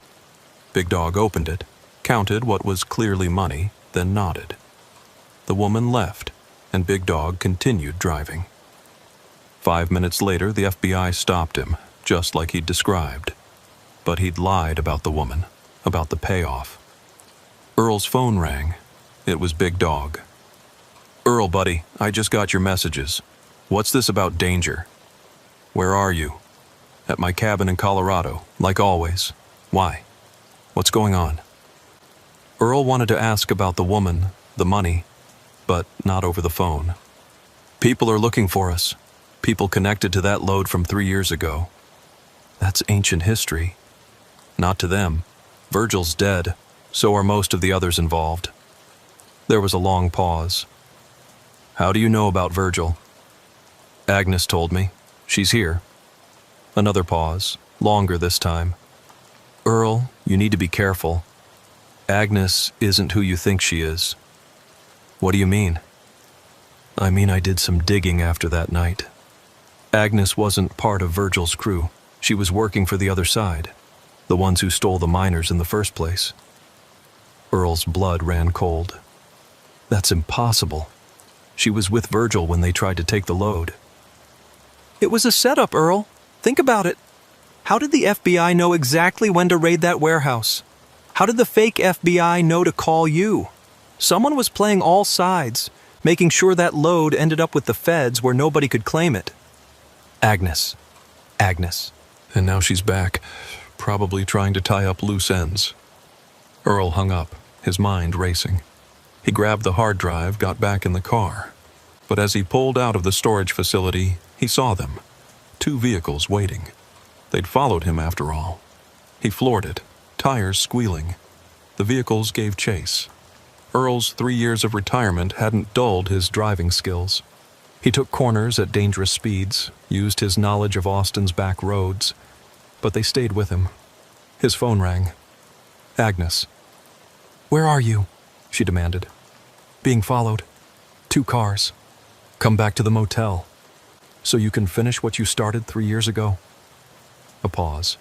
Big Dog opened it, counted what was clearly money, then nodded. The woman left, and Big Dog continued driving. 5 minutes later, the FBI stopped him, just like he'd described. But he'd lied about the woman, about the payoff. Earl's phone rang. It was Big Dog. "Earl, buddy, I just got your messages. What's this about danger?" "Where are you?" "At my cabin in Colorado, like always. Why? What's going on?" Earl wanted to ask about the woman, the money, but not over the phone. "People are looking for us. People connected to that load from 3 years ago." "That's ancient history." "Not to them. Virgil's dead. So are most of the others involved." There was a long pause. "How do you know about Virgil?" "Agnes told me. She's here." Another pause, longer this time. "Earl, you need to be careful. Agnes isn't who you think she is." "What do you mean?" "I mean I did some digging after that night. Agnes wasn't part of Virgil's crew. She was working for the other side, the ones who stole the miners in the first place." Earl's blood ran cold. "That's impossible. She was with Virgil when they tried to take the load." "It was a setup, Earl. Think about it. How did the FBI know exactly when to raid that warehouse? How did the fake FBI know to call you? Someone was playing all sides, making sure that load ended up with the feds where nobody could claim it." Agnes. And now she's back, probably trying to tie up loose ends. Earl hung up, his mind racing. He grabbed the hard drive, got back in the car. But as he pulled out of the storage facility, he saw them. 2 vehicles waiting. They'd followed him after all. He floored it, tires squealing. The vehicles gave chase. Earl's 3 years of retirement hadn't dulled his driving skills. He took corners at dangerous speeds, used his knowledge of Austin's back roads, but they stayed with him. His phone rang. Agnes. "Where are you?" she demanded. "Being followed. 2 cars. Come back to the motel, so you can finish what you started 3 years ago." A pause.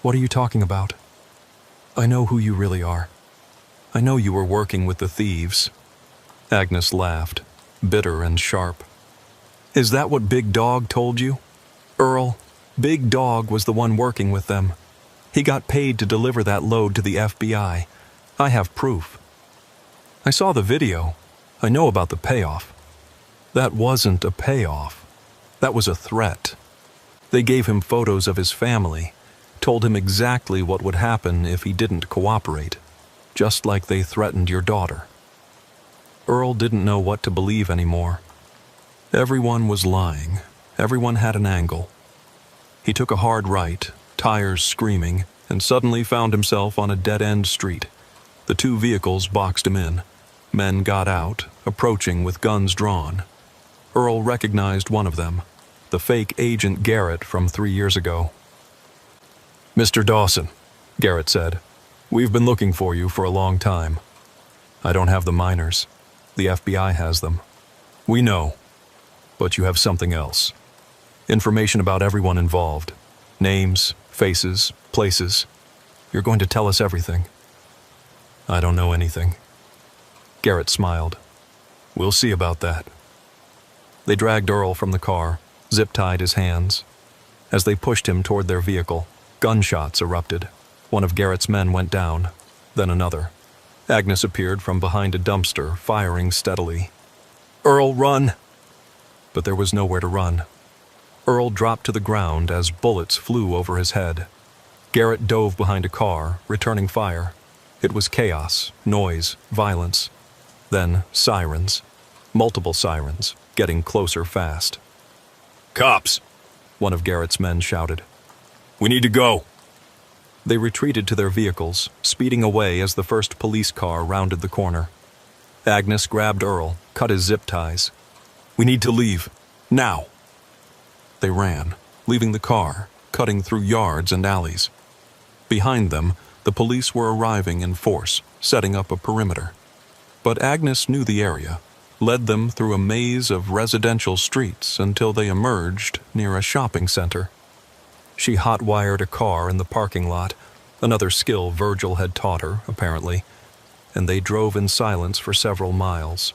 "What are you talking about?" "I know who you really are. I know you were working with the thieves." Agnes laughed, bitter and sharp. "Is that what Big Dog told you? Earl, Big Dog was the one working with them. He got paid to deliver that load to the FBI. I have proof. I saw the video. I know about the payoff. That wasn't a payoff. That was a threat. They gave him photos of his family, told him exactly what would happen if he didn't cooperate, just like they threatened your daughter." Earl didn't know what to believe anymore. Everyone was lying. Everyone had an angle. He took a hard right, tires screaming, and suddenly found himself on a dead-end street. The 2 vehicles boxed him in. Men got out, approaching with guns drawn. Earl recognized one of them, the fake Agent Garrett from 3 years ago. "Mr. Dawson," Garrett said, "we've been looking for you for a long time. I don't have the miners. The FBI has them. We know. But you have something else. Information about everyone involved. Names, faces, places. You're going to tell us everything." "I don't know anything." Garrett smiled. "We'll see about that." They dragged Earl from the car, zip-tied his hands. As they pushed him toward their vehicle, gunshots erupted. One of Garrett's men went down, then another. Agnes appeared from behind a dumpster, firing steadily. "Earl, run!" But there was nowhere to run. Earl dropped to the ground as bullets flew over his head. Garrett dove behind a car, returning fire. It was chaos, noise, violence. Then sirens. Multiple sirens, getting closer fast. "Cops!" one of Garrett's men shouted. "We need to go!" They retreated to their vehicles, speeding away as the first police car rounded the corner. Agnes grabbed Earl, cut his zip ties. "We need to leave. Now!" They ran, leaving the car, cutting through yards and alleys. Behind them, the police were arriving in force, setting up a perimeter. But Agnes knew the area, led them through a maze of residential streets until they emerged near a shopping center. She hot-wired a car in the parking lot, another skill Virgil had taught her, apparently, and they drove in silence for several miles.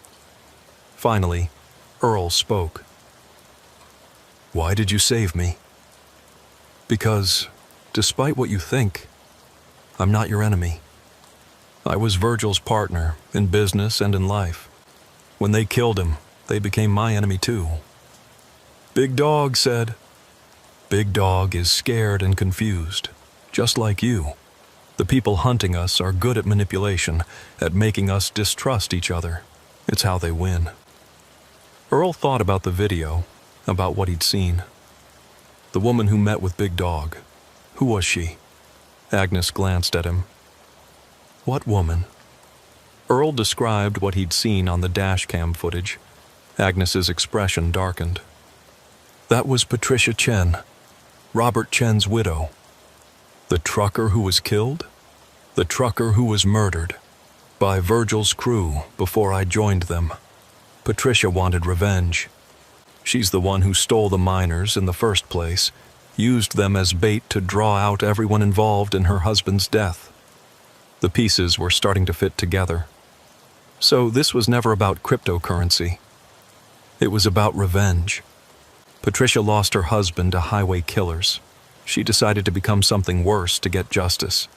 Finally, Earl spoke. "Why did you save me?" "Because, despite what you think, I'm not your enemy. I was Virgil's partner in business and in life. When they killed him, they became my enemy too." Big Dog said, "Big Dog is scared and confused, just like you. The people hunting us are good at manipulation, at making us distrust each other. It's how they win." Earl thought about the video, about what he'd seen. The woman who met with Big Dog. Who was she? Agnes glanced at him. "What woman?" Earl described what he'd seen on the dashcam footage. Agnes's expression darkened. "That was Patricia Chen, Robert Chen's widow. The trucker who was killed? The trucker who was murdered by Virgil's crew before I joined them. Patricia wanted revenge. She's the one who stole the miners in the first place, used them as bait to draw out everyone involved in her husband's death." The pieces were starting to fit together. So this was never about cryptocurrency. It was about revenge. Patricia lost her husband to highway killers. She decided to become something worse to get justice.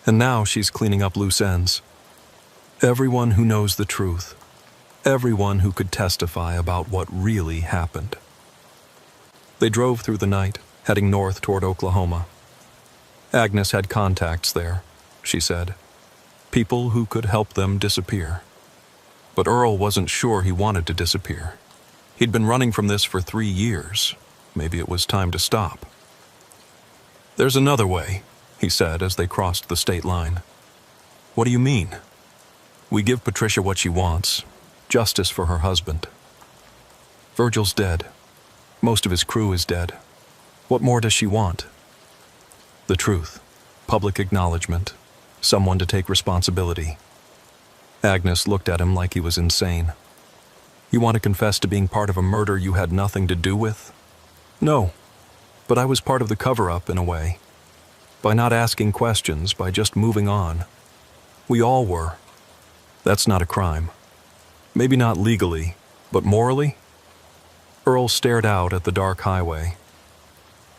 And now she's cleaning up loose ends. Everyone who knows the truth. Everyone who could testify about what really happened. They drove through the night, heading north toward Oklahoma. Agnes had contacts there, she said. People who could help them disappear. But Earl wasn't sure he wanted to disappear. He'd been running from this for 3 years. Maybe it was time to stop. "There's another way," he said as they crossed the state line. "What do you mean?" "We give Patricia what she wants. Justice for her husband. Virgil's dead. Most of his crew is dead. What more does she want?" "The truth. Public acknowledgement. Someone to take responsibility." Agnes looked at him like he was insane. You want to confess to being part of a murder you had nothing to do with? No, but I was part of the cover-up in a way. By not asking questions, by just moving on. We all were. That's not a crime. Maybe not legally, but morally? Earl stared out at the dark highway.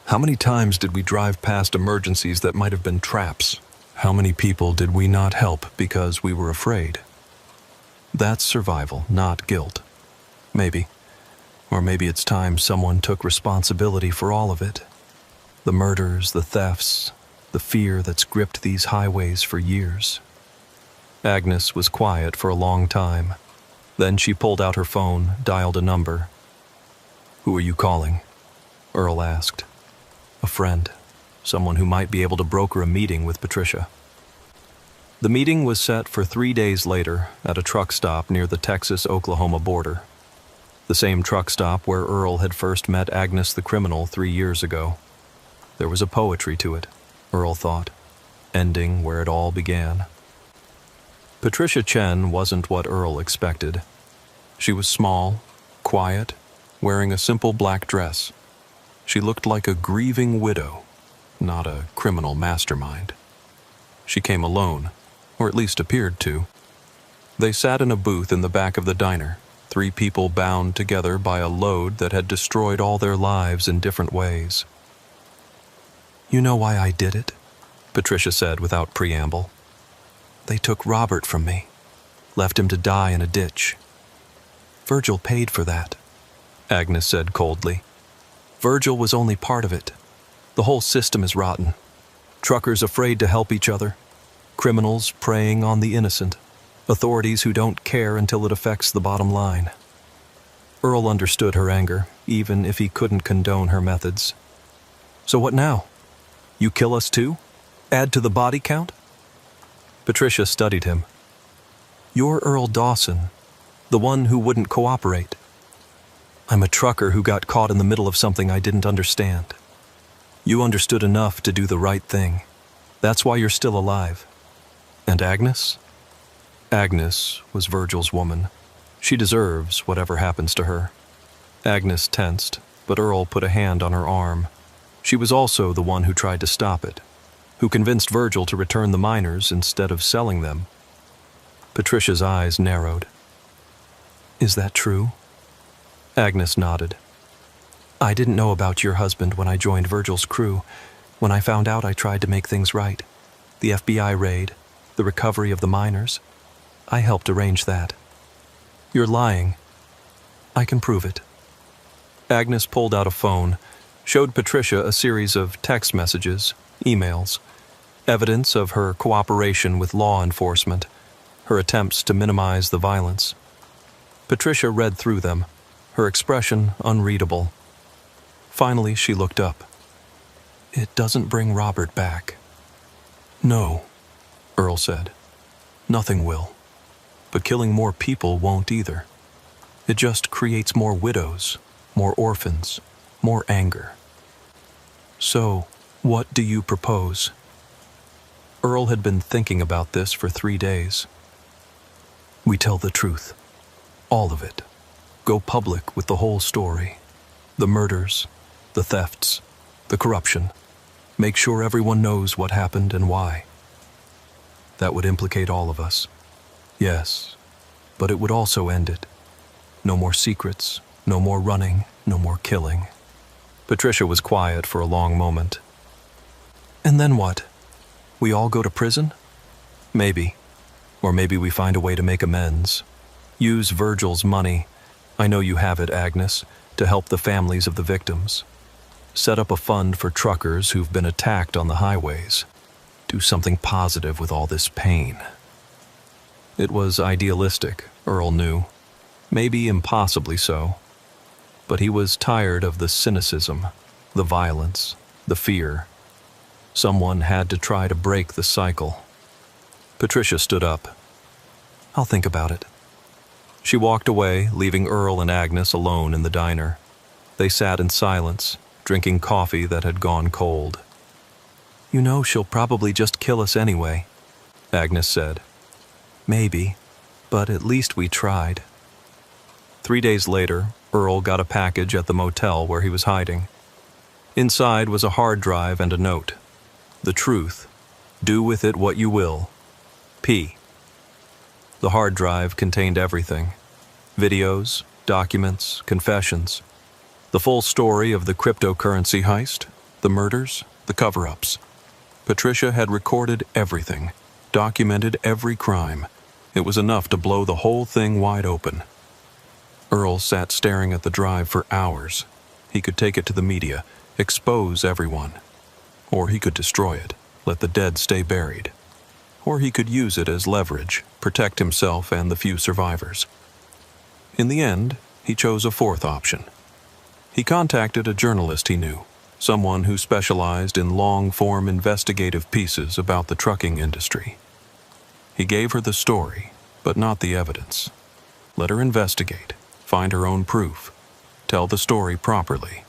How many times did we drive past emergencies that might have been traps? How many people did we not help because we were afraid? That's survival, not guilt. Maybe. Or maybe it's time someone took responsibility for all of it. The murders, the thefts, the fear that's gripped these highways for years. Agnes was quiet for a long time. Then she pulled out her phone, dialed a number. "Who are you calling?" Earl asked. "A friend. Someone who might be able to broker a meeting with Patricia." The meeting was set for 3 days later at a truck stop near the Texas-Oklahoma border. The same truck stop where Earl had first met Agnes the criminal 3 years ago. There was a poetry to it, Earl thought, ending where it all began. Patricia Chen wasn't what Earl expected. She was small, quiet, wearing a simple black dress. She looked like a grieving widow, not a criminal mastermind. She came alone, or at least appeared to. They sat in a booth in the back of the diner, 3 people bound together by a load that had destroyed all their lives in different ways. "You know why I did it?" Patricia said without preamble. "They took Robert from me, left him to die in a ditch. Virgil paid for that," Agnes said coldly. "Virgil was only part of it. The whole system is rotten. Truckers afraid to help each other. Criminals preying on the innocent. Authorities who don't care until it affects the bottom line." Earl understood her anger, even if he couldn't condone her methods. "So what now? You kill us too? Add to the body count?" Patricia studied him. "You're Earl Dawson, the one who wouldn't cooperate. I'm a trucker who got caught in the middle of something I didn't understand. You understood enough to do the right thing. That's why you're still alive. And Agnes?" Agnes was Virgil's woman. She deserves whatever happens to her. Agnes tensed, but Earl put a hand on her arm. She was also the one who tried to stop it, who convinced Virgil to return the miners instead of selling them. Patricia's eyes narrowed. "Is that true?" Agnes nodded. "I didn't know about your husband when I joined Virgil's crew. When I found out, I tried to make things right. The FBI raid, the recovery of the miners. I helped arrange that." "You're lying." "I can prove it." Agnes pulled out a phone, showed Patricia a series of text messages, emails, evidence of her cooperation with law enforcement, her attempts to minimize the violence. Patricia read through them, her expression unreadable. Finally, she looked up. "It doesn't bring Robert back." "No," Earl said. "Nothing will. But killing more people won't either. It just creates more widows, more orphans, more anger." "So, what do you propose?" Earl had been thinking about this for 3 days. "We tell the truth. All of it. Go public with the whole story. The murders, the thefts, the corruption. Make sure everyone knows what happened and why. That would implicate all of us. Yes, but it would also end it. No more secrets, no more running, no more killing." Patricia was quiet for a long moment. "And then what? We all go to prison?" "Maybe. Or maybe we find a way to make amends. Use Virgil's money. I know you have it, Agnes, to help the families of the victims. Set up a fund for truckers who've been attacked on the highways. Do something positive with all this pain." It was idealistic, Earl knew. Maybe impossibly so. But he was tired of the cynicism, the violence, the fear. Someone had to try to break the cycle. Patricia stood up. "I'll think about it." She walked away, leaving Earl and Agnes alone in the diner. They sat in silence, drinking coffee that had gone cold. "You know she'll probably just kill us anyway," Agnes said. "Maybe, but at least we tried." 3 days later, Earl got a package at the motel where he was hiding. Inside was a hard drive and a note. The truth. Do with it what you will. P. The hard drive contained everything. Videos, documents, confessions. The full story of the cryptocurrency heist, the murders, the cover-ups. Patricia had recorded everything, documented every crime. It was enough to blow the whole thing wide open. Earl sat staring at the drive for hours. He could take it to the media, expose everyone. Or he could destroy it, let the dead stay buried. Or he could use it as leverage, protect himself and the few survivors. In the end, he chose a fourth option. He contacted a journalist he knew, someone who specialized in long-form investigative pieces about the trucking industry. He gave her the story, but not the evidence. Let her investigate, find her own proof, tell the story properly.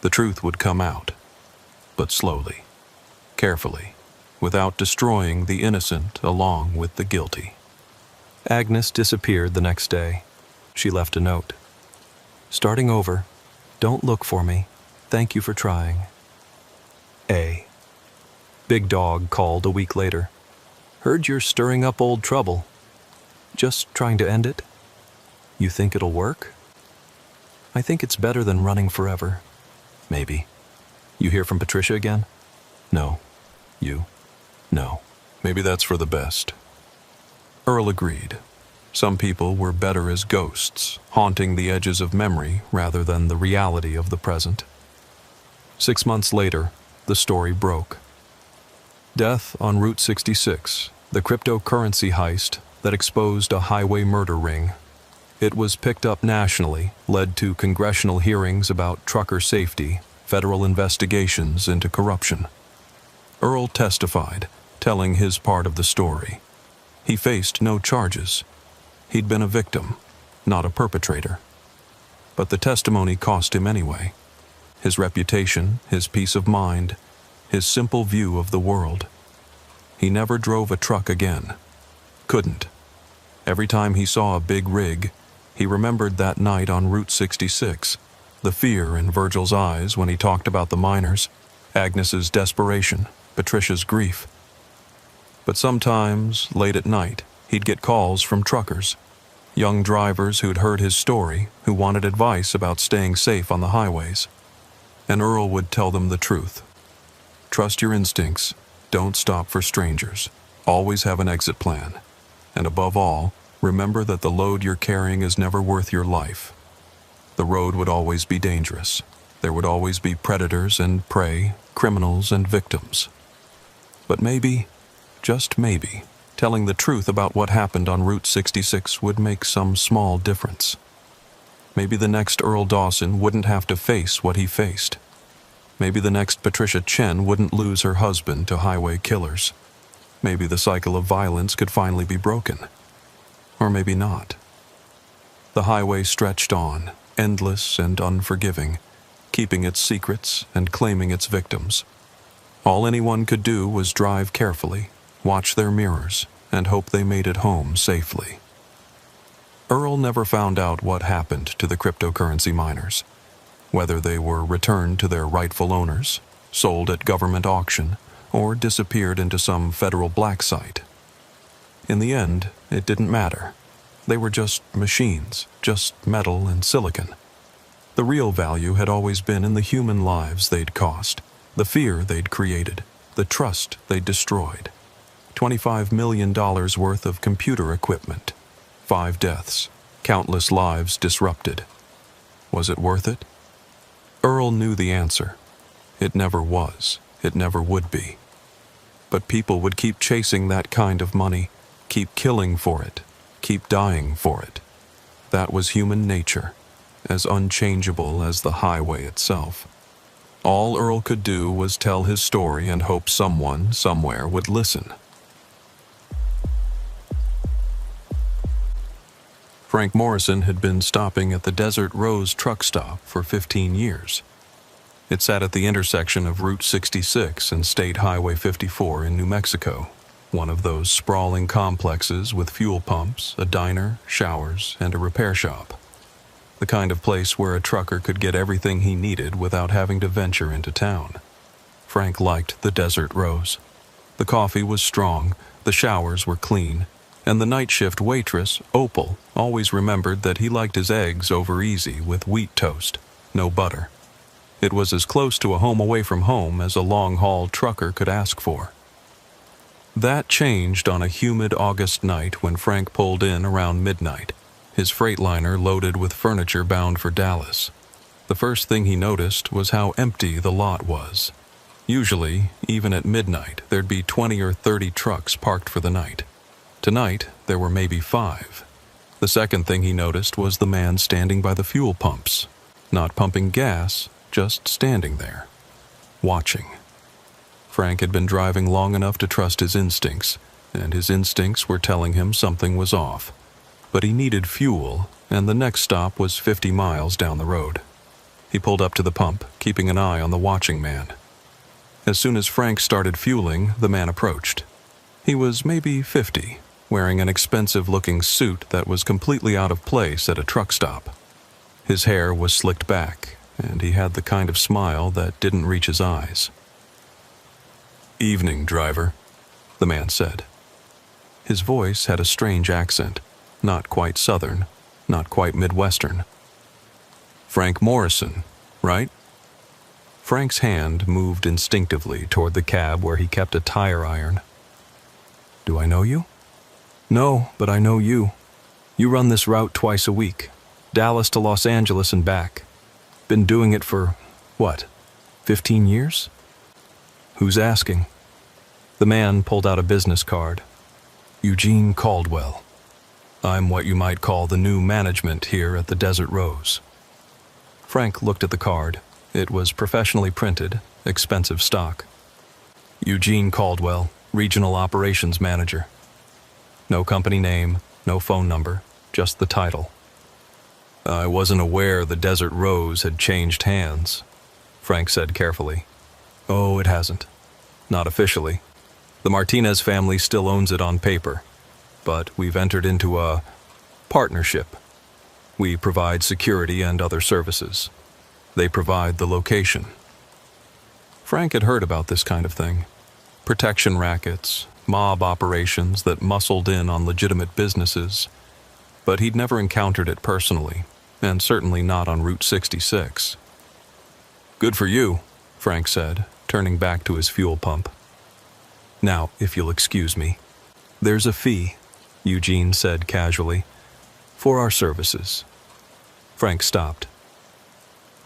The truth would come out, but slowly, carefully, without destroying the innocent along with the guilty. Agnes disappeared the next day. She left a note. Starting over. Don't look for me. Thank you for trying. A. Big Dog called a week later. Heard you're stirring up old trouble. Just trying to end it? You think it'll work? I think it's better than running forever. Maybe. You hear from Patricia again? No. You? No. Maybe that's for the best. Earl agreed. Some people were better as ghosts, haunting the edges of memory rather than the reality of the present. 6 months later, the story broke. Death on Route 66, the cryptocurrency heist that exposed a highway murder ring. It was picked up nationally, led to congressional hearings about trucker safety, federal investigations into corruption. Earl testified, telling his part of the story. He faced no charges. He'd been a victim, not a perpetrator. But the testimony cost him anyway. His reputation, his peace of mind, his simple view of the world. He never drove a truck again. Couldn't. Every time he saw a big rig, he remembered that night on Route 66, the fear in Virgil's eyes when he talked about the miners, Agnes's desperation, Patricia's grief. But sometimes, late at night, he'd get calls from truckers, young drivers who'd heard his story, who wanted advice about staying safe on the highways. And Earl would tell them the truth. Trust your instincts. Don't stop for strangers. Always have an exit plan. And above all, remember that the load you're carrying is never worth your life. The road would always be dangerous. There would always be predators and prey, criminals and victims. But maybe, just maybe, telling the truth about what happened on Route 66 would make some small difference. Maybe the next Earl Dawson wouldn't have to face what he faced. Maybe the next Patricia Chen wouldn't lose her husband to highway killers. Maybe the cycle of violence could finally be broken. Or maybe not. The highway stretched on, endless and unforgiving, keeping its secrets and claiming its victims. All anyone could do was drive carefully, watch their mirrors, and hope they made it home safely. Earl never found out what happened to the cryptocurrency miners, whether they were returned to their rightful owners, sold at government auction, or disappeared into some federal black site. In the end, it didn't matter. They were just machines, just metal and silicon. The real value had always been in the human lives they'd cost, the fear they'd created, the trust they'd destroyed. $25 million worth of computer equipment, 5 deaths, countless lives disrupted. Was it worth it? Earl knew the answer. It never was. It never would be. But people would keep chasing that kind of money, keep killing for it, keep dying for it. That was human nature, as unchangeable as the highway itself. All Earl could do was tell his story and hope someone, somewhere, would listen. Frank Morrison had been stopping at the Desert Rose truck stop for 15 years. It sat at the intersection of Route 66 and State Highway 54 in New Mexico, one of those sprawling complexes with fuel pumps, a diner, showers, and a repair shop. the kind of place where a trucker could get everything he needed without having to venture into town. Frank liked the Desert Rose. The coffee was strong, the showers were clean, and the night shift waitress, Opal, always remembered that he liked his eggs over easy with wheat toast, no butter. It was as close to a home away from home as a long-haul trucker could ask for. That changed on a humid August night when Frank pulled in around midnight, his Freightliner loaded with furniture bound for Dallas. The first thing he noticed was how empty the lot was. Usually, even at midnight, there'd be 20 or 30 trucks parked for the night. Tonight, there were maybe 5. The second thing he noticed was the man standing by the fuel pumps, not pumping gas, just standing there, watching. Frank had been driving long enough to trust his instincts, and his instincts were telling him something was off. But he needed fuel, and the next stop was 50 miles down the road. He pulled up to the pump, keeping an eye on the watching man. As soon as Frank started fueling, the man approached. He was maybe 50, wearing an expensive-looking suit that was completely out of place at a truck stop. His hair was slicked back, and he had the kind of smile that didn't reach his eyes. "Evening, driver," the man said. His voice had a strange accent, not quite Southern, not quite Midwestern. "Frank Morrison, right?" Frank's hand moved instinctively toward the cab where he kept a tire iron. "Do I know you?" "No, but I know you. You run this route twice a week, Dallas to Los Angeles and back. Been doing it for, what, 15 years? Who's asking?" The man pulled out a business card. "Eugene Caldwell. I'm what you might call the new management here at the Desert Rose." Frank looked at the card. It was professionally printed, expensive stock. "Eugene Caldwell, Regional Operations Manager." No company name, no phone number, just the title. "I wasn't aware the Desert Rose had changed hands," Frank said carefully. "Oh, it hasn't. Not officially. The Martinez family still owns it on paper, but we've entered into a partnership. We provide security and other services. They provide the location." Frank had heard about this kind of thing. Protection rackets, mob operations that muscled in on legitimate businesses, but he'd never encountered it personally, and certainly not on Route 66. "Good for you," Frank said, turning back to his fuel pump. "Now, if you'll excuse me, there's a fee," Eugene said casually, "for our services." Frank stopped.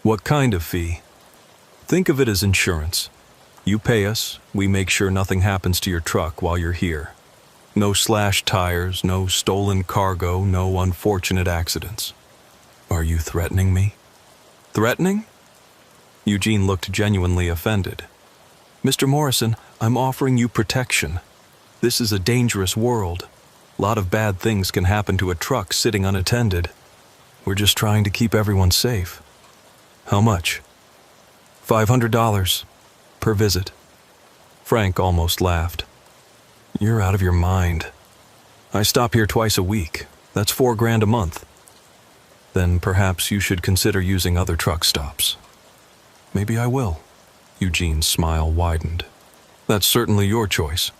"What kind of fee?" "Think of it as insurance. You pay us, we make sure nothing happens to your truck while you're here. No slashed tires, no stolen cargo, no unfortunate accidents." "Are you threatening me?" "Threatening?" Eugene looked genuinely offended. "Mr. Morrison, I'm offering you protection. This is a dangerous world. A lot of bad things can happen to a truck sitting unattended. We're just trying to keep everyone safe." "How much?" $500 per visit. Frank almost laughed. "You're out of your mind. I stop here twice a week. That's $4,000 a month." "Then perhaps you should consider using other truck stops." "Maybe I will." Eugene's smile widened. "That's certainly your choice.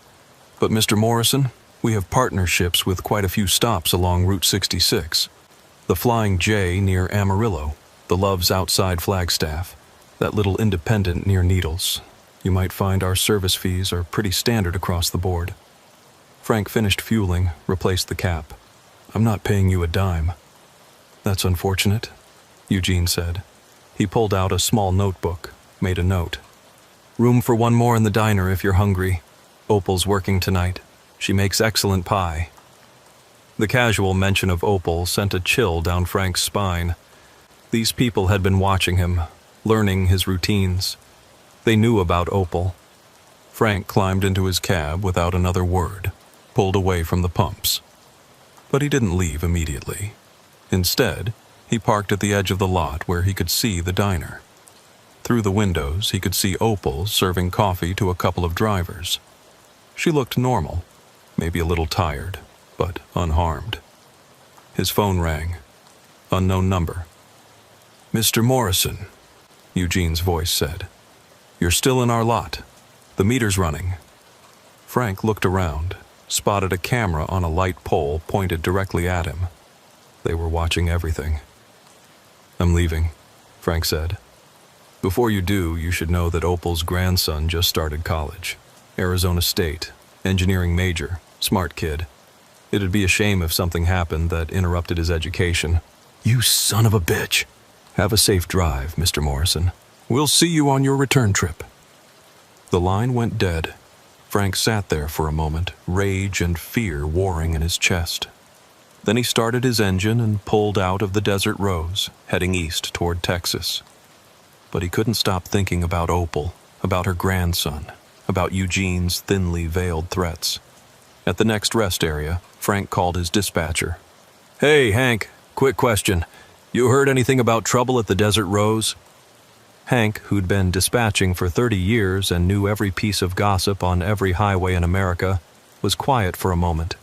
But Mr. Morrison, we have partnerships with quite a few stops along Route 66. The Flying J near Amarillo, the Love's outside Flagstaff, that little independent near Needles. You might find our service fees are pretty standard across the board." Frank finished fueling, replaced the cap. "I'm not paying you a dime." "That's unfortunate," Eugene said. He pulled out a small notebook, made a note. "Room for one more in the diner if you're hungry. Opal's working tonight. She makes excellent pie." The casual mention of Opal sent a chill down Frank's spine. These people had been watching him, learning his routines. They knew about Opal. Frank climbed into his cab without another word, pulled away from the pumps. But he didn't leave immediately. Instead, he parked at the edge of the lot where he could see the diner. Through the windows, he could see Opal serving coffee to a couple of drivers. She looked normal, maybe a little tired, but unharmed. His phone rang. Unknown number. Mr. Morrison, Eugene's voice said. You're still in our lot. The meter's running. Frank looked around, spotted a camera on a light pole pointed directly at him. They were watching everything. I'm leaving, Frank said. Before you do, you should know that Opal's grandson just started college. Arizona State, engineering major, smart kid. It'd be a shame if something happened that interrupted his education. You son of a bitch! Have a safe drive, Mr. Morrison. We'll see you on your return trip. The line went dead. Frank sat there for a moment, rage and fear warring in his chest. Then he started his engine and pulled out of the Desert Rose, heading east toward Texas. But he couldn't stop thinking about Opal, about her grandson, about Eugene's thinly veiled threats. At the next rest area, Frank called his dispatcher. Hey, Hank, quick question. You heard anything about trouble at the Desert Rose? Hank, who'd been dispatching for 30 years and knew every piece of gossip on every highway in America, was quiet for a moment.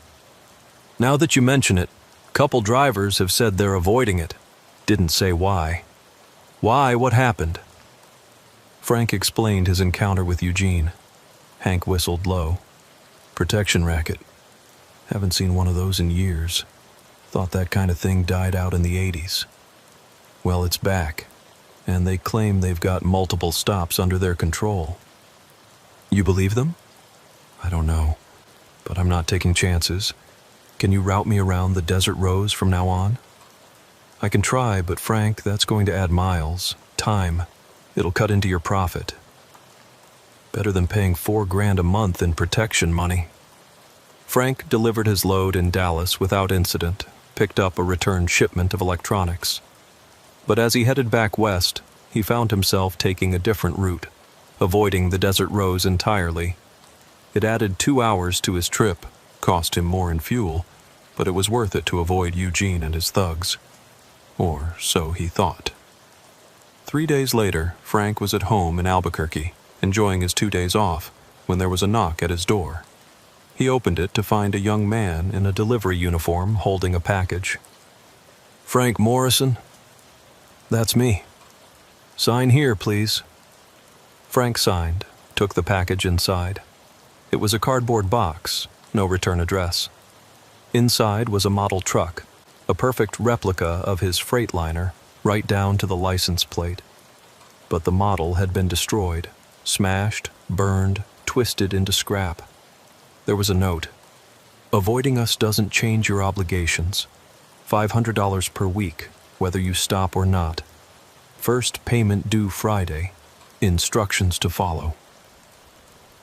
Now that you mention it, couple drivers have said they're avoiding it. Didn't say why. Why? What happened? Frank explained his encounter with Eugene. Hank whistled low. Protection racket. Haven't seen one of those in years. Thought that kind of thing died out in the 80s. Well, it's back, and they claim they've got multiple stops under their control. You believe them? I don't know, but I'm not taking chances. Can you route me around the Desert Rose from now on? I can try, but Frank, that's going to add miles, time. It'll cut into your profit. Better than paying $4,000 a month in protection money. Frank delivered his load in Dallas without incident, picked up a return shipment of electronics. But as he headed back west, he found himself taking a different route, avoiding the Desert Rose entirely. It added 2 hours to his trip, cost him more in fuel, but it was worth it to avoid Eugene and his thugs. Or so he thought. 3 days later, Frank was at home in Albuquerque, enjoying his 2 days off, when there was a knock at his door. He opened it to find a young man in a delivery uniform holding a package. Frank Morrison? That's me. Sign here, please. Frank signed, took the package inside. It was a cardboard box, no return address. Inside was a model truck, a perfect replica of his Freightliner, right down to the license plate. But the model had been destroyed, smashed, burned, twisted into scrap. There was a note. Avoiding us doesn't change your obligations. $500 per week, whether you stop or not. First payment due Friday. Instructions to follow.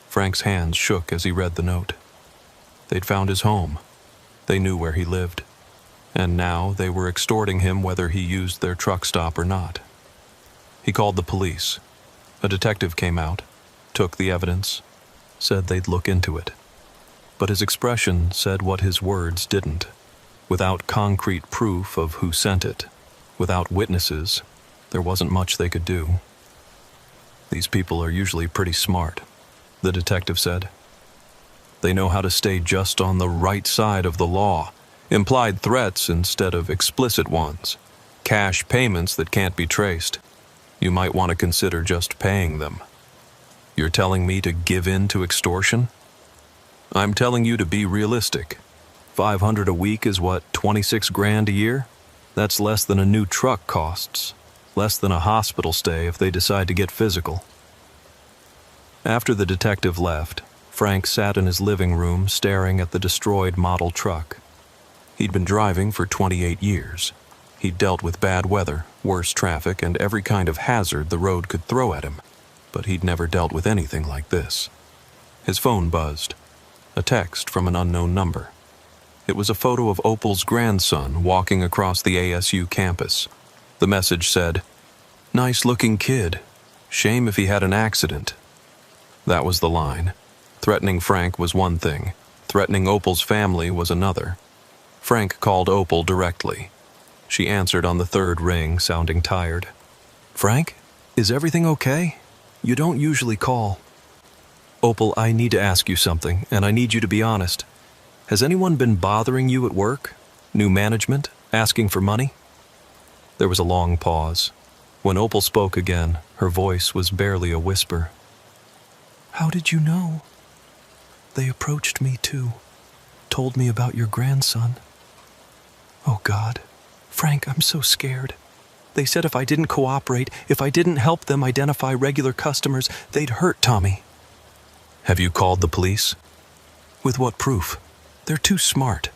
Frank's hands shook as he read the note. They'd found his home. They knew where he lived. And now they were extorting him whether he used their truck stop or not. He called the police. A detective came out, took the evidence, said they'd look into it. But his expression said what his words didn't. Without concrete proof of who sent it, without witnesses, there wasn't much they could do. These people are usually pretty smart, the detective said. They know how to stay just on the right side of the law. Implied threats instead of explicit ones. Cash payments that can't be traced. You might want to consider just paying them. You're telling me to give in to extortion? I'm telling you to be realistic. $500 a week is what, $26,000 a year? That's less than a new truck costs. Less than a hospital stay if they decide to get physical. After the detective left, Frank sat in his living room staring at the destroyed model truck. He'd been driving for 28 years. He'd dealt with bad weather, worse traffic, and every kind of hazard the road could throw at him. But he'd never dealt with anything like this. His phone buzzed. A text from an unknown number. It was a photo of Opal's grandson walking across the ASU campus. The message said, "Nice-looking kid. Shame if he had an accident." That was the line. Threatening Frank was one thing. Threatening Opal's family was another. Frank called Opal directly. She answered on the third ring, sounding tired. "Frank, is everything okay? You don't usually call." "Opal, I need to ask you something, and I need you to be honest. Has anyone been bothering you at work? New management? Asking for money?" There was a long pause. When Opal spoke again, her voice was barely a whisper. "How did you know?" "They approached me too. Told me about your grandson." "Oh God. Frank, I'm so scared. They said if I didn't cooperate, if I didn't help them identify regular customers, they'd hurt Tommy." "Have you called the police?" "With what proof? They're too smart.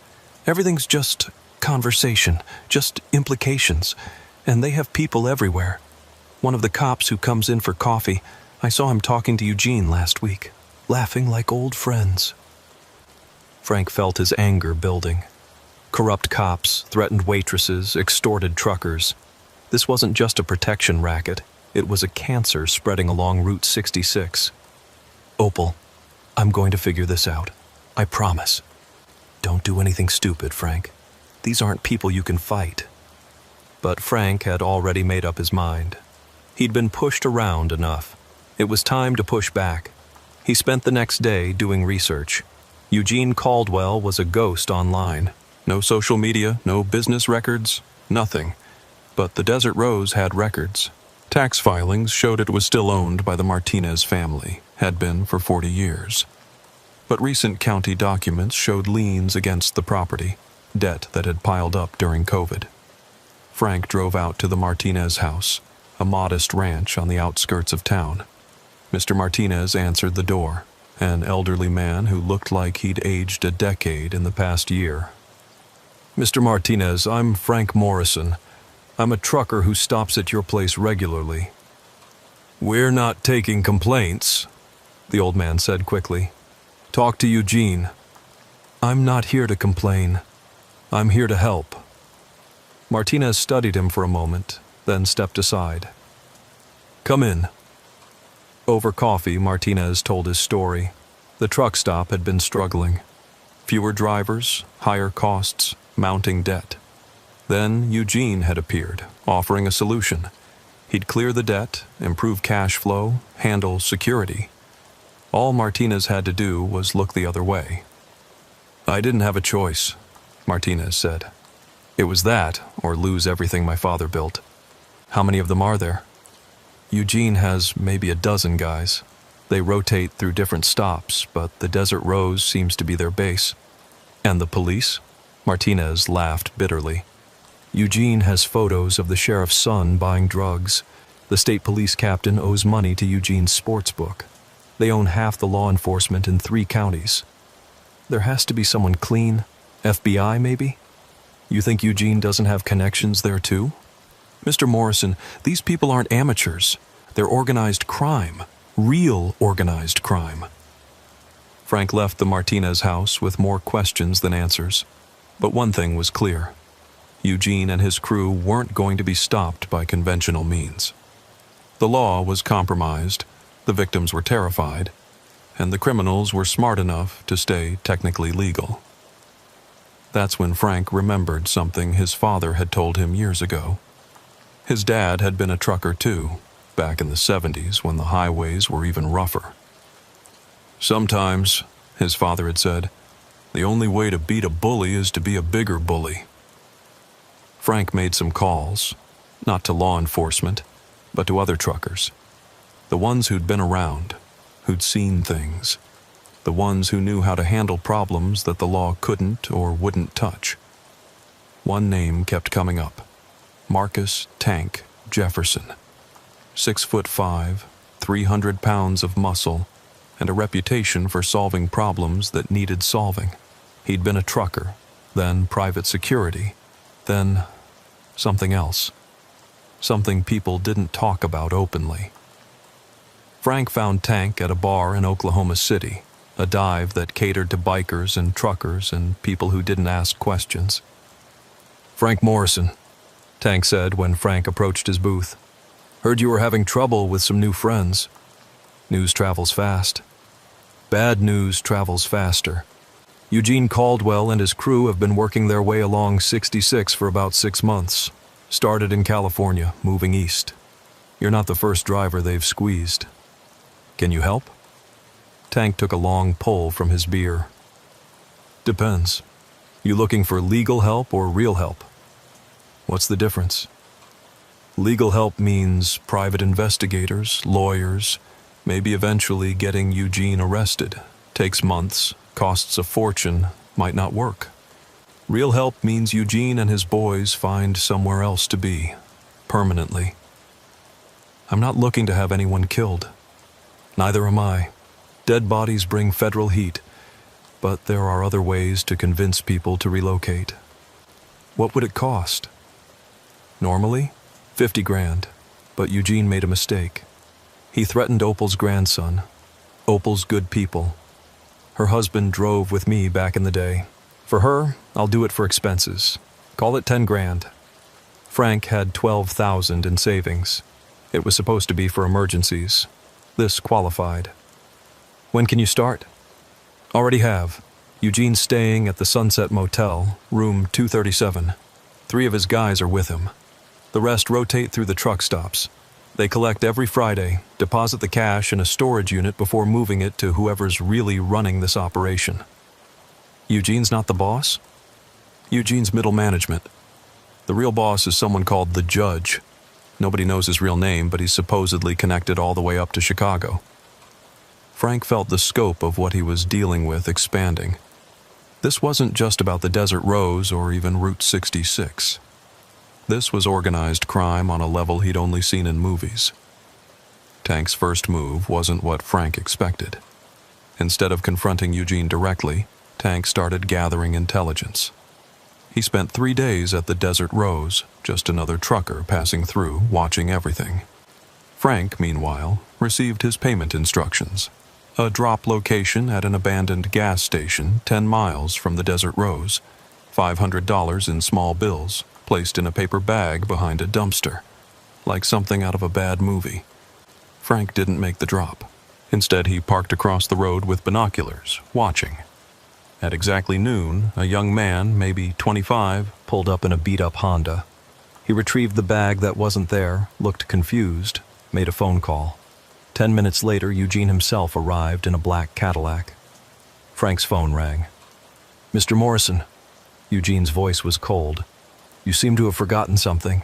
Everything's just conversation, just implications, and they have people everywhere. One of the cops who comes in for coffee, I saw him talking to Eugene last week, laughing like old friends." Frank felt his anger building. Corrupt cops, threatened waitresses, extorted truckers. This wasn't just a protection racket. It was a cancer spreading along Route 66. "Opal, I'm going to figure this out. I promise. Don't do anything stupid, Frank. These aren't people you can fight." But Frank had already made up his mind. He'd been pushed around enough. It was time to push back. He spent the next day doing research. Eugene Caldwell was a ghost online. No social media, no business records, nothing. But the Desert Rose had records. Tax filings showed it was still owned by the Martinez family, had been for 40 years. But recent county documents showed liens against the property, debt that had piled up during COVID. Frank drove out to the Martinez house, a modest ranch on the outskirts of town. Mr. Martinez answered the door, an elderly man who looked like he'd aged a decade in the past year. "Mr. Martinez, I'm Frank Morrison. I'm a trucker who stops at your place regularly." "We're not taking complaints," the old man said quickly. "Talk to Eugene." "I'm not here to complain. I'm here to help." Martinez studied him for a moment, then stepped aside. "Come in." Over coffee, Martinez told his story. The truck stop had been struggling. Fewer drivers, higher costs, mounting debt. Then Eugene had appeared, offering a solution. He'd clear the debt, improve cash flow, handle security. All Martinez had to do was look the other way. "I didn't have a choice," Martinez said. "It was that, or lose everything my father built." "How many of them are there?" "Eugene has maybe a dozen guys. They rotate through different stops, but the Desert Rose seems to be their base." "And the police?" Martinez laughed bitterly. "Eugene has photos of the sheriff's son buying drugs. The state police captain owes money to Eugene's sports book. They own half the law enforcement in 3 counties. There has to be someone clean. FBI, maybe? You think Eugene doesn't have connections there too? Mr. Morrison, these people aren't amateurs. They're organized crime. Real organized crime." Frank left the Martinez house with more questions than answers. But one thing was clear. Eugene and his crew weren't going to be stopped by conventional means. The law was compromised, the victims were terrified, and the criminals were smart enough to stay technically legal. That's when Frank remembered something his father had told him years ago. His dad had been a trucker too, back in the 70s when the highways were even rougher. "Sometimes," his father had said, "the only way to beat a bully is to be a bigger bully." Frank made some calls, not to law enforcement, but to other truckers. The ones who'd been around, who'd seen things. The ones who knew how to handle problems that the law couldn't or wouldn't touch. One name kept coming up. Marcus "Tank" Jefferson. 6'5", 300 pounds of muscle, and a reputation for solving problems that needed solving. He'd been a trucker, then private security, then something else. Something people didn't talk about openly. Frank found Tank at a bar in Oklahoma City, a dive that catered to bikers and truckers and people who didn't ask questions. "Frank Morrison," Tank said when Frank approached his booth. "Heard you were having trouble with some new friends." "News travels fast." "Bad news travels faster. Eugene Caldwell and his crew have been working their way along 66 for about 6 months. Started in California, moving east. You're not the first driver they've squeezed. Can you help?" Tank took a long pull from his beer. "Depends. You looking for legal help or real help?" "What's the difference?" Legal help means private investigators, lawyers, maybe eventually getting Eugene arrested. Takes months, costs a fortune, might not work. Real help means Eugene and his boys find somewhere else to be, permanently. I'm not looking to have anyone killed. Neither am I. Dead bodies bring federal heat, but there are other ways to convince people to relocate. What would it cost? Normally, 50 grand, but Eugene made a mistake. He threatened Opal's grandson. Opal's good people. Her husband drove with me back in the day. For her, I'll do it for expenses. Call it 10 grand. Frank had 12,000 in savings. It was supposed to be for emergencies. This qualified. When can you start? Already have. Eugene's staying at the Sunset Motel, room 237. 3 of his guys are with him. The rest rotate through the truck stops. They collect every Friday, deposit the cash in a storage unit before moving it to whoever's really running this operation. Eugene's not the boss? Eugene's middle management. The real boss is someone called the Judge. Nobody knows his real name, but he's supposedly connected all the way up to Chicago. Frank felt the scope of what he was dealing with expanding. This wasn't just about the Desert Rose or even Route 66. This was organized crime on a level he'd only seen in movies. Tank's first move wasn't what Frank expected. Instead of confronting Eugene directly, Tank started gathering intelligence. He spent 3 days at the Desert Rose, just another trucker passing through, watching everything. Frank, meanwhile, received his payment instructions. A drop location at an abandoned gas station 10 miles from the Desert Rose, $500 in small bills, placed in a paper bag behind a dumpster, like something out of a bad movie. Frank didn't make the drop. Instead, he parked across the road with binoculars, watching. At exactly noon, a young man, maybe 25, pulled up in a beat-up Honda. He retrieved the bag that wasn't there, looked confused, made a phone call. 10 minutes later, Eugene himself arrived in a black Cadillac. Frank's phone rang. "Mr. Morrison." Eugene's voice was cold. "You seem to have forgotten something."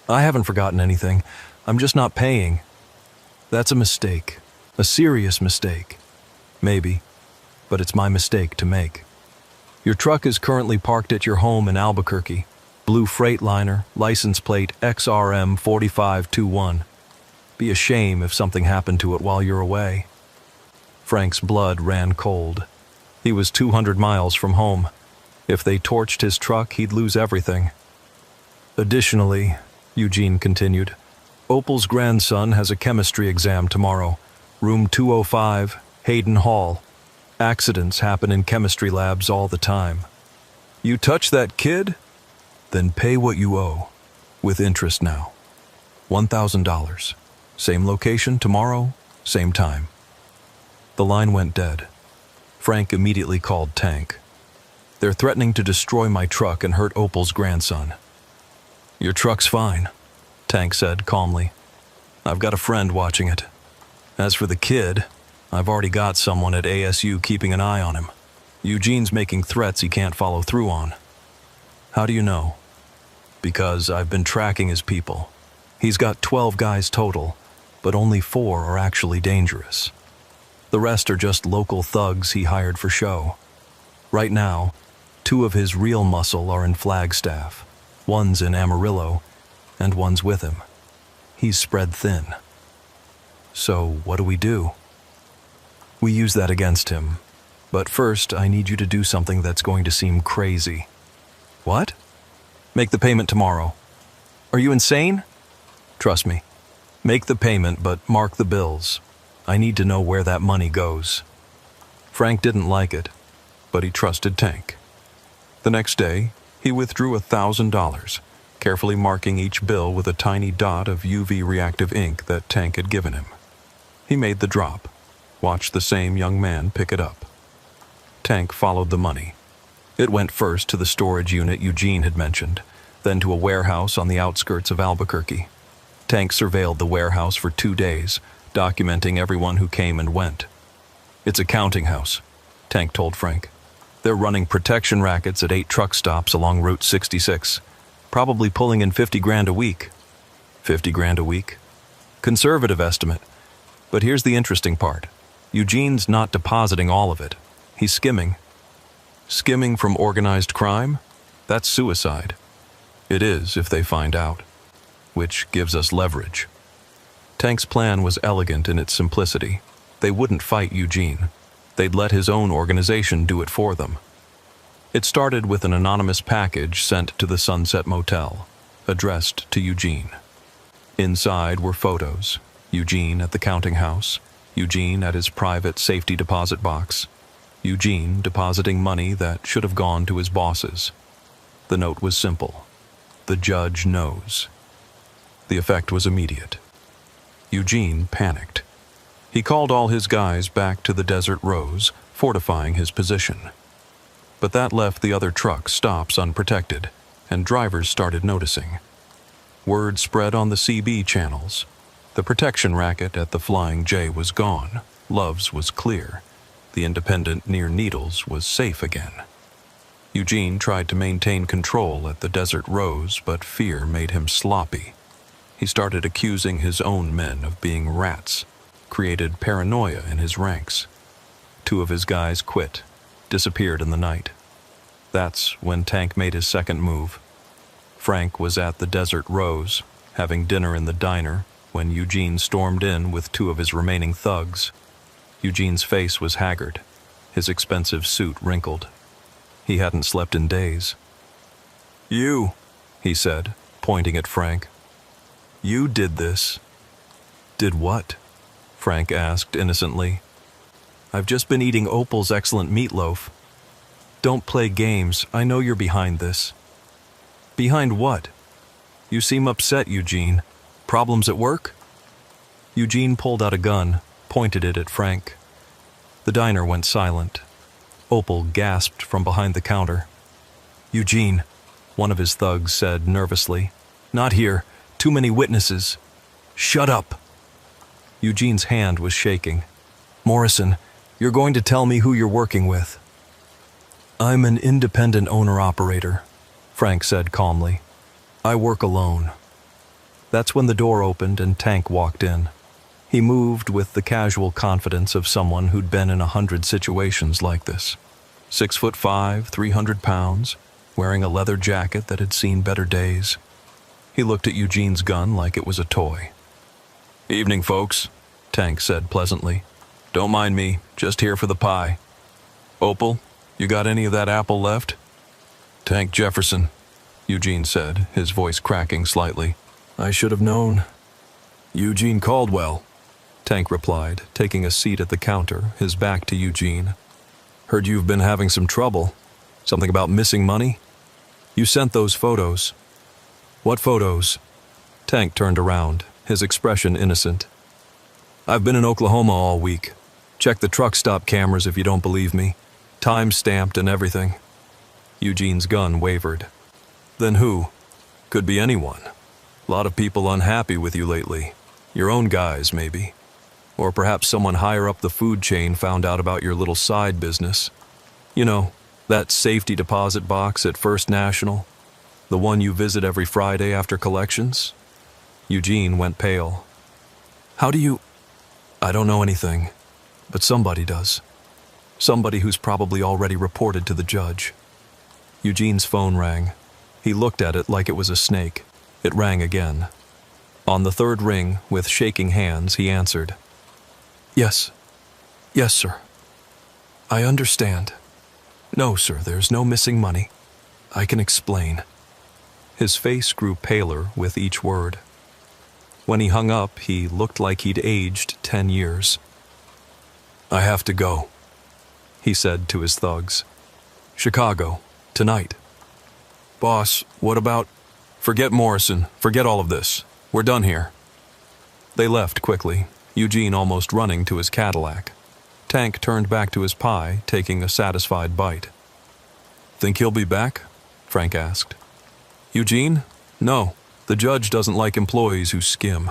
"I haven't forgotten anything. I'm just not paying." "That's a mistake. A serious mistake." "Maybe, but it's my mistake to make. Your truck is currently parked at your home in Albuquerque. Blue Freightliner, license plate XRM 4521. Be a shame if something happened to it while you're away." Frank's blood ran cold. He was 200 miles from home. If they torched his truck, he'd lose everything. "Additionally," Eugene continued, "Opal's grandson has a chemistry exam tomorrow. Room 205, Hayden Hall. Accidents happen in chemistry labs all the time. You touch that kid? Then pay what you owe. With interest now. $1,000. Same location tomorrow, same time." The line went dead. Frank immediately called Tank. "They're threatening to destroy my truck and hurt Opal's grandson." "Your truck's fine," Tank said calmly. "I've got a friend watching it. As for the kid, I've already got someone at ASU keeping an eye on him. Eugene's making threats he can't follow through on." "How do you know?" "Because I've been tracking his people. He's got 12 guys total, but only 4 are actually dangerous. The rest are just local thugs he hired for show. Right now, 2 of his real muscle are in Flagstaff. One's in Amarillo, and one's with him. He's spread thin." "So what do we do?" "We use that against him. But first, I need you to do something that's going to seem crazy." "What?" "Make the payment tomorrow." "Are you insane?" "Trust me. Make the payment, but mark the bills. I need to know where that money goes." Frank didn't like it, but he trusted Tank. The next day, he withdrew $1,000, carefully marking each bill with a tiny dot of UV reactive ink that Tank had given him. He made the drop, watched the same young man pick it up. Tank followed the money. It went first to the storage unit Eugene had mentioned, then to a warehouse on the outskirts of Albuquerque. Tank surveilled the warehouse for 2 days, documenting everyone who came and went. "It's a counting house," Tank told Frank. "They're running protection rackets at 8 truck stops along Route 66, probably pulling in 50 grand a week. 50 grand a week. Conservative estimate. But here's the interesting part. Eugene's not depositing all of it. He's skimming. Skimming from organized crime? That's suicide. It is if they find out. Which gives us leverage. Tank's plan was elegant in its simplicity. They wouldn't fight Eugene. They'd let his own organization do it for them. It started with an anonymous package sent to the Sunset Motel, addressed to Eugene. Inside were photos. Eugene at the counting house, Eugene at his private safety deposit box, Eugene depositing money that should have gone to his bosses. The note was simple. The judge knows. The effect was immediate. Eugene panicked. He called all his guys back to the Desert Rose, fortifying his position. But that left the other truck stops unprotected, and drivers started noticing. Word spread on the CB channels. The protection racket at the Flying J was gone. Love's was clear. The independent near Needles was safe again. Eugene tried to maintain control at the Desert Rose, but fear made him sloppy. He started accusing his own men of being rats, created paranoia in his ranks. 2 of his guys quit, disappeared in the night. That's when Tank made his second move. Frank was at the Desert Rose, having dinner in the diner, when Eugene stormed in with 2 of his remaining thugs. Eugene's face was haggard, his expensive suit wrinkled. He hadn't slept in days. "You," he said, pointing at Frank. "You did this." "Did what?" Frank asked innocently. "I've just been eating Opal's excellent meatloaf." "Don't play games. I know you're behind this." "Behind what?" "You seem upset, Eugene. Problems at work?" Eugene pulled out a gun, pointed it at Frank. The diner went silent. Opal gasped from behind the counter. "Eugene," one of his thugs said nervously. "Not here. Too many witnesses." "Shut up." Eugene's hand was shaking. "Morrison, you're going to tell me who you're working with." "I'm an independent owner-operator," Frank said calmly. "I work alone." That's when the door opened and Tank walked in. He moved with the casual confidence of someone who'd been in 100 situations like this. 6'5", 300 pounds, wearing a leather jacket that had seen better days. He looked at Eugene's gun like it was a toy. "Evening, folks," Tank said pleasantly. "Don't mind me, just here for the pie. Opal, you got any of that apple left?" "Tank Jefferson," Eugene said, his voice cracking slightly. "I should have known." "Eugene Caldwell," Tank replied, taking a seat at the counter, his back to Eugene. "Heard you've been having some trouble. Something about missing money? You sent those photos." "What photos?" Tank turned around, his expression innocent. "I've been in Oklahoma all week. Check the truck stop cameras if you don't believe me. Time stamped and everything." Eugene's gun wavered. "Then who? Could be anyone. A lot of people unhappy with you lately. Your own guys, maybe. Or perhaps someone higher up the food chain found out about your little side business. You know, that safety deposit box at First National? The one you visit every Friday after collections?" Eugene went pale. "How do you—" "I don't know anything, but somebody does. Somebody who's probably already reported to the judge." Eugene's phone rang. He looked at it like it was a snake. It rang again. On the 3rd ring, with shaking hands, he answered. "Yes. Yes, sir. I understand. No, sir, there's no missing money. I can explain." His face grew paler with each word. When he hung up, he looked like he'd aged 10 years. "I have to go," he said to his thugs. "Chicago, tonight." "Boss, what about—" "Forget Morrison. Forget all of this. We're done here." They left quickly, Eugene almost running to his Cadillac. Tank turned back to his pie, taking a satisfied bite. "Think he'll be back?" Frank asked. "Eugene? No. The judge doesn't like employees who skim.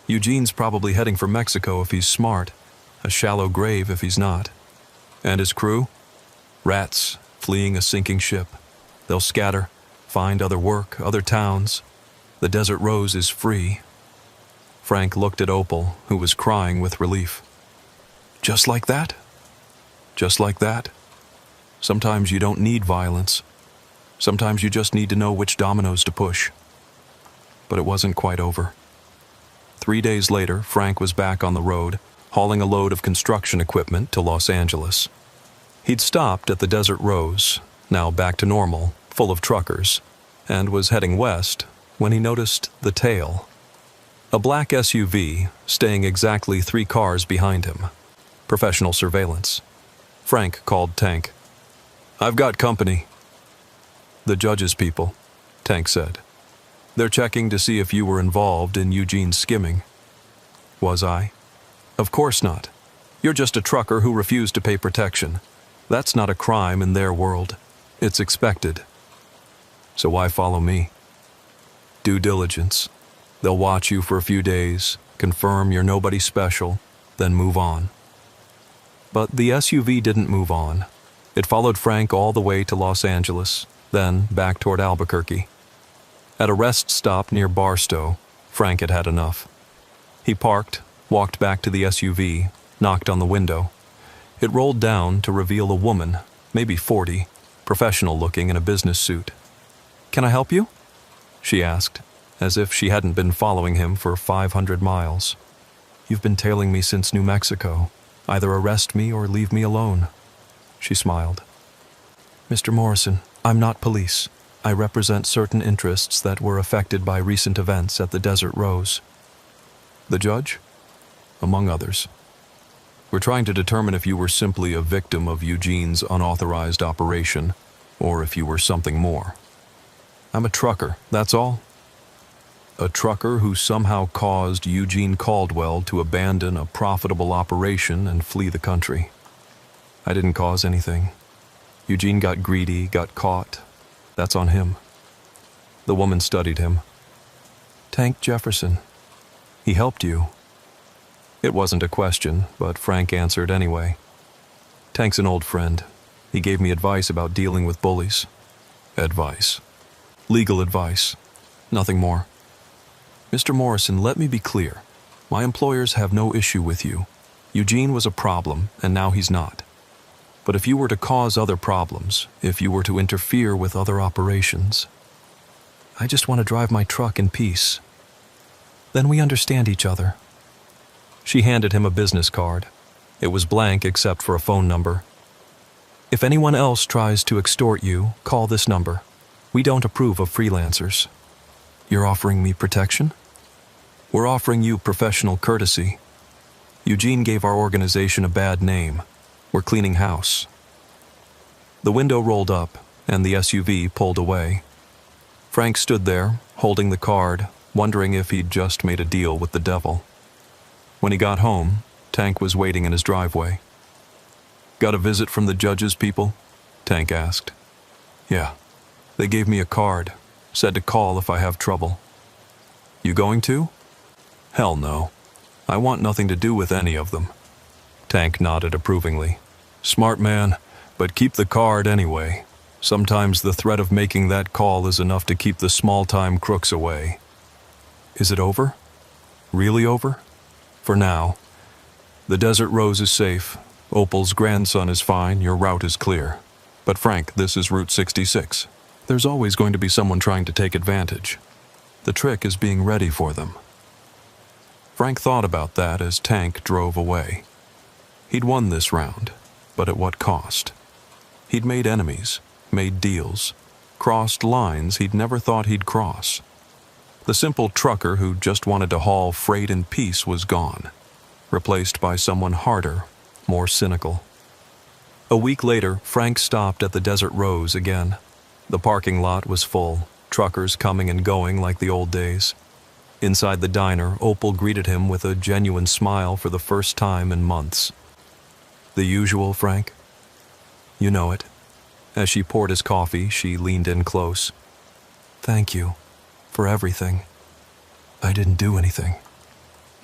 Eugene's probably heading for Mexico if he's smart. A shallow grave if he's not. And his crew? Rats, fleeing a sinking ship. They'll scatter, find other work, other towns. The Desert Rose is free. Frank looked at Opal, who was crying with relief. Just like that? Just like that? Sometimes you don't need violence. Sometimes you just need to know which dominoes to push. But it wasn't quite over. 3 days later, Frank was back on the road, hauling a load of construction equipment to Los Angeles. He'd stopped at the Desert Rose, now back to normal, full of truckers, and was heading west when he noticed the tail. A black SUV, staying exactly 3 cars behind him. Professional surveillance. Frank called Tank. "I've got company." "The judge's people," Tank said. "They're checking to see if you were involved in Eugene's skimming." "Was I?" "Of course not. You're just a trucker who refused to pay protection. That's not a crime in their world. It's expected. So why follow me?" "Due diligence. They'll watch you for a few days, confirm you're nobody special, then move on." But the SUV didn't move on. It followed Frank all the way to Los Angeles, then back toward Albuquerque. At a rest stop near Barstow, Frank had had enough. He parked, walked back to the SUV, knocked on the window. It rolled down to reveal a woman, maybe 40, professional-looking in a business suit. "Can I help you?" she asked, as if she hadn't been following him for 500 miles. "You've been tailing me since New Mexico. Either arrest me or leave me alone." She smiled. "Mr. Morrison, I'm not police. I represent certain interests that were affected by recent events at the Desert Rose." "The judge?" "Among others. We're trying to determine if you were simply a victim of Eugene's unauthorized operation, or if you were something more." "I'm a trucker, that's all." "A trucker who somehow caused Eugene Caldwell to abandon a profitable operation and flee the country." "I didn't cause anything. Eugene got greedy, got caught. That's on him." The woman studied him. "Tank Jefferson. He helped you." It wasn't a question, but Frank answered anyway. "Tank's an old friend. He gave me advice about dealing with bullies." "Advice?" "Legal advice. Nothing more." "Mr. Morrison, let me be clear. My employers have no issue with you. Eugene was a problem, and now he's not. But if you were to cause other problems, if you were to interfere with other operations, I just want to drive my truck in peace. Then we understand each other." She handed him a business card. It was blank except for a phone number. "If anyone else tries to extort you, call this number. We don't approve of freelancers." "You're offering me protection?" "We're offering you professional courtesy. Eugene gave our organization a bad name. We're cleaning house." The window rolled up, and the SUV pulled away. Frank stood there, holding the card, wondering if he'd just made a deal with the devil. When he got home, Tank was waiting in his driveway. "Got a visit from the judge's people?" Tank asked. "Yeah. They gave me a card, said to call if I have trouble." "You going to?" "Hell no. I want nothing to do with any of them." Tank nodded approvingly. "Smart man, but keep the card anyway. Sometimes the threat of making that call is enough to keep the small-time crooks away." "Is it over? Really over?" "For now. The Desert Rose is safe. Opal's grandson is fine. Your route is clear. But Frank, this is Route 66. There's always going to be someone trying to take advantage. The trick is being ready for them." Frank thought about that as Tank drove away. He'd won this round, but at what cost? He'd made enemies, made deals, crossed lines he'd never thought he'd cross. The simple trucker who just wanted to haul freight in peace was gone, replaced by someone harder, more cynical. A week later, Frank stopped at the Desert Rose again. The parking lot was full, truckers coming and going like the old days. Inside the diner, Opal greeted him with a genuine smile for the first time in months. "The usual, Frank?" "You know it." As she poured his coffee, she leaned in close. "Thank you. For everything." "I didn't do anything."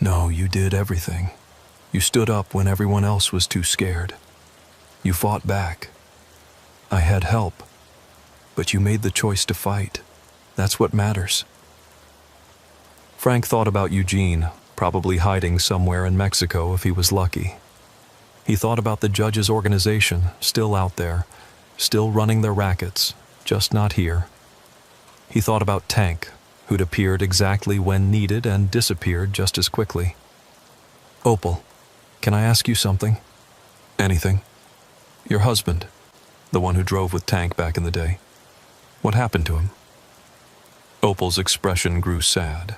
"No, you did everything. You stood up when everyone else was too scared. You fought back. I had help. But you made the choice to fight. That's what matters." Frank thought about Eugene, probably hiding somewhere in Mexico if he was lucky. He thought about the judge's organization, still out there, still running their rackets, just not here. He thought about Tank, who'd appeared exactly when needed and disappeared just as quickly. "Opal, can I ask you something?" "Anything." "Your husband, the one who drove with Tank back in the day. What happened to him?" Opal's expression grew sad.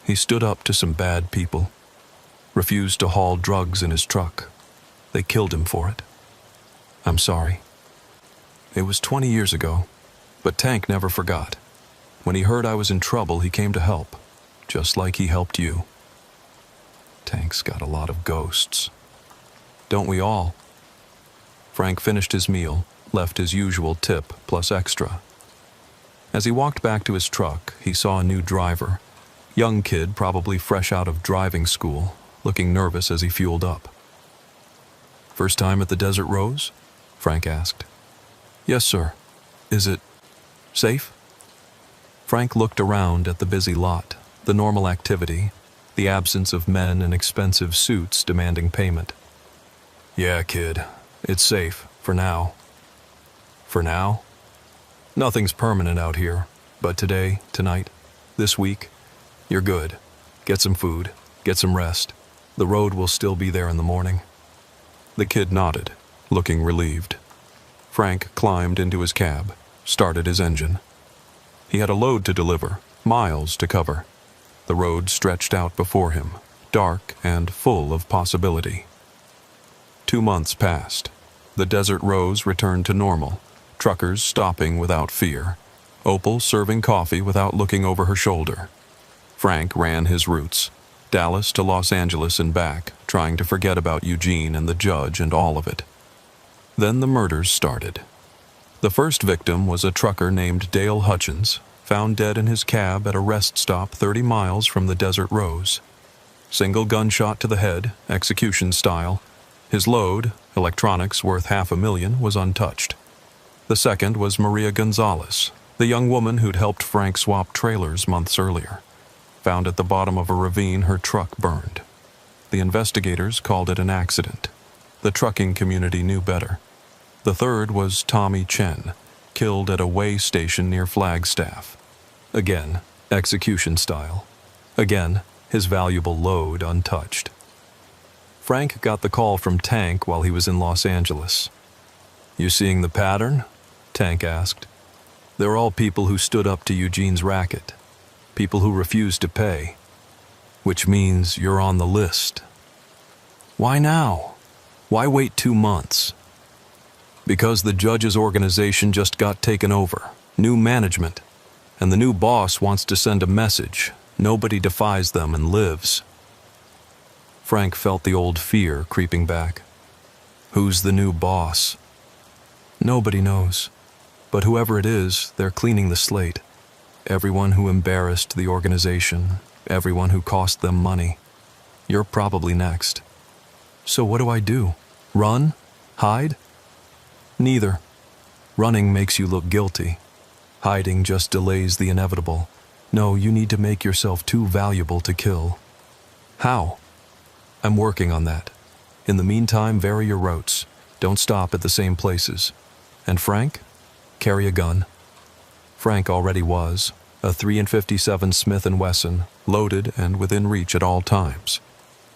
"He stood up to some bad people, refused to haul drugs in his truck. They killed him for it. I'm sorry. It was 20 years ago, but Tank never forgot. When he heard I was in trouble, he came to help, just like he helped you. Tank's got a lot of ghosts. Don't we all?" Frank finished his meal, left his usual tip plus extra. As he walked back to his truck, he saw a new driver, young kid probably fresh out of driving school, looking nervous as he fueled up. "First time at the Desert Rose?" Frank asked. "Yes, sir. Is it safe?" Frank looked around at the busy lot, the normal activity, the absence of men in expensive suits demanding payment. "Yeah, kid, it's safe, for now." "For now?" "Nothing's permanent out here, but today, tonight, this week, you're good. Get some food, get some rest. The road will still be there in the morning." The kid nodded, looking relieved. Frank climbed into his cab, started his engine. He had a load to deliver, miles to cover. The road stretched out before him, dark and full of possibility. 2 months passed. The Desert Rose returned to normal, truckers stopping without fear, Opal serving coffee without looking over her shoulder. Frank ran his routes, Dallas to Los Angeles and back, trying to forget about Eugene and the judge and all of it. Then the murders started. The first victim was a trucker named Dale Hutchins, found dead in his cab at a rest stop 30 miles from the Desert Rose. Single gunshot to the head, execution style. His load, electronics worth $500,000, was untouched. The second was Maria Gonzalez, the young woman who'd helped Frank swap trailers months earlier. Found at the bottom of a ravine, her truck burned. The investigators called it an accident. The trucking community knew better. The third was Tommy Chen, killed at a weigh station near Flagstaff. Again, execution style. Again, his valuable load untouched. Frank got the call from Tank while he was in Los Angeles. "You seeing the pattern?" Tank asked. "They're all people who stood up to Eugene's racket. People who refused to pay. Which means you're on the list." "Why now? Why wait 2 months?" "Because the judge's organization just got taken over. New management. And the new boss wants to send a message. Nobody defies them and lives." Frank felt the old fear creeping back. Who's the new boss? Nobody knows. But whoever it is, they're cleaning the slate. Everyone who embarrassed the organization, everyone who cost them money. You're probably next. So what do I do? Run? Hide? Neither. Running makes you look guilty. Hiding just delays the inevitable. No, you need to make yourself too valuable to kill. How? I'm working on that. In the meantime, vary your routes. Don't stop at the same places. And Frank? Carry a gun. Frank already was. A 357 Smith & Wesson, loaded and within reach at all times.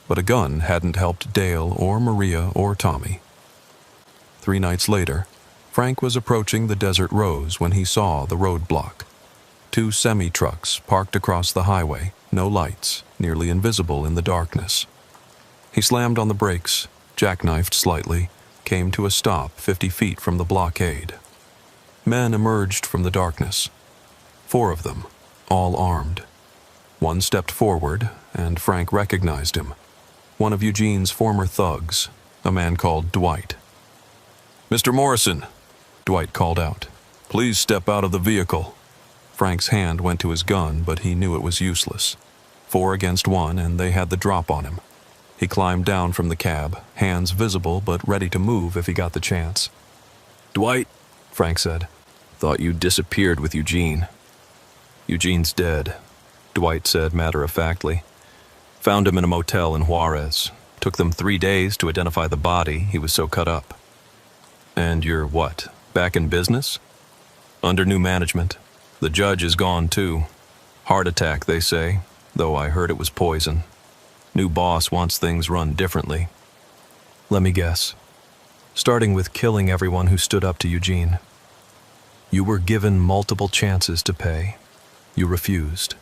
But a gun hadn't helped Dale or Maria or Tommy. 3 nights later, Frank was approaching the Desert Rose when he saw the roadblock. 2 semi-trucks parked across the highway, no lights, nearly invisible in the darkness. He slammed on the brakes, jackknifed slightly, came to a stop 50 feet from the blockade. Men emerged from the darkness. 4 of them, all armed. One stepped forward, and Frank recognized him. One of Eugene's former thugs, a man called Dwight. "Mr. Morrison," Dwight called out. "Please step out of the vehicle." Frank's hand went to his gun, but he knew it was useless. 4 against 1, and they had the drop on him. He climbed down from the cab, hands visible but ready to move if he got the chance. "Dwight," Frank said, "thought you disappeared with Eugene." "Eugene's dead," Dwight said matter-of-factly. Found him in a motel in Juarez. Took them 3 days to identify the body, he was so cut up. And you're what, back in business? Under new management. The judge is gone too. Heart attack, they say, though I heard it was poison. New boss wants things run differently. Let me guess. Starting with killing everyone who stood up to Eugene. You were given multiple chances to pay. You refused.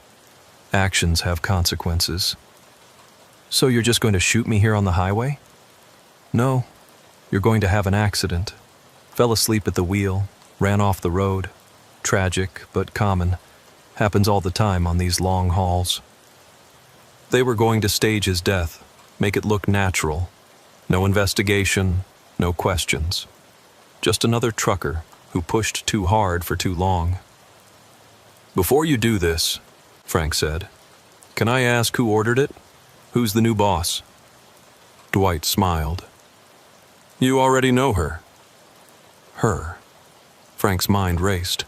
Actions have consequences. So you're just going to shoot me here on the highway? No. You're going to have an accident. Fell asleep at the wheel, ran off the road. Tragic, but common. Happens all the time on these long hauls. They were going to stage his death, make it look natural. No investigation, no questions. Just another trucker who pushed too hard for too long. Before you do this, Frank said, can I ask who ordered it? Who's the new boss? Dwight smiled. You already know her. Her. Frank's mind raced.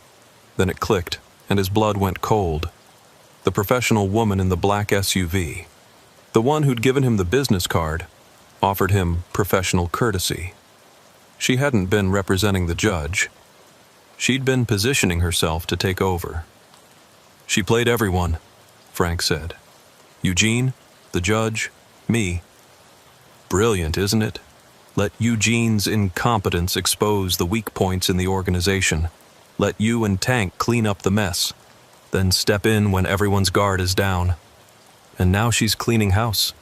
Then it clicked, and his blood went cold. The professional woman in the black SUV, the one who'd given him the business card, offered him professional courtesy. She hadn't been representing the judge. She'd been positioning herself to take over. She played everyone, Frank said. Eugene, the judge, me. Brilliant, isn't it? Let Eugene's incompetence expose the weak points in the organization. Let you and Tank clean up the mess. Then step in when everyone's guard is down. And now she's cleaning house.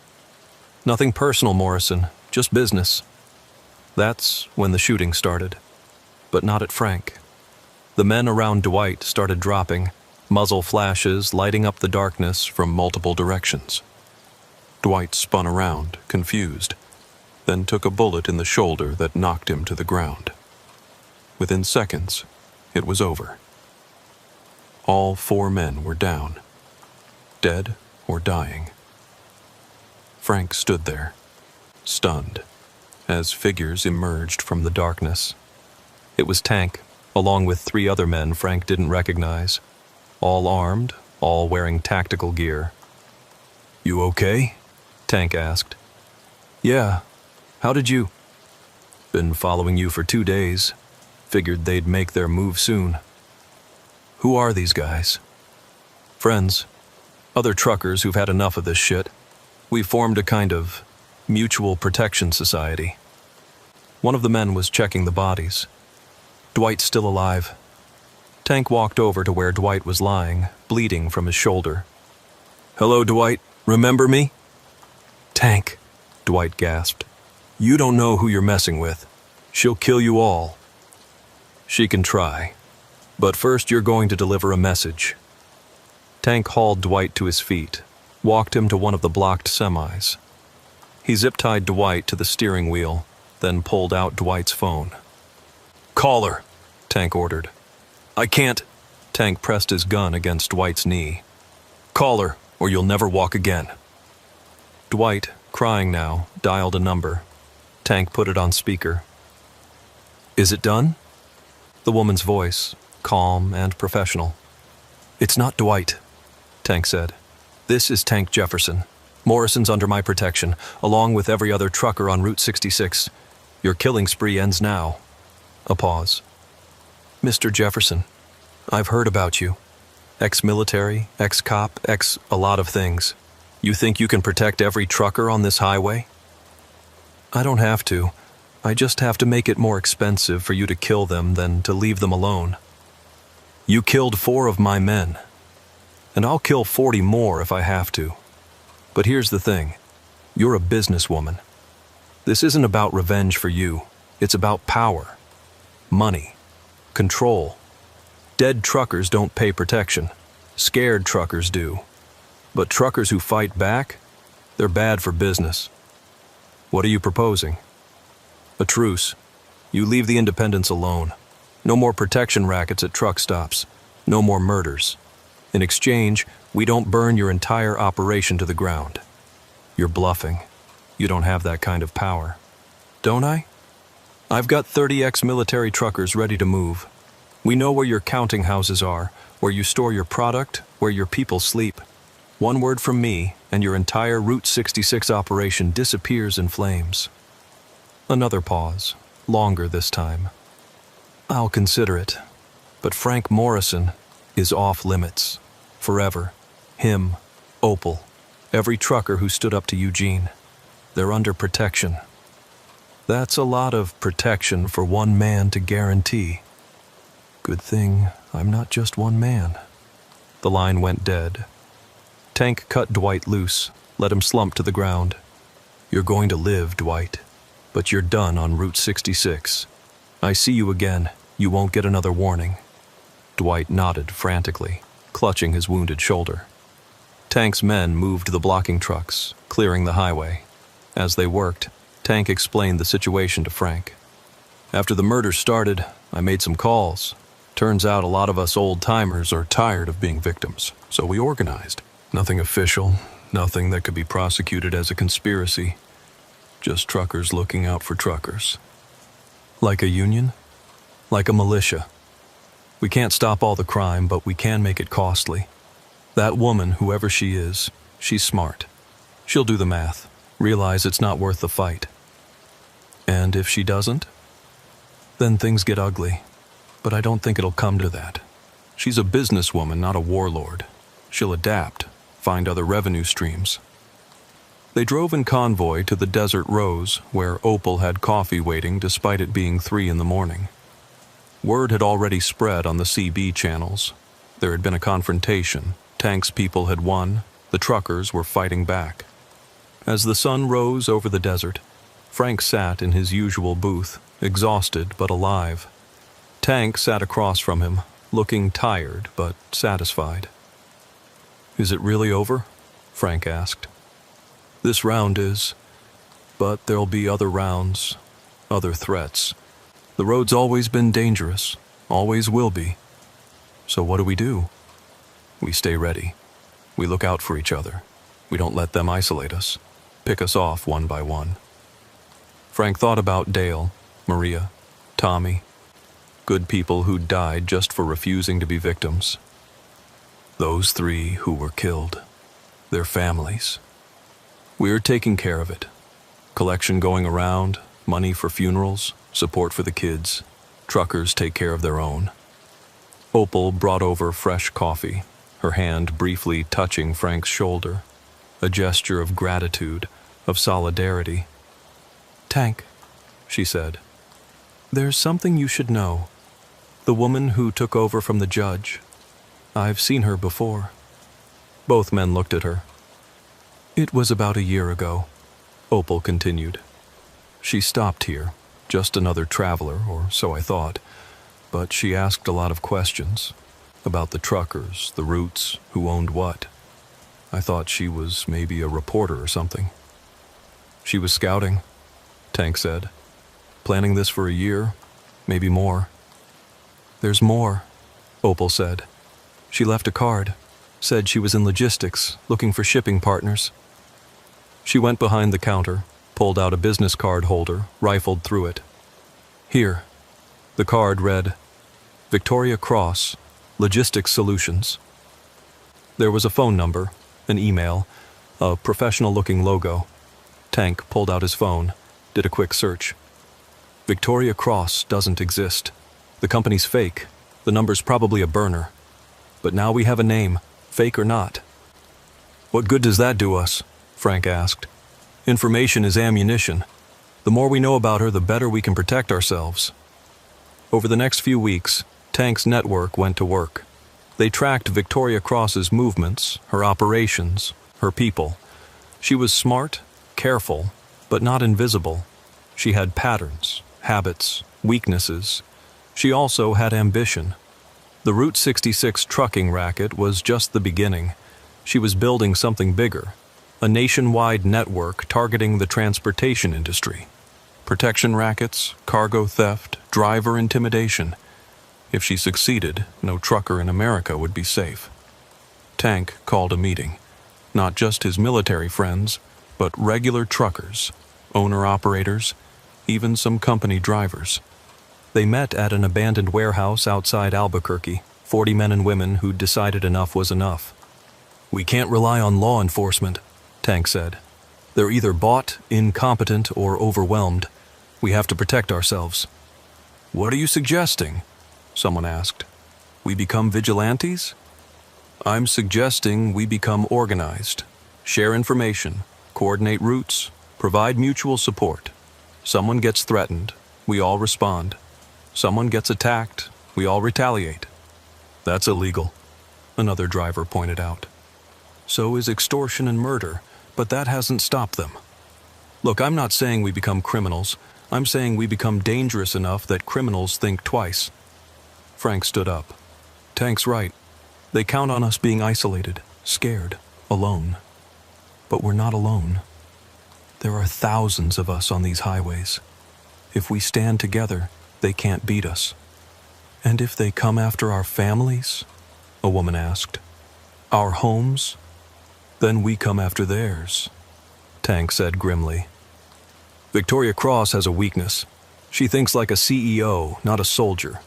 Nothing personal, Morrison, just business. That's when the shooting started. But not at Frank. The men around Dwight started dropping, muzzle flashes lighting up the darkness from multiple directions. Dwight spun around, confused, then took a bullet in the shoulder that knocked him to the ground. Within seconds, it was over. All 4 men were down, dead or dying. Frank stood there, stunned, as figures emerged from the darkness. It was Tank, along with 3 other men Frank didn't recognize, all armed, all wearing tactical gear. You okay? Tank asked. Yeah. How did you? Been following you for 2 days. Figured they'd make their move soon. Who are these guys? Friends. Other truckers who've had enough of this shit. We formed a kind of mutual protection society. One of the men was checking the bodies. Dwight's still alive. Tank walked over to where Dwight was lying, bleeding from his shoulder. Hello, Dwight. Remember me? Tank, Dwight gasped. You don't know who you're messing with. She'll kill you all. She can try. But first you're going to deliver a message. Tank hauled Dwight to his feet, walked him to one of the blocked semis. He zip-tied Dwight to the steering wheel, then pulled out Dwight's phone. Call her, Tank ordered. I can't. Tank pressed his gun against Dwight's knee. Call her, or you'll never walk again. Dwight, crying now, dialed a number. Tank put it on speaker. Is it done? The woman's voice, calm and professional. It's not Dwight, Tank said. This is Tank Jefferson. Morrison's under my protection, along with every other trucker on Route 66. Your killing spree ends now. A pause. Mr. Jefferson, I've heard about you. Ex-military, ex-cop, a lot of things. You think you can protect every trucker on this highway? I don't have to. I just have to make it more expensive for you to kill them than to leave them alone. You killed 4 of my men. And I'll kill 40 more if I have to. But here's the thing. You're a businesswoman. This isn't about revenge for you. It's about power. Money. Control. Dead truckers don't pay protection. Scared truckers do. But truckers who fight back, they're bad for business. What are you proposing? A truce. You leave the independents alone. No more protection rackets at truck stops. No more murders. In exchange, we don't burn your entire operation to the ground. You're bluffing. You don't have that kind of power. Don't I? I've got 30 ex-military truckers ready to move. We know where your counting houses are, where you store your product, where your people sleep. One word from me, and your entire Route 66 operation disappears in flames. Another pause, longer this time. I'll consider it, but Frank Morrison is off limits. Forever. Him, Opal, every trucker who stood up to Eugene. They're under protection. That's a lot of protection for one man to guarantee. Good thing I'm not just one man. The line went dead. Tank cut Dwight loose, let him slump to the ground. You're going to live, Dwight, but you're done on Route 66. I see you again. You won't get another warning. Dwight nodded frantically, clutching his wounded shoulder. Tank's men moved the blocking trucks, clearing the highway. As they worked, Tank explained the situation to Frank. After the murder started, I made some calls. Turns out a lot of us old-timers are tired of being victims, so we organized. Nothing official, nothing that could be prosecuted as a conspiracy. Just truckers looking out for truckers. Like a union? Like a militia. We can't stop all the crime, but we can make it costly. That woman, whoever she is, she's smart. She'll do the math, realize it's not worth the fight. And if she doesn't, then things get ugly. But I don't think it'll come to that. She's a businesswoman, not a warlord. She'll adapt, find other revenue streams. They drove in convoy to the Desert Rose, where Opal had coffee waiting despite it being 3 in the morning. Word had already spread on the CB channels. There had been a confrontation. Tank's people had won. The truckers were fighting back. As the sun rose over the desert, Frank sat in his usual booth, exhausted but alive. Tank sat across from him, looking tired but satisfied. "Is it really over?" Frank asked. "This round is, but there'll be other rounds, other threats. The road's always been dangerous, always will be. So what do? We stay ready. We look out for each other. We don't let them isolate us, pick us off one by one." Frank thought about Dale, Maria, Tommy, good people who'd died just for refusing to be victims. Those 3 who were killed, their families. We're taking care of it. Collection going around, money for funerals, support for the kids. Truckers take care of their own. Opal brought over fresh coffee, her hand briefly touching Frank's shoulder, a gesture of gratitude, of solidarity. "Tank," she said, "there's something you should know. The woman who took over from the judge, I've seen her before." Both men looked at her. "It was about a year ago," Opal continued. "She stopped here, just another traveler, or so I thought, but she asked a lot of questions about the truckers, the routes, who owned what. I thought she was maybe a reporter or something." "She was scouting," Tank said. "Planning this for a year, maybe more." "There's more," Opal said. "She left a card, said she was in logistics, looking for shipping partners." She went behind the counter, pulled out a business card holder, rifled through it. "Here." The card read, "Victoria Cross, Logistics Solutions." There was a phone number, an email, a professional-looking logo. Tank pulled out his phone, did a quick search. Victoria Cross doesn't exist. The company's fake. The number's probably a burner. But now we have a name, fake or not. "What good does that do us?" Frank asked. "Information is ammunition. The more we know about her, the better we can protect ourselves." Over the next few weeks, Tank's network went to work. They tracked Victoria Cross's movements, her operations, her people. She was smart, careful, but not invisible. She had patterns, habits, weaknesses. She also had ambition. The Route 66 trucking racket was just the beginning. She was building something bigger, a nationwide network targeting the transportation industry. Protection rackets, cargo theft, driver intimidation. If she succeeded, no trucker in America would be safe. Tank called a meeting. Not just his military friends, but regular truckers, owner-operators, even some company drivers. They met at an abandoned warehouse outside Albuquerque, 40 men and women who'd decided enough was enough. "We can't rely on law enforcement," Tank said. They're either bought, incompetent, or overwhelmed. We have to protect ourselves. What are you suggesting? Someone asked. We become vigilantes? I'm suggesting we become organized. Share information, coordinate routes, provide mutual support. Someone gets threatened, we all respond. Someone gets attacked, we all retaliate. That's illegal, another driver pointed out. So is extortion and murder, but that hasn't stopped them. Look, I'm not saying we become criminals. I'm saying we become dangerous enough that criminals think twice. Frank stood up. Tank's right. They count on us being isolated, scared, alone. But we're not alone. There are thousands of us on these highways. If we stand together, they can't beat us. And if they come after our families? A woman asked. Our homes? Then we come after theirs, Tank said grimly. Victoria Cross has a weakness. She thinks like a CEO, not a soldier.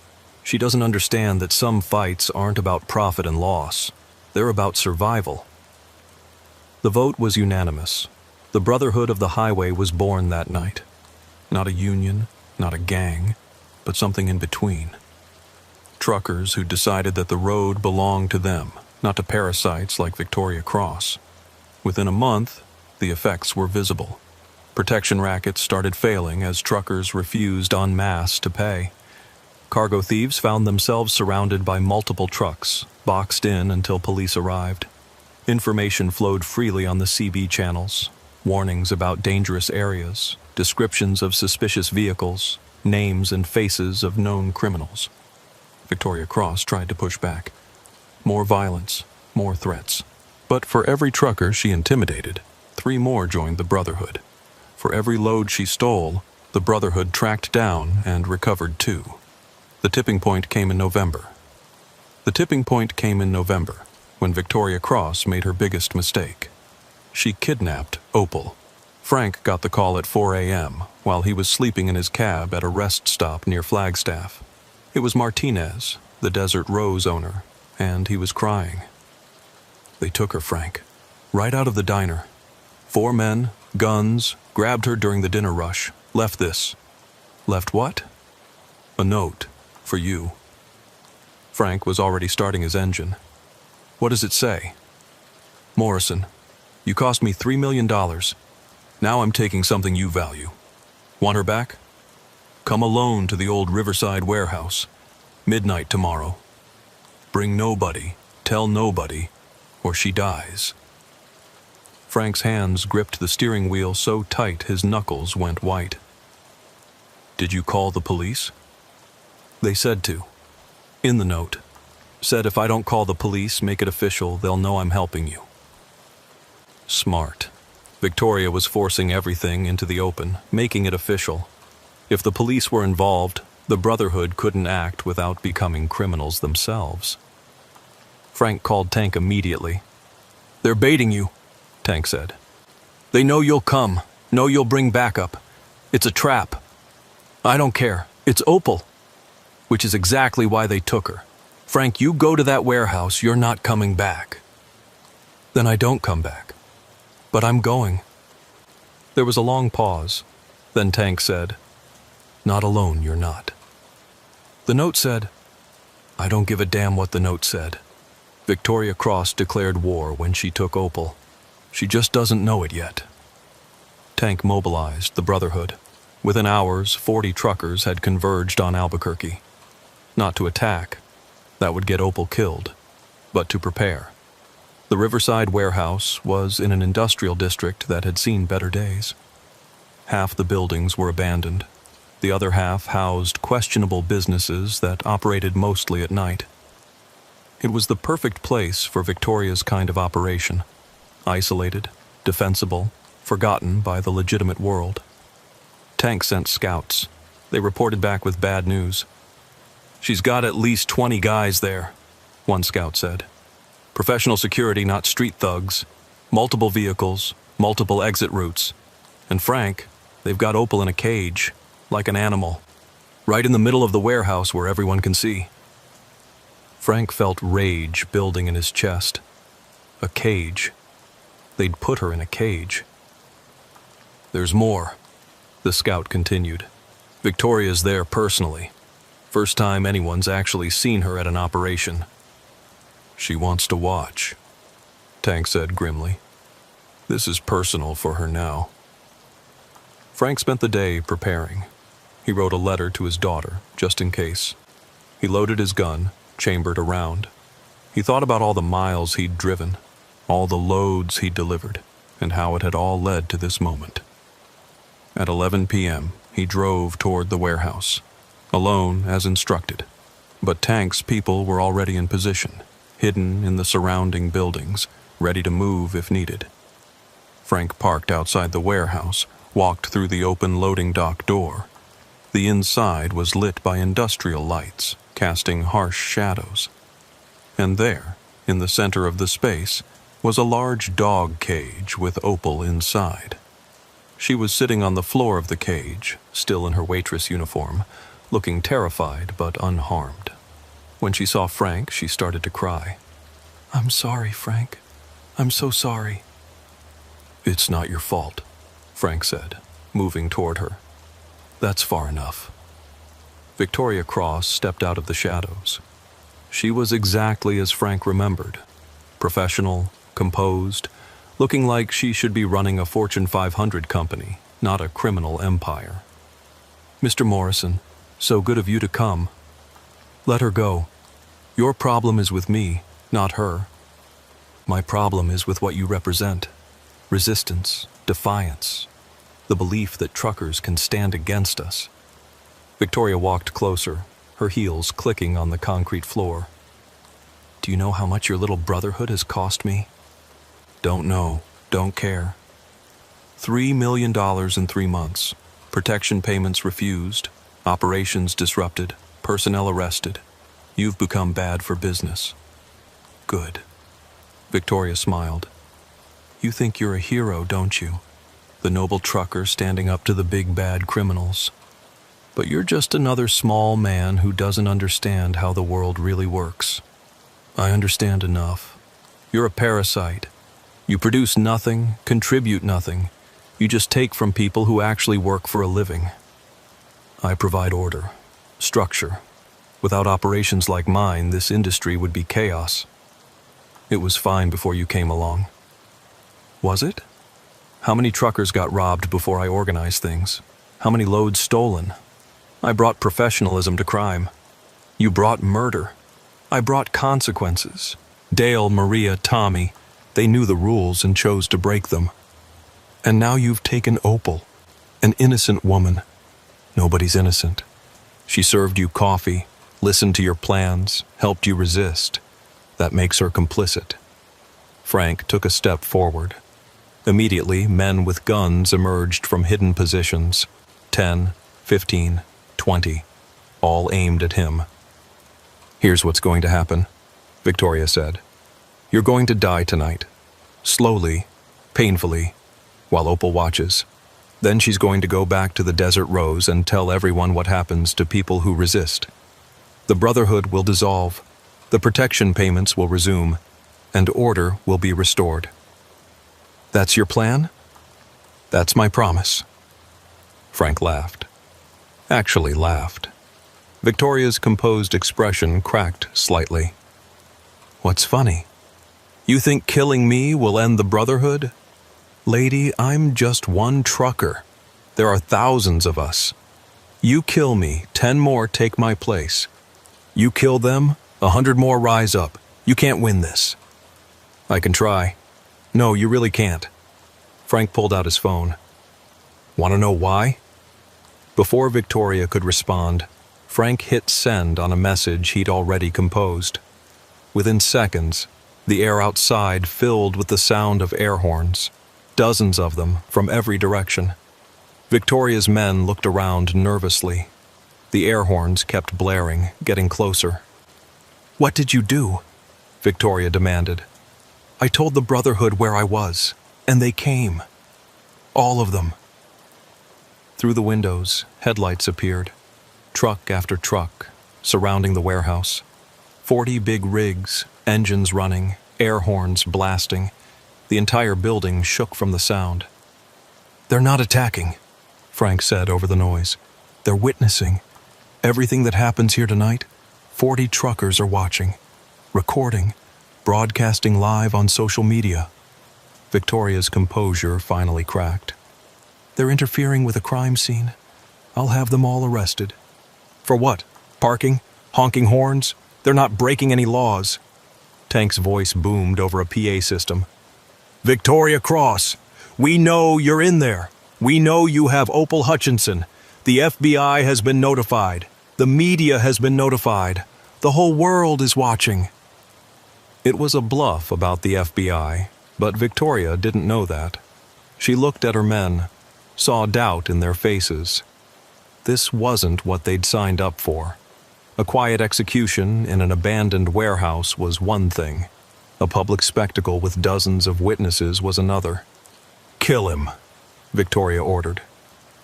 She doesn't understand that some fights aren't about profit and loss. They're about survival. The vote was unanimous. The Brotherhood of the Highway was born that night. Not a union, not a gang, but something in between. Truckers who decided that the road belonged to them, not to parasites like Victoria Cross. Within a month, the effects were visible. Protection rackets started failing as truckers refused en masse to pay. Cargo thieves found themselves surrounded by multiple trucks, boxed in until police arrived. Information flowed freely on the CB channels, warnings about dangerous areas, descriptions of suspicious vehicles, names and faces of known criminals. Victoria Cross tried to push back. More violence, more threats. But for every trucker she intimidated, 3 more joined the Brotherhood. For every load she stole, the Brotherhood tracked down and recovered 2. The tipping point came in November. When Victoria Cross made her biggest mistake. She kidnapped Opal. Frank got the call at 4 a.m. while he was sleeping in his cab at a rest stop near Flagstaff. It was Martinez, the Desert Rose owner, and he was crying. They took her, Frank, right out of the diner. 4 men, guns, grabbed her during the dinner rush. Left this. Left what? A note. For you. Frank was already starting his engine. What does it say? Morrison, you cost me $3 million. Now I'm taking something you value. Want her back? Come alone to the old Riverside warehouse. Midnight tomorrow. Bring nobody, tell nobody, or she dies. Frank's hands gripped the steering wheel so tight his knuckles went white. Did you call the police? They said to. In the note. Said if I don't call the police, make it official, they'll know I'm helping you. Smart. Victoria was forcing everything into the open, making it official. If the police were involved, the Brotherhood couldn't act without becoming criminals themselves. Frank called Tank immediately. They're baiting you, Tank said. They know you'll come, know you'll bring backup. It's a trap. I don't care. It's Opal. Which is exactly why they took her. Frank, you go to that warehouse, you're not coming back. Then I don't come back. But I'm going. There was a long pause. Then Tank said, Not alone, you're not. The note said, I don't give a damn what the note said. Victoria Cross declared war when she took Opal. She just doesn't know it yet. Tank mobilized the Brotherhood. Within hours, 40 truckers had converged on Albuquerque. Not to attack. That would get Opal killed. But to prepare. The Riverside warehouse was in an industrial district that had seen better days. Half the buildings were abandoned. The other half housed questionable businesses that operated mostly at night. It was the perfect place for Victoria's kind of operation. Isolated, defensible, forgotten by the legitimate world. Tank sent scouts. They reported back with bad news. She's got at least 20 guys there, one scout said. Professional security, not street thugs. Multiple vehicles, multiple exit routes. And Frank, they've got Opal in a cage, like an animal, right in the middle of the warehouse where everyone can see. Frank felt rage building in his chest. A cage. They'd put her in a cage. "There's more," the scout continued. "Victoria's there personally. First time anyone's actually seen her at an operation." "She wants to watch," Tank said grimly. "This is personal for her now." Frank spent the day preparing. He wrote a letter to his daughter, just in case. He loaded his gun, chambered a round. He thought about all the miles he'd driven, all the loads he'd delivered, and how it had all led to this moment. At 11 p.m., he drove toward the warehouse, alone as instructed. But Tank's people were already in position, hidden in the surrounding buildings, ready to move if needed. Frank parked outside the warehouse, walked through the open loading dock door. The inside was lit by industrial lights, casting harsh shadows. And there, in the center of the space, was a large dog cage with Opal inside. She was sitting on the floor of the cage, still in her waitress uniform, looking terrified but unharmed. When she saw Frank, she started to cry. "I'm sorry, Frank. I'm so sorry." "It's not your fault," Frank said, moving toward her. "That's far enough." Victoria Cross stepped out of the shadows. She was exactly as Frank remembered. Professional, composed, looking like she should be running a Fortune 500 company, not a criminal empire. "Mr. Morrison, so good of you to come. Let her go. Your problem is with me, not her. My problem is with what you represent. Resistance, defiance, the belief that truckers can stand against us." Victoria walked closer, her heels clicking on the concrete floor. "Do you know how much your little Brotherhood has cost me?" "Don't know, don't care. $3 million in 3 months, protection payments refused, operations disrupted, personnel arrested. You've become bad for business." "Good." Victoria smiled. "You think you're a hero, don't you? The noble trucker standing up to the big bad criminals. But you're just another small man who doesn't understand how the world really works." "I understand enough. You're a parasite. You produce nothing, contribute nothing. You just take from people who actually work for a living. I provide order, structure. Without operations like mine, this industry would be chaos. It was fine before you came along." "Was it? How many truckers got robbed before I organized things? How many loads stolen? I brought professionalism to crime. You brought murder. I brought consequences. Dale, Maria, Tommy, they knew the rules and chose to break them. And now you've taken Opal, an innocent woman. Nobody's innocent. She served you coffee, listened to your plans, helped you resist. That makes her complicit." Frank took a step forward. Immediately, men with guns emerged from hidden positions. 10, 15, 20, all aimed at him. "Here's what's going to happen," Victoria said. "You're going to die tonight. Slowly, painfully, while Opal watches. Then she's going to go back to the Desert Rose and tell everyone what happens to people who resist. The Brotherhood will dissolve, the protection payments will resume, and order will be restored." "That's your plan?" "That's my promise." Frank laughed. Actually laughed. Victoria's composed expression cracked slightly. "What's funny? You think killing me will end the Brotherhood? Lady, I'm just one trucker. There are thousands of us. You kill me, 10 more take my place. You kill them, 100 more rise up. You can't win this." "I can try." "No, you really can't." Frank pulled out his phone. "Want to know why?" Before Victoria could respond, Frank hit send on a message he'd already composed. Within seconds, the air outside filled with the sound of air horns, dozens of them from every direction. Victoria's men looked around nervously. The air horns kept blaring, getting closer. "What did you do?" Victoria demanded. "I told the Brotherhood where I was, and they came. All of them." Through the windows, headlights appeared. Truck after truck, surrounding the warehouse. 40 big rigs, engines running, air horns blasting. The entire building shook from the sound. "They're not attacking," Frank said over the noise. "They're witnessing. Everything that happens here tonight, 40 truckers are watching, recording, broadcasting live on social media." Victoria's composure finally cracked. "They're interfering with a crime scene. I'll have them all arrested." "For what? Parking? Honking horns? They're not breaking any laws." Tank's voice boomed over a PA system. "Victoria Cross, we know you're in there. We know you have Opal Hutchinson. The FBI has been notified. The media has been notified. The whole world is watching." It was a bluff about the FBI, but Victoria didn't know that. She looked at her men, saw doubt in their faces. This wasn't what they'd signed up for. A quiet execution in an abandoned warehouse was one thing. A public spectacle with dozens of witnesses was another. "Kill him," Victoria ordered.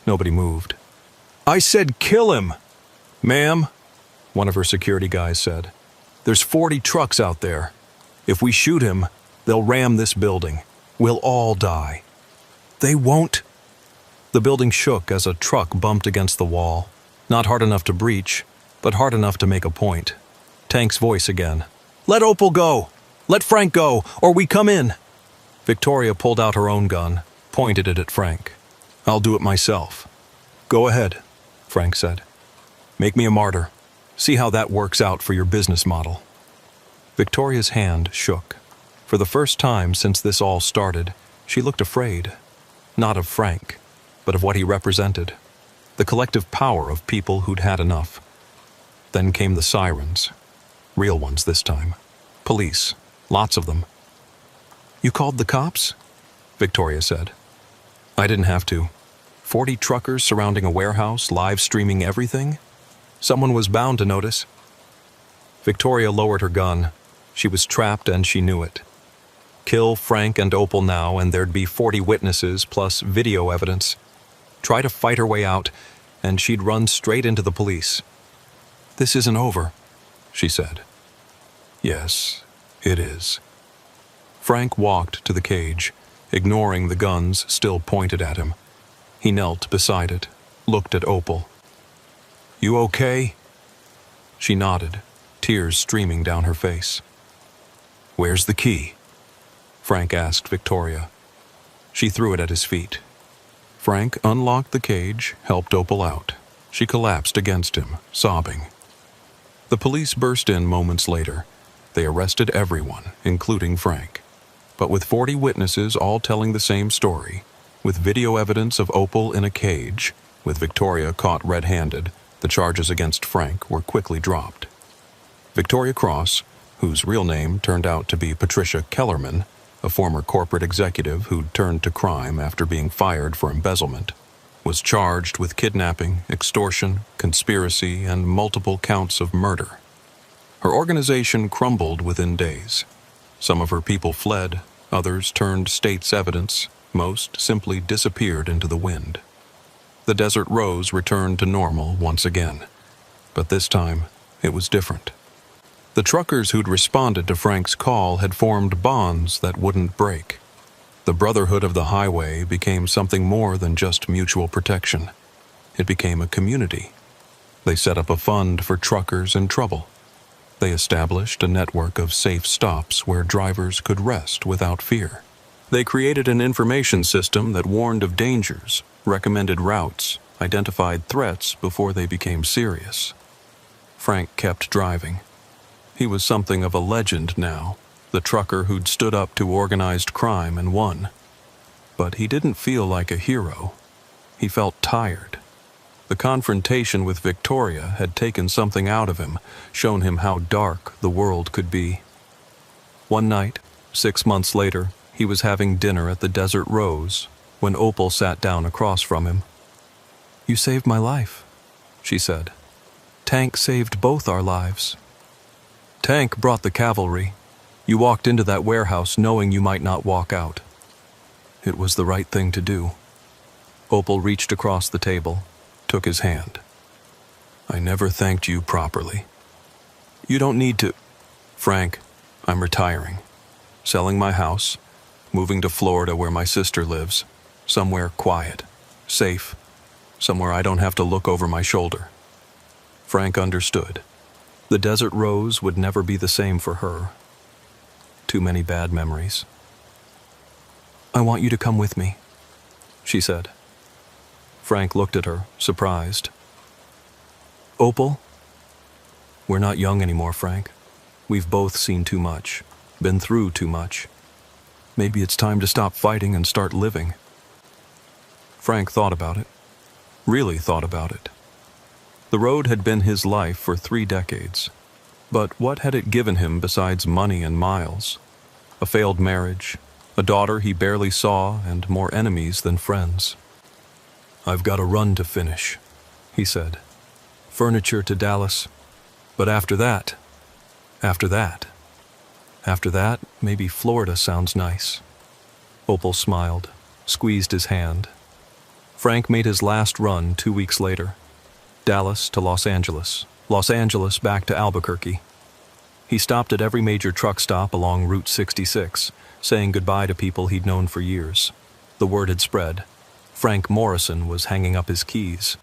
Nobody moved. "I said kill him!" "Ma'am," one of her security guys said, "there's 40 trucks out there. If we shoot him, they'll ram this building. We'll all die." "They won't." The building shook as a truck bumped against the wall. Not hard enough to breach, but hard enough to make a point. Tank's voice again. "Let Opal go! Let Frank go, or we come in!" Victoria pulled out her own gun, pointed it at Frank. "I'll do it myself." "Go ahead," Frank said. "Make me a martyr. See how that works out for your business model." Victoria's hand shook. For the first time since this all started, she looked afraid. Not of Frank, but of what he represented. The collective power of people who'd had enough. Then came the sirens. Real ones this time. Police. Lots of them. "You called the cops?" Victoria said. "I didn't have to. 40 truckers surrounding a warehouse, live streaming everything? Someone was bound to notice." Victoria lowered her gun. She was trapped and she knew it. Kill Frank and Opal now and there'd be 40 witnesses plus video evidence. Try to fight her way out and she'd run straight into the police. "This isn't over," she said. "Yes, it is." Frank walked to the cage, ignoring the guns still pointed at him. He knelt beside it, looked at Opal. "You okay?" She nodded, tears streaming down her face. "Where's the key?" Frank asked Victoria. She threw it at his feet. Frank unlocked the cage, helped Opal out. She collapsed against him, sobbing. The police burst in moments later. They arrested everyone, including Frank. But with 40 witnesses all telling the same story, with video evidence of Opal in a cage, with Victoria caught red-handed, the charges against Frank were quickly dropped. Victoria Cross, whose real name turned out to be Patricia Kellerman, a former corporate executive who'd turned to crime after being fired for embezzlement, was charged with kidnapping, extortion, conspiracy, and multiple counts of murder. Her organization crumbled within days. Some of her people fled, others turned state's evidence, most simply disappeared into the wind. The Desert Rose returned to normal once again. But this time, it was different. The truckers who'd responded to Frank's call had formed bonds that wouldn't break. The Brotherhood of the Highway became something more than just mutual protection. It became a community. They set up a fund for truckers in trouble. They established a network of safe stops where drivers could rest without fear. They created an information system that warned of dangers, recommended routes, identified threats before they became serious. Frank kept driving. He was something of a legend now, the trucker who'd stood up to organized crime and won. But he didn't feel like a hero. He felt tired. The confrontation with Victoria had taken something out of him, shown him how dark the world could be. One night, 6 months later, he was having dinner at the Desert Rose when Opal sat down across from him. "You saved my life," she said. "Tank saved both our lives." "Tank brought the cavalry. You walked into that warehouse knowing you might not walk out." "It was the right thing to do." Opal reached across the table, took his hand. "I never thanked you properly." "You don't need to." "Frank, I'm retiring. Selling my house. moving to Florida where my sister lives, somewhere quiet, safe, somewhere I don't have to look over my shoulder. Frank understood. The Desert Rose would never be the same for her. Too many bad memories. "I want you to come with me," she said. Frank looked at her, surprised. "Opal?" "We're not young anymore, Frank. We've both seen too much, been through too much. Maybe it's time to stop fighting and start living." Frank thought about it. Really thought about it. The road had been his life for 3 decades. But what had it given him besides money and miles? A failed marriage, a daughter he barely saw, and more enemies than friends. "I've got a run to finish," he said. "Furniture to Dallas. But after that, maybe Florida sounds nice." Opal smiled, squeezed his hand. Frank made his last run 2 weeks later. Dallas to Los Angeles back to Albuquerque. He stopped at every major truck stop along Route 66, saying goodbye to people he'd known for years. The word had spread. Frank Morrison was hanging up his keys.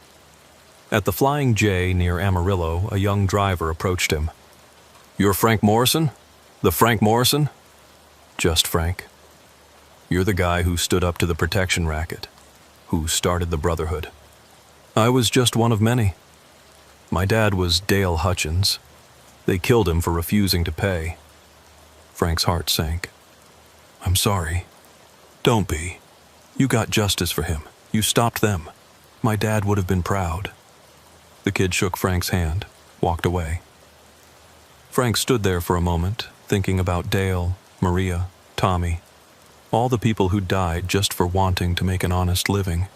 At the Flying J near Amarillo, a young driver approached him. "You're Frank Morrison? The Frank Morrison?" "Just Frank. You're the guy who stood up to the protection racket, who started the Brotherhood." "I was just one of many. My dad was Dale Hutchins. They killed him for refusing to pay." Frank's heart sank. "I'm sorry." "Don't be. You got justice for him. You stopped them. My dad would have been proud." The kid shook Frank's hand, walked away. Frank stood there for a moment, thinking about Dale, Maria, Tommy, all the people who died just for wanting to make an honest living.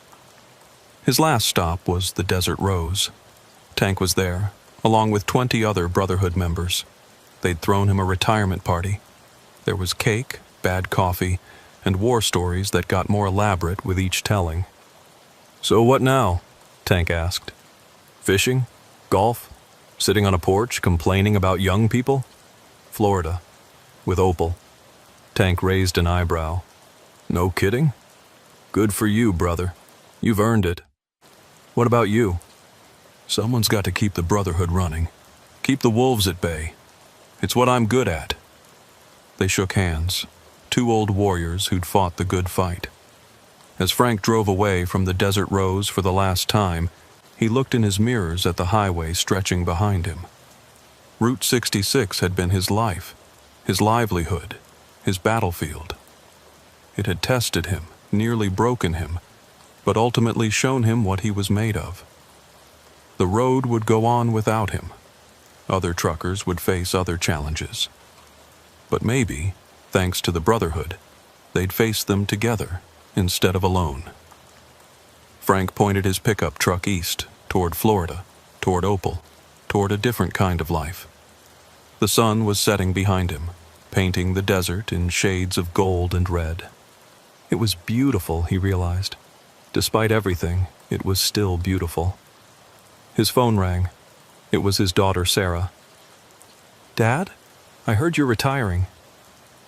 His last stop was the Desert Rose. Tank was there, along with 20 other Brotherhood members. They'd thrown him a retirement party. There was cake, bad coffee, and war stories that got more elaborate with each telling. "So what now?" Tank asked. "Fishing? Golf? Sitting on a porch complaining about young people?" "Florida. With Opal." Tank raised an eyebrow. "No kidding? Good for you, brother. You've earned it. What about you?" "Someone's got to keep the Brotherhood running. Keep the wolves at bay. It's what I'm good at." They shook hands, 2 old warriors who'd fought the good fight. As Frank drove away from the Desert Rose for the last time, he looked in his mirrors at the highway stretching behind him. Route 66 had been his life, his livelihood, his battlefield. It had tested him, nearly broken him, but ultimately shown him what he was made of. The road would go on without him. Other truckers would face other challenges. But maybe, thanks to the Brotherhood, they'd face them together instead of alone. Frank pointed his pickup truck east, toward Florida, toward Opal, toward a different kind of life. The sun was setting behind him, painting the desert in shades of gold and red. It was beautiful, he realized. Despite everything, it was still beautiful. His phone rang. It was his daughter, Sarah. "Dad, I heard you're retiring."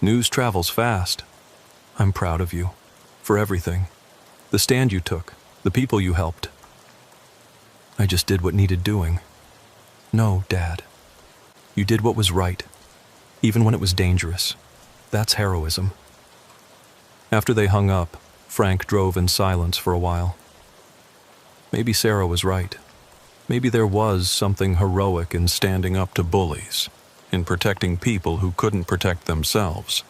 "News travels fast." "I'm proud of you. For everything. The stand you took. The people you helped." "I just did what needed doing." "No, Dad. You did what was right, even when it was dangerous. That's heroism." After they hung up, Frank drove in silence for a while. Maybe Sarah was right. Maybe there was something heroic in standing up to bullies, in protecting people who couldn't protect themselves.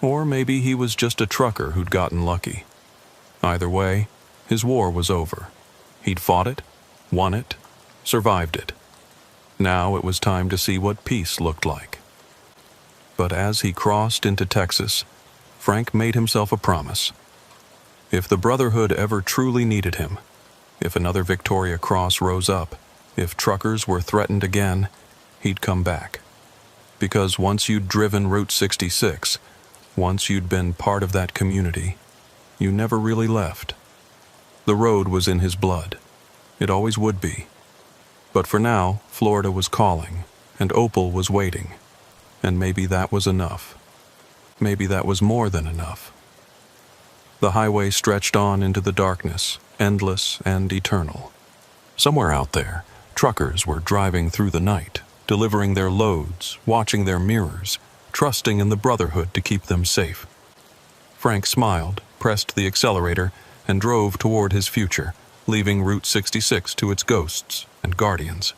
Or maybe he was just a trucker who'd gotten lucky. Either way, his war was over. He'd fought it, won it, survived it. Now it was time to see what peace looked like. But as he crossed into Texas, Frank made himself a promise. If the Brotherhood ever truly needed him, if another Victoria Cross rose up, if truckers were threatened again, he'd come back. Because once you'd driven Route 66, once you'd been part of that community, you never really left. The road was in his blood. It always would be. But for now, Florida was calling, and Opal was waiting. And maybe that was enough. maybe that was more than enough. The highway stretched on into the darkness, endless and eternal. Somewhere out there, truckers were driving through the night, delivering their loads, watching their mirrors, trusting in the Brotherhood to keep them safe. Frank smiled, pressed the accelerator, and drove toward his future, leaving Route 66 to its ghosts and guardians.